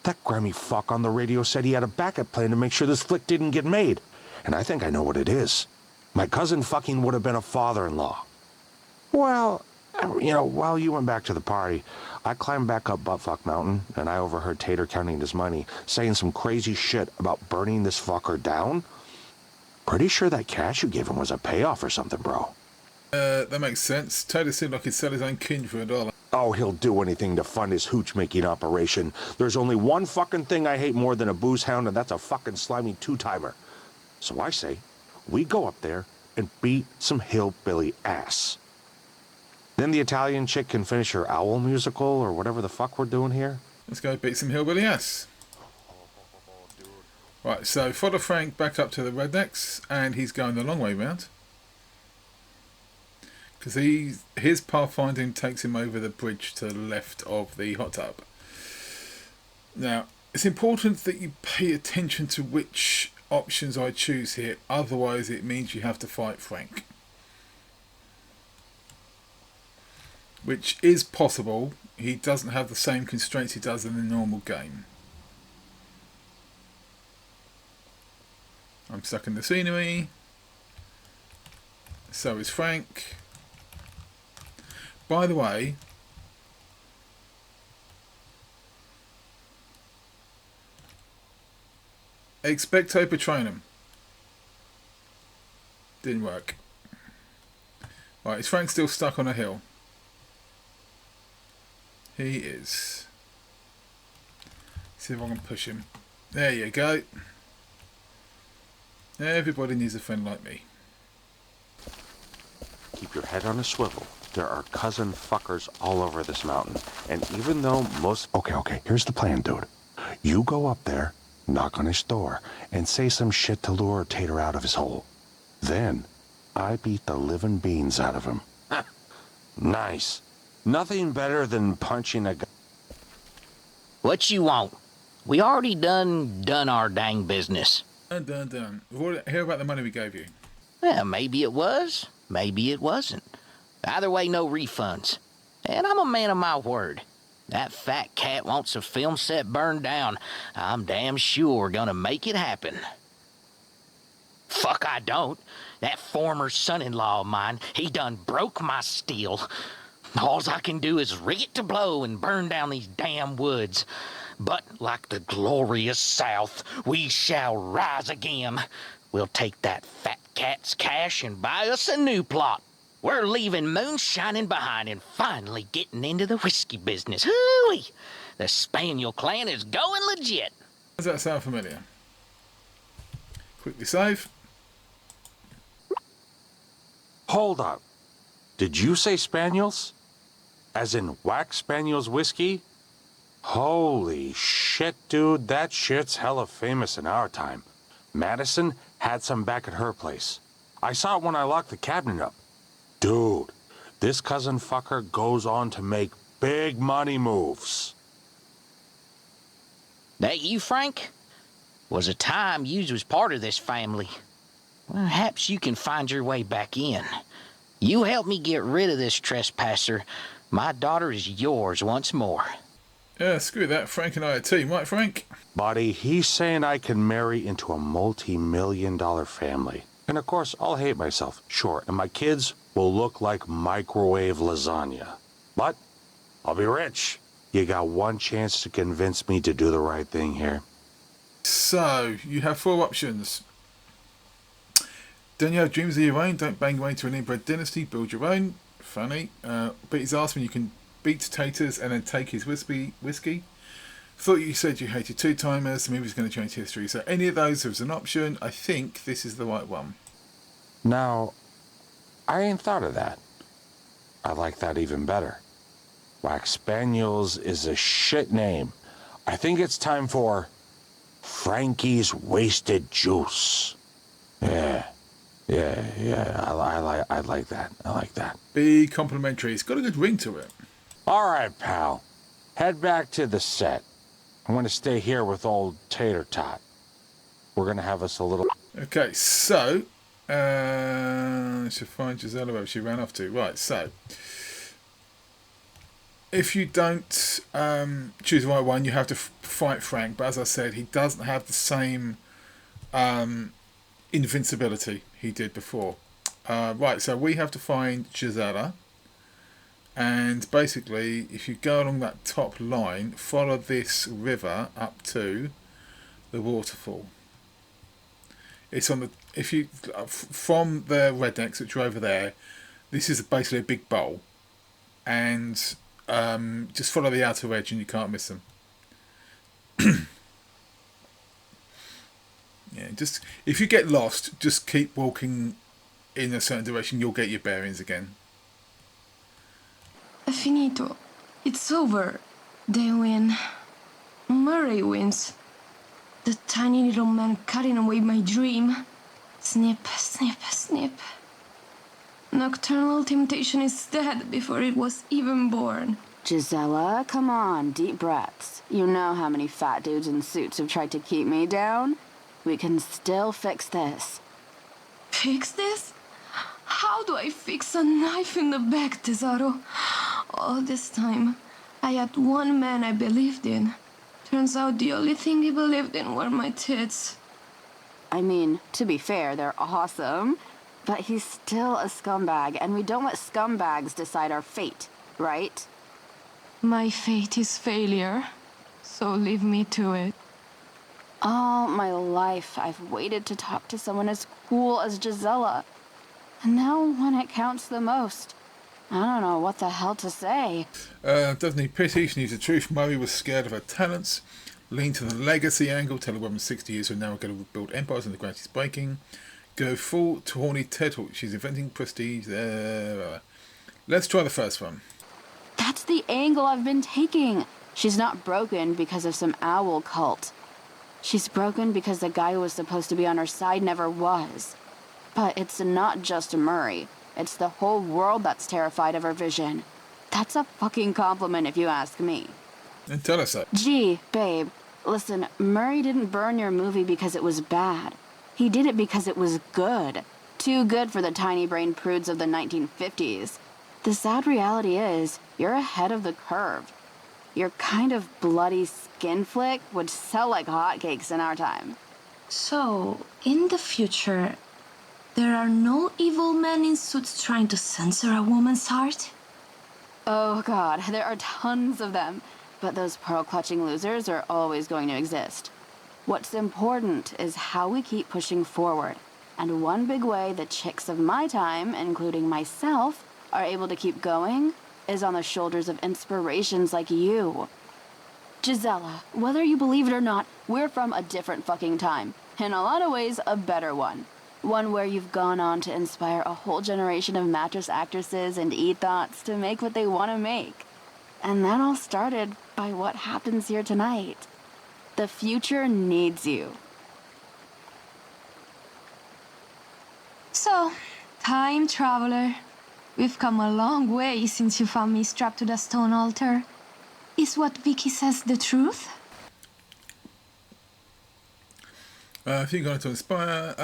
[SPEAKER 12] That Grammy fuck on the radio said he had a backup plan to make sure this flick didn't get made. And I think I know what it is. My cousin fucking would have been a father-in-law. Well, while you went back to the party, I climbed back up Buttfuck Mountain, and I overheard Tater counting his money, saying some crazy shit about burning this fucker down. Pretty sure that cash you gave him was a payoff or something, bro.
[SPEAKER 1] That makes sense. Tater seemed like he'd sell his own kin for $1.
[SPEAKER 12] Oh, he'll do anything to fund his hooch-making operation. There's only one fucking thing I hate more than a booze hound, and that's a fucking slimy two-timer. So I say, we go up there and beat some hillbilly ass. Then the Italian chick can finish her owl musical or whatever the fuck we're doing here.
[SPEAKER 1] Let's go beat some hillbilly ass. Right, so Father Frank back up to the rednecks, and he's going the long way round. Because his pathfinding takes him over the bridge to the left of the hot tub. Now, it's important that you pay attention to which options I choose here, otherwise it means you have to fight Frank. Which is possible. He doesn't have the same constraints he does in the normal game. I'm stuck in the scenery. So is Frank. By the way, Expecto Patronum. Didn't work. Right, is Frank still stuck on a hill? He is. See if I can push him. There you go. Everybody needs a friend like me.
[SPEAKER 12] Keep your head on a swivel. There are cousin fuckers all over this mountain. And even though most... Okay, here's the plan, dude. You go up there, knock on his door, and say some shit to lure Tater out of his hole. Then, I beat the living beans out of him. Nice. Nothing better than punching a guy.
[SPEAKER 8] What you want? We already done our dang business.
[SPEAKER 1] Done. Hear about the money we gave you.
[SPEAKER 8] Well, maybe it was, maybe it wasn't. Either way, no refunds. And I'm a man of my word. That fat cat wants a film set burned down. I'm damn sure gonna make it happen. Fuck, I don't. That former son-in-law of mine, he done broke my steel. Alls I can do is rig it to blow and burn down these damn woods. But like the glorious South, we shall rise again. We'll take that fat cat's cash and buy us a new plot. We're leaving moonshining behind and finally getting into the whiskey business. Hooey! The Spaniel clan is going legit.
[SPEAKER 1] Does that sound familiar? Quickly save.
[SPEAKER 12] Hold up. Did you say Spaniels? As in Wax Spaniels whiskey? Holy shit, dude. That shit's hella famous in our time. Madison had some back at her place. I saw it when I locked the cabinet up. Dude, this cousin fucker goes on to make big money moves.
[SPEAKER 8] That you, Frank? Was a time you was part of this family. Perhaps you can find your way back in. You help me get rid of this trespasser. My daughter is yours once more.
[SPEAKER 1] Yeah, screw that. Frank and I are a team, right, Frank?
[SPEAKER 12] Buddy, he's saying I can marry into a multi-million-dollar family. And of course, I'll hate myself, sure, and my kids will look like microwave lasagna. But I'll be rich. You got one chance to convince me to do the right thing here.
[SPEAKER 1] So, you have 4 options. Don't you have dreams of your own? Don't bang away to an inbred dynasty. Build your own. Funny. Beat his ass when you can beat Taters and then take his whiskey. Thought you said you hated two-timers. The movie's going to change history. So any of those is an option. I think this is the right one.
[SPEAKER 12] Now, I ain't thought of that. I like that even better. Wax Spaniels is a shit name. I think it's time for Frankie's Wasted Juice. Yeah. I like that. I like that.
[SPEAKER 1] Be complimentary. It's got a good ring to it.
[SPEAKER 12] All right, pal. Head back to the set. I'm going to stay here with old Tater Tot. We're going to have us a little...
[SPEAKER 1] Okay, so... I should find Gisella where she ran off to. Right, so... If you don't choose the right one, you have to fight Frank. But as I said, he doesn't have the same invincibility he did before. Right, so we have to find Gisella. And basically, if you go along that top line, follow this river up to the waterfall. It's on the... If you... From the rednecks, which are over there, this is basically a big bowl. And... just follow the outer edge and you can't miss them. Yeah, just if you get lost, just keep walking in a certain direction. You'll get your bearings again.
[SPEAKER 9] Finito. It's over. They win. Murray wins. The tiny little man cutting away my dream. Snip, snip, snip. Nocturnal Temptation is dead before it was even born.
[SPEAKER 4] Gisella, come on, deep breaths. You know how many fat dudes in suits have tried to keep me down? We can still fix this.
[SPEAKER 9] Fix this? How do I fix a knife in the back, Tesoro? All this time, I had one man I believed in. Turns out the only thing he believed in were my tits.
[SPEAKER 4] I mean, to be fair, they're awesome. But he's still a scumbag, and we don't let scumbags decide our fate. right?
[SPEAKER 9] My fate is failure, so leave me to it.
[SPEAKER 4] All my life, I've waited to talk to someone as cool as Gisella. And now when it counts the most, I don't know what the hell to say.
[SPEAKER 1] Doesn't need pity, she needs the truth. Murray was scared of her talents. Lean to the legacy angle, tell a woman 60 years from now we're going to build empires and the ground she's breaking. Go full tawny turtle, she's inventing prestige. Let's try the first one.
[SPEAKER 4] That's the angle I've been taking. She's not broken because of some owl cult. She's broken because the guy who was supposed to be on her side never was. But it's not just Murray. It's the whole world that's terrified of her vision. That's a fucking compliment if you ask me.
[SPEAKER 1] And tell us that.
[SPEAKER 4] Gee, babe, listen, Murray didn't burn your movie because it was bad. He did it because it was good. Too good for the tiny-brained prudes of the 1950s. The sad reality is, you're ahead of the curve. Your kind of bloody skin flick would sell like hotcakes in our time.
[SPEAKER 9] So, in the future, there are no evil men in suits trying to censor a woman's heart?
[SPEAKER 4] Oh god, there are tons of them. But those pearl-clutching losers are always going to exist. What's important is how we keep pushing forward. And one big way the chicks of my time, including myself, are able to keep going is on the shoulders of inspirations like you. Gisella, whether you believe it or not, we're from a different fucking time. In a lot of ways, a better one. One where you've gone on to inspire a whole generation of mattress actresses and e-thoughts to make what they want to make. And that all started by what happens here tonight. The future needs you.
[SPEAKER 9] So, time traveler, we've come a long way since you found me strapped to the stone altar. Is what Vicky says the truth?
[SPEAKER 1] If you're going to inspire,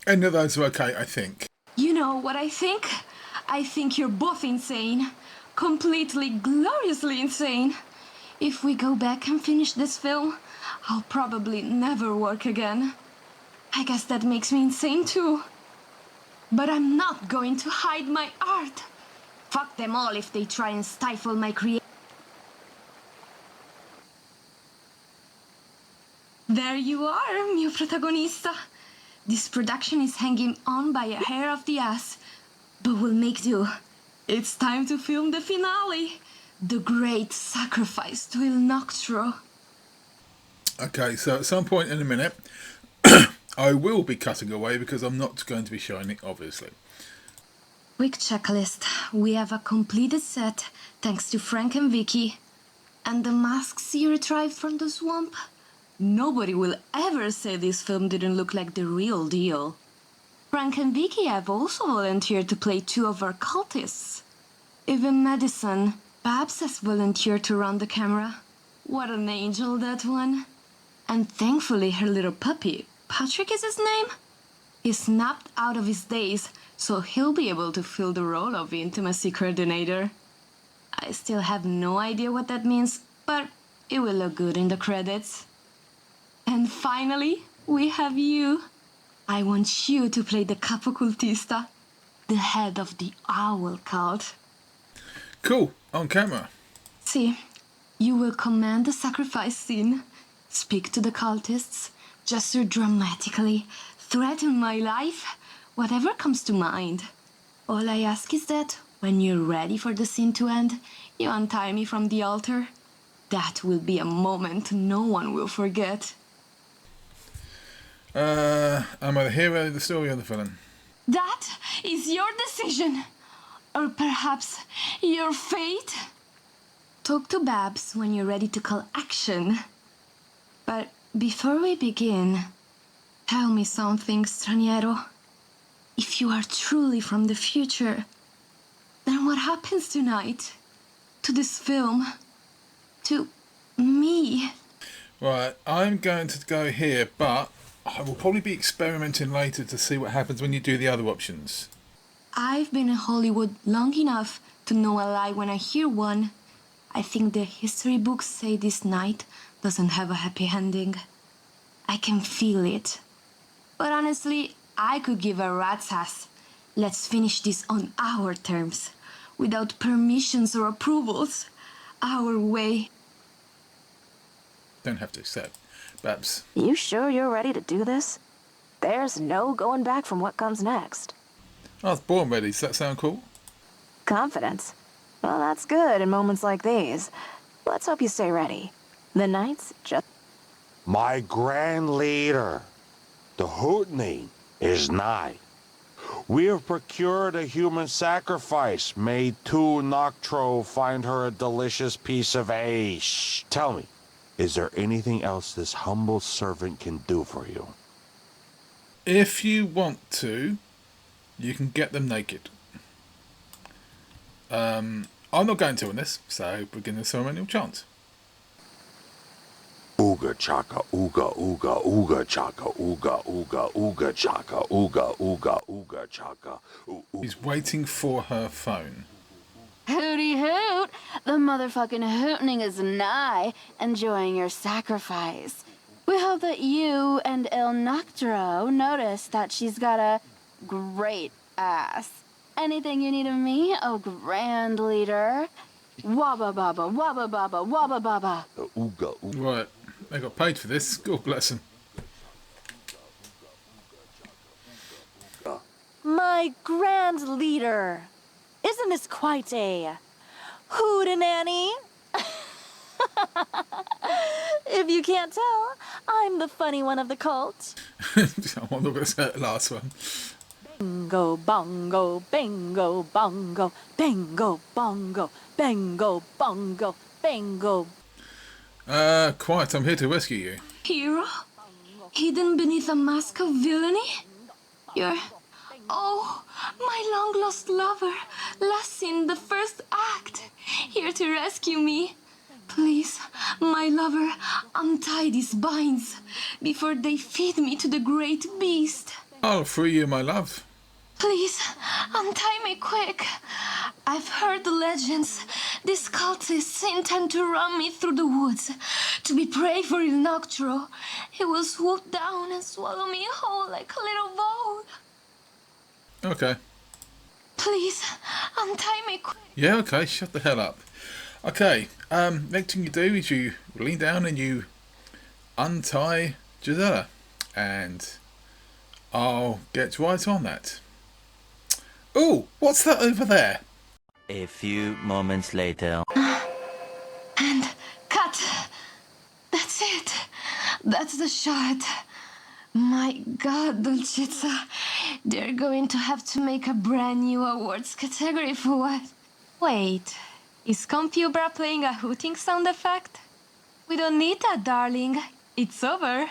[SPEAKER 1] any of those are okay, I think.
[SPEAKER 9] You know what I think? I think you're both insane. Completely, gloriously insane. If we go back and finish this film, I'll probably never work again. I guess that makes me insane too. But I'm not going to hide my art. Fuck them all if they try and stifle my creation. There you are, mio protagonista. This production is hanging on by a hair of the ass, but we'll make do. It's time to film the finale. The great sacrifice to Il Noctro.
[SPEAKER 1] Okay, so at some point in a minute, I will be cutting away because I'm not going to be showing it, obviously.
[SPEAKER 9] Quick checklist. We have a completed set, thanks to Frank and Vicky. And the masks you retrieved from the swamp? Nobody will ever say this film didn't look like the real deal. Frank and Vicky have also volunteered to play two of our cultists. Even Madison, Babs, has volunteered to run the camera. What an angel, that one. And thankfully her little puppy, Patrick is his name? He snapped out of his daze, so he'll be able to fill the role of intimacy coordinator. I still have no idea what that means, but it will look good in the credits. And finally, we have you. I want you to play the capo cultista, the head of the owl cult.
[SPEAKER 1] Cool, on camera.
[SPEAKER 9] See, you will command the sacrifice scene, speak to the cultists, gesture dramatically, threaten my life, whatever comes to mind. All I ask is that, when you're ready for the scene to end, you untie me from the altar. That will be a moment no one will forget.
[SPEAKER 1] Am I the hero of the story or the villain?
[SPEAKER 9] That is your decision. Or perhaps your fate. Talk to Babs when you're ready to call action. But before we begin, tell me something, straniero. If you are truly from the future, then what happens tonight? To this film? To me?
[SPEAKER 1] Right, I'm going to go here, but I will probably be experimenting later to see what happens when you do the other options.
[SPEAKER 9] I've been in Hollywood long enough to know a lie when I hear one. I think the history books say this night doesn't have a happy ending. I can feel it. But honestly, I could give a rat's ass. Let's finish this on our terms. without permissions or approvals. Our way.
[SPEAKER 1] Don't have to, so. Babs.
[SPEAKER 11] You sure you're ready to do this? There's no going back from what comes next.
[SPEAKER 1] I was born ready. Does that sound cool?
[SPEAKER 11] Confidence. Well, that's good in moments like these. Let's hope you stay ready. The night's just...
[SPEAKER 12] My grand leader, the hootening is nigh. We have procured a human sacrifice. May tu Noctro find her a delicious piece of ash. Tell me, is there anything else this humble servant can do for you?
[SPEAKER 1] If you want to, you can get them naked. I'm not going to on this, so begin the ceremonial chant.
[SPEAKER 12] Ooga chaka, ooga ooga, ooga chaka, ooga ooga, ooga chaka, ooga ooga, ooga chaka.
[SPEAKER 1] He's waiting for her phone.
[SPEAKER 4] Hooty hoot! The motherfucking hootening is nigh, enjoying your sacrifice. We hope that you and El Noctro notice that she's got a great ass. Anything you need of me, oh grand leader? Wabba baba, wabba baba, wabba baba.
[SPEAKER 12] Ooga ooga.
[SPEAKER 1] Right, they got paid for this. God bless them.
[SPEAKER 15] My grand leader. Isn't this quite a hootenanny? If you can't tell, I'm the funny one of the cult.
[SPEAKER 1] I'm not going to say the last one.
[SPEAKER 15] Bingo, bongo, bingo, bongo, bingo, bongo, bingo, bongo, bingo.
[SPEAKER 1] Quiet, I'm here to rescue you.
[SPEAKER 9] Hero? Hidden beneath a mask of villainy? You're... Oh, my long-lost lover, last seen the first act, here to rescue me. Please, my lover, untie these binds before they feed me to the great beast.
[SPEAKER 1] I'll free you, my love.
[SPEAKER 9] Please, untie me quick. I've heard the legends. These cultists intend to run me through the woods to be prey for Il Noctro. He will swoop down and swallow me whole like a little ball.
[SPEAKER 1] Okay.
[SPEAKER 9] Please, untie me quick.
[SPEAKER 1] Yeah, okay, shut the hell up. Okay, next thing you do is you lean down and you untie Gisella. And I'll get right on that. Oh, what's that over there?
[SPEAKER 13] A few moments later.
[SPEAKER 9] And cut. That's it. That's the shot. My God, Dolcezza. They're going to have to make a brand new awards category for what? Wait, is Compubrah playing a hooting sound effect? We don't need that, darling. It's over.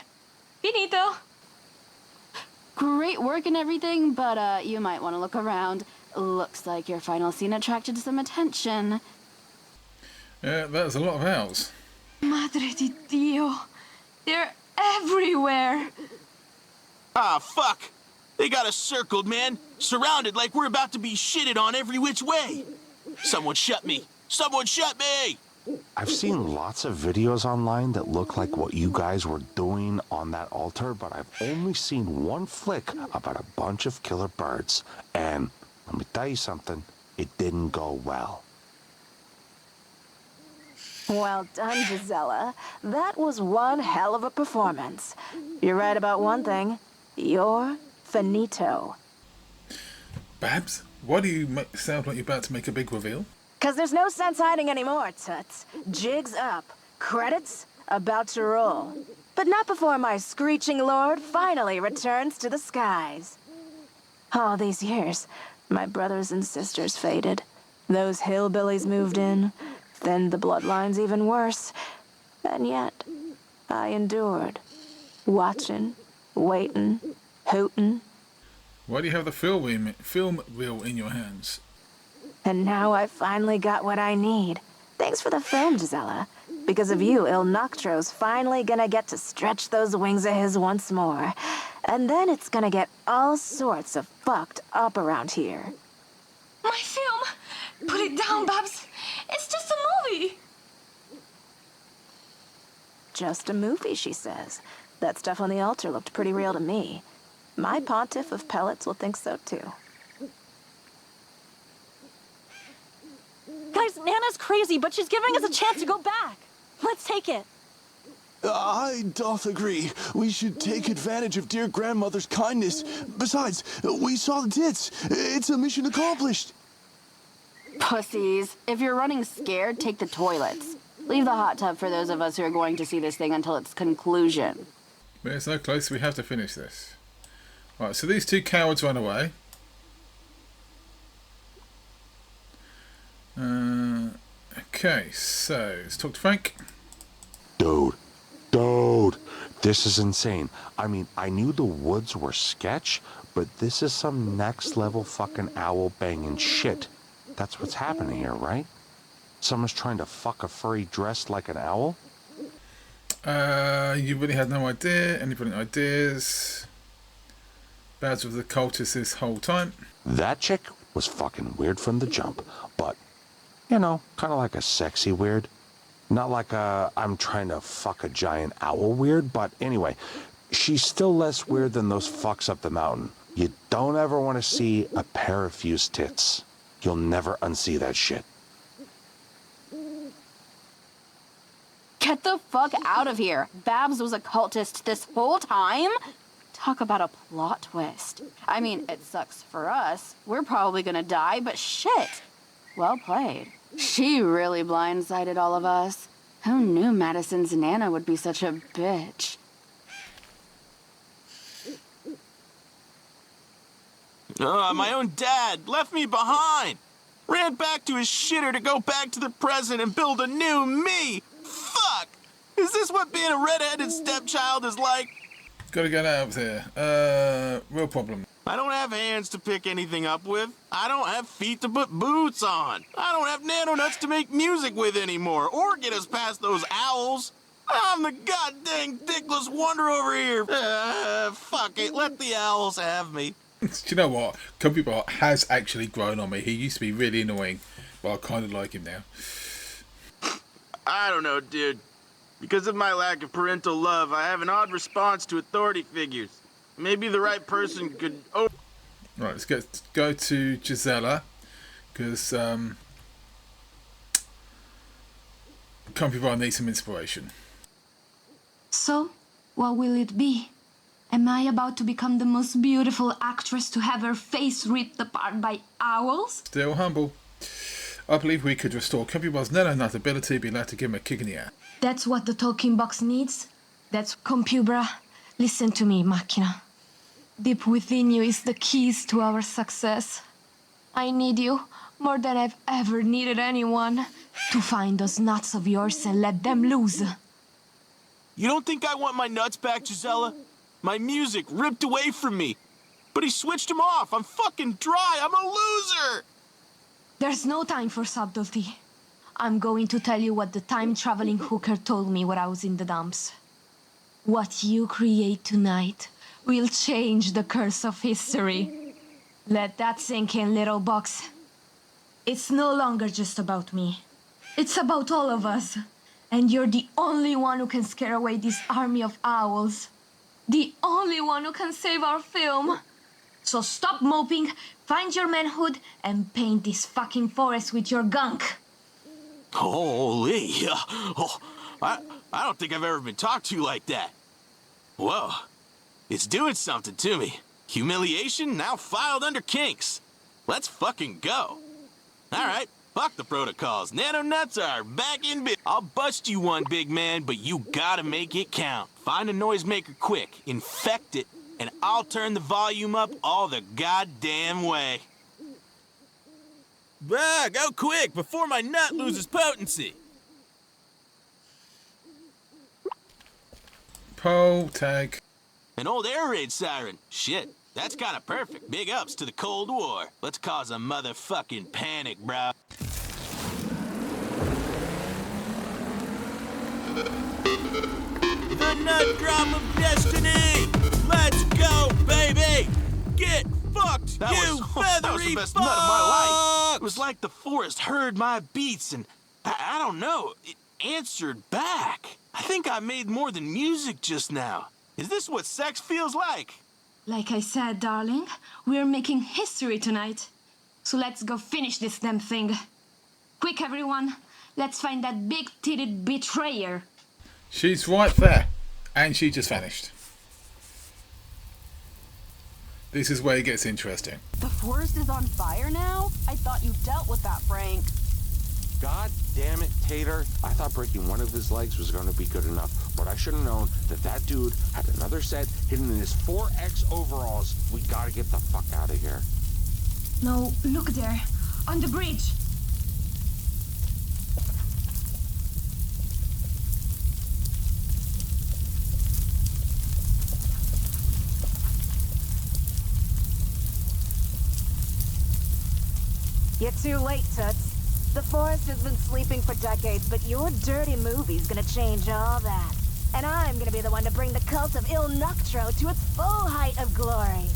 [SPEAKER 9] Finito.
[SPEAKER 4] Great work and everything, but you might want to look around. Looks like your final scene attracted some attention.
[SPEAKER 1] Yeah, that's a lot of owls.
[SPEAKER 9] Madre di Dio. They're everywhere.
[SPEAKER 6] Ah, fuck! They got us circled, man. Surrounded like we're about to be shitted on every which way. Someone shut me. Someone shut me!
[SPEAKER 12] I've seen lots of videos online that look like what you guys were doing on that altar, but I've only seen one flick about a bunch of killer birds. And let me tell you something, it didn't go well.
[SPEAKER 11] Well done, Gisella. That was one hell of a performance. You're right about one thing. You're finito.
[SPEAKER 1] Babs, why do you sound like you're about to make a big reveal?
[SPEAKER 11] 'Cause there's no sense hiding anymore, Toots. Jigs up. Credits about to roll. But not before my screeching lord finally returns to the skies. All these years, my brothers and sisters faded. Those hillbillies moved in, thinned the bloodlines even worse. And yet, I endured. Watching, waiting, hooting.
[SPEAKER 1] Why do you have the film reel in your hands?
[SPEAKER 11] And now I finally got what I need. Thanks for the film, Gisella. Because of you, Il Noctro's finally gonna get to stretch those wings of his once more. And then it's gonna get all sorts of fucked up around here.
[SPEAKER 9] My film! Put it down, Babs. It's just a movie.
[SPEAKER 11] Just a movie, she says. That stuff on the altar looked pretty real to me. My pontiff of pellets will think so too.
[SPEAKER 3] Guys, Nana's crazy, but she's giving us a chance to go back. Let's take it.
[SPEAKER 2] I doth agree. We should take advantage of dear grandmother's kindness. Besides, we saw the tits. It's a mission accomplished.
[SPEAKER 4] Pussies. If you're running scared, take the toilets. Leave the hot tub for those of us who are going to see this thing until its conclusion.
[SPEAKER 1] We're so close, we have to finish this. Right, so these two cowards run away. Okay, so let's talk to Frank.
[SPEAKER 12] Dude, this is insane. I mean, I knew the woods were sketch, but this is some next level fucking owl banging shit. That's what's happening here, right? Someone's trying to fuck a furry dressed like an owl?
[SPEAKER 1] You really had no idea? Anybody ideas? Bad with the cultists this whole time.
[SPEAKER 12] That chick was fucking weird from the jump, but, you know, kind of like a sexy weird. Not like a I'm trying to fuck a giant owl weird, but anyway, she's still less weird than those fucks up the mountain. You don't ever want to see a pair of fused tits. You'll never unsee that shit.
[SPEAKER 4] Get the fuck out of here. Babs was a cultist this whole time? Talk about a plot twist. I mean, it sucks for us. We're probably gonna die, but shit. Well played. She really blindsided all of us. Who knew Madison's Nana would be such a bitch?
[SPEAKER 6] My own dad left me behind. Ran back to his shitter to go back to the present and build a new me. Fuck! Is this what being a redheaded stepchild is like?
[SPEAKER 1] Gotta get out of here. Real problem.
[SPEAKER 6] I don't have hands to pick anything up with. I don't have feet to put boots on. I don't have nano-nuts to make music with anymore or get us past those owls. I'm the goddamn dickless wonder over here. Fuck it, let the owls have me.
[SPEAKER 1] Do you know what? Compubrah has actually grown on me. He used to be really annoying, but I kind of like him now.
[SPEAKER 6] I don't know, dude. Because of my lack of parental love, I have an odd response to authority figures. Maybe the right person could... Oh.
[SPEAKER 1] Right, let's go to Gisella, because Compubrah needs some inspiration.
[SPEAKER 9] So, what will it be? Am I about to become the most beautiful actress to have her face ripped apart by owls?
[SPEAKER 1] Still humble. I believe we could restore Compubrah's nano-nut ability, be allowed to give him a kick in the ass.
[SPEAKER 9] That's what the talking box needs. That's Compubrah. Listen to me, Machina. Deep within you is the keys to our success. I need you, more than I've ever needed anyone, to find those nuts of yours and let them loose.
[SPEAKER 6] You don't think I want my nuts back, Gisella? My music ripped away from me. But he switched them off. I'm fucking dry. I'm a loser.
[SPEAKER 9] There's no time for subtlety. I'm going to tell you what the time-traveling hooker told me when I was in the dumps. What you create tonight will change the course of history. Let that sink in, little box. It's no longer just about me. It's about all of us. And you're the only one who can scare away this army of owls. The only one who can save our film. So stop moping, find your manhood, and paint this fucking forest with your gunk.
[SPEAKER 6] Holy, I don't think I've ever been talked to like that. Whoa, it's doing something to me. Humiliation now filed under kinks. Let's fucking go. All right, fuck the protocols. Nano-nuts are back in bit. I'll bust you one, big man, but you gotta make it count. Find a noisemaker quick, infect it, and I'll turn the volume up all the goddamn way.
[SPEAKER 10] Bah, go quick before my nut loses potency.
[SPEAKER 1] Pole tag.
[SPEAKER 6] An old air raid siren. Shit, that's kind of perfect. Big ups to the Cold War. Let's cause a motherfucking panic, bro.
[SPEAKER 10] The nut drop of destiny! Let's go, baby! Get fucked,
[SPEAKER 6] That was the best nut of my life. It was like the forest heard my beats and, I don't know, it answered back. I think I made more than music just now. Is this what sex feels like?
[SPEAKER 9] Like I said, darling, we're making history tonight. So let's go finish this damn thing. Quick, everyone. Let's find that big-titted betrayer.
[SPEAKER 1] She's right there. And she just vanished. This is where it gets interesting.
[SPEAKER 4] The forest is on fire now? I thought you dealt with that, Frank.
[SPEAKER 12] God damn it, Tater. I thought breaking one of his legs was going to be good enough, but I should have known that that dude had another set hidden in his 4X overalls. We gotta get the fuck out of here.
[SPEAKER 9] No, look there. On the bridge.
[SPEAKER 11] You're too late, Toots. The forest has been sleeping for decades, but your dirty movie's gonna change all that. And I'm gonna be the one to bring the cult of Il Noctro to its full height of glory.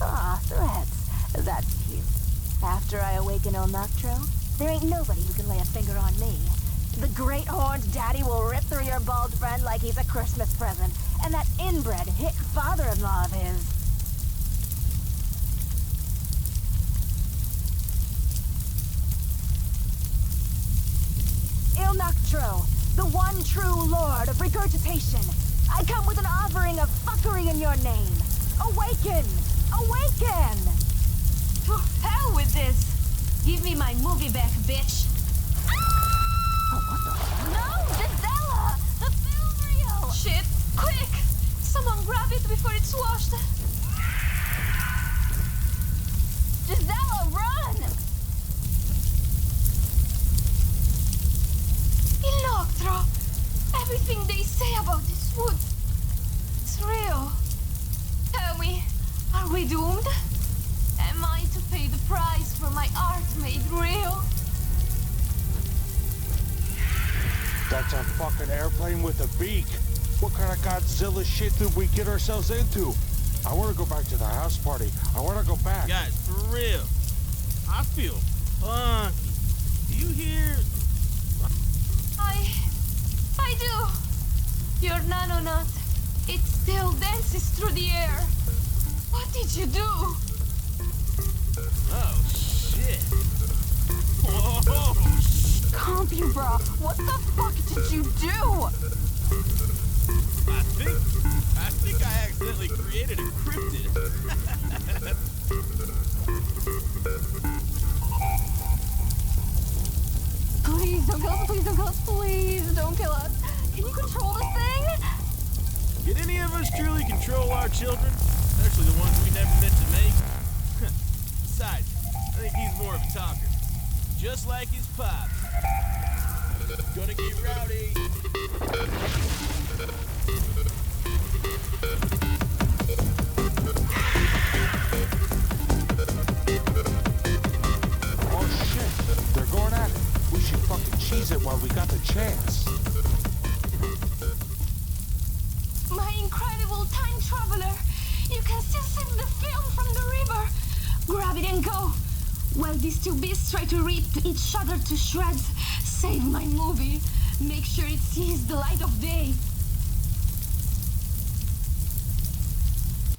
[SPEAKER 11] Aw, threats. That's cute. After I awaken Il Noctro, there ain't nobody who can lay a finger on me. The great horned daddy will rip through your bald friend like he's a Christmas present. And that inbred hick father-in-law of his. Il Noctro, the one true lord of regurgitation. I come with an offering of fuckery in your name. Awaken! Awaken!
[SPEAKER 9] To hell with this! Give me my movie back, bitch!
[SPEAKER 11] No, Gisella! The film reel!
[SPEAKER 9] Shit! Quick! Someone grab it before it's washed!
[SPEAKER 11] Gisella, run!
[SPEAKER 9] Il Noctro! Everything they say about this woods, it's real. Tell me, are we doomed? Am I to pay the price for my art made real?
[SPEAKER 12] That's a fucking airplane with a beak. What kind of Godzilla shit did we get ourselves into? I want to go back to the house party. I want to go back.
[SPEAKER 10] Guys, for real. I feel funky. Do you hear?
[SPEAKER 9] I do. Your nano-nut, it still dances through the air. What did you do?
[SPEAKER 10] Oh, shit. Whoa.
[SPEAKER 11] Compubrah, what the fuck did you do?
[SPEAKER 10] I think I accidentally created a cryptid.
[SPEAKER 9] Please don't kill us, please don't kill us, please don't kill us. Can you control this thing?
[SPEAKER 10] Can any of us truly control our children? Especially the ones we never meant to make? Besides, I think he's more of a talker. Just like his pops. Gonna get rowdy.
[SPEAKER 12] Oh shit, they're going at it. We should fucking cheese it while we got the chance.
[SPEAKER 9] My incredible time traveler. You can still see the film from the river. Grab it and go. While these two beasts try to rip each other to shreds, save my movie. Make sure it sees the light of day.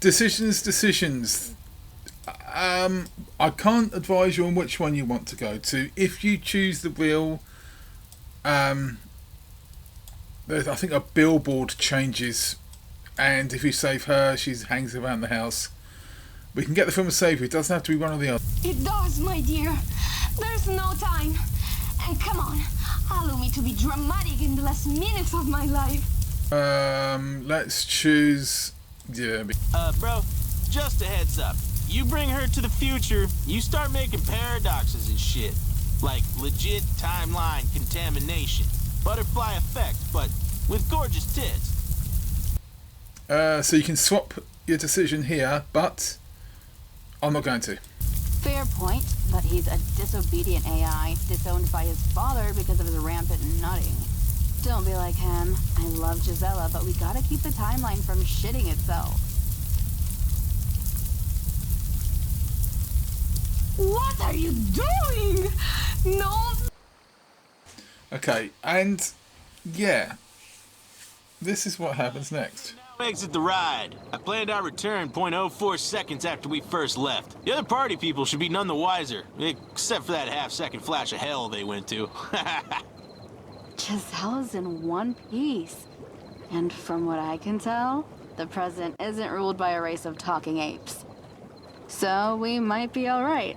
[SPEAKER 1] Decisions. I can't advise you on which one you want to go to. If you choose the real, there's, I think, a billboard changes, and if you save her, she hangs around the house. We can get the film a save. It doesn't have to be one or the other.
[SPEAKER 9] It does, my dear. There's no time. And come on, allow me to be dramatic in the last minutes of my life.
[SPEAKER 1] Let's choose. Yeah.
[SPEAKER 6] Bro, just a heads up. You bring her to the future, you start making paradoxes and shit. Like legit timeline contamination. Butterfly effect, but with gorgeous tits.
[SPEAKER 1] So you can swap your decision here, but I'm not going to.
[SPEAKER 4] Fair point, but he's a disobedient AI, disowned by his father because of his rampant nutting. Don't be like him. I love Gisella, but we gotta keep the timeline from shitting itself.
[SPEAKER 9] What are you doing? No.
[SPEAKER 1] Okay, and yeah, this is what happens next.
[SPEAKER 6] Exit the ride. I planned our return 0.04 seconds after we first left. The other party people should be none the wiser, except for that half-second flash of hell they went to.
[SPEAKER 4] Gisella's in one piece. And from what I can tell, the present isn't ruled by a race of talking apes. So we might be all right.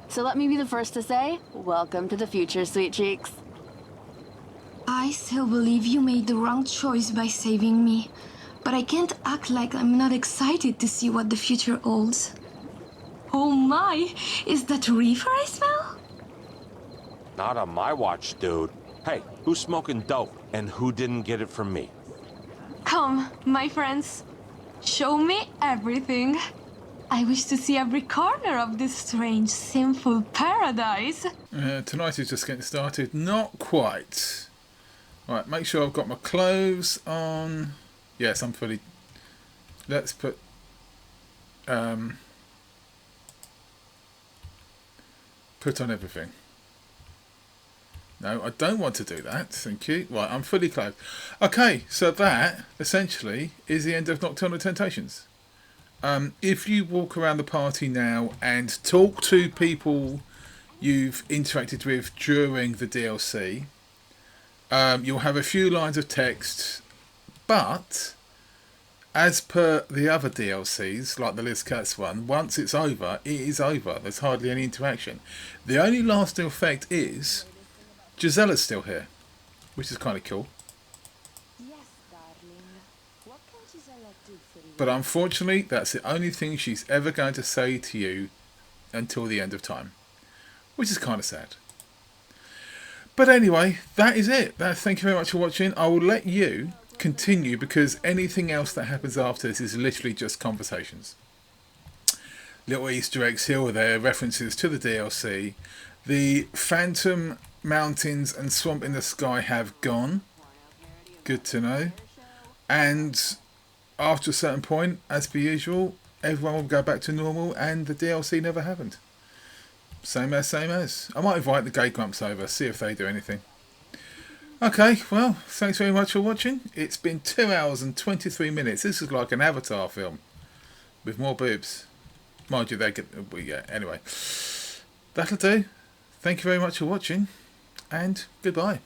[SPEAKER 4] So let me be the first to say, welcome to the future, sweet cheeks.
[SPEAKER 9] I still believe you made the wrong choice by saving me, but I can't act like I'm not excited to see what the future holds. Oh my, is that reefer I smell?
[SPEAKER 12] Not on my watch, dude. Hey, who's smoking dope and who didn't get it from me?
[SPEAKER 9] Come, my friends, show me everything. I wish to see every corner of this strange, sinful paradise.
[SPEAKER 1] Tonight is just getting started. Not quite. Right, make sure I've got my clothes on. Yes, I'm fully... Let's put... put on everything. No, I don't want to do that. Thank you. Right, I'm fully clothed. Okay, so that, essentially, is the end of Nocturnal Temptations. If you walk around the party now and talk to people you've interacted with during the DLC, you'll have a few lines of text, but as per the other DLCs, like the Liz Katz one, once it's over, it is over. There's hardly any interaction. The only lasting effect is Gisella's still here, which is kind of cool. But unfortunately, that's the only thing she's ever going to say to you until the end of time, which is kind of sad. But anyway, that is it. Thank you very much for watching. I will let you continue because anything else that happens after this is literally just conversations. Little Easter eggs here or there, references to the DLC. The Phantom Mountains and Swamp in the Sky have gone. Good to know. And after a certain point, as per usual, everyone will go back to normal and the DLC never happened. Same as. I might invite the Gay Grumps over, see if they do anything. Okay, well, thanks very much for watching. It's been 2 hours and 23 minutes. This is like an Avatar film with more boobs. Mind you, they get... yeah, anyway. That'll do. Thank you very much for watching, and goodbye.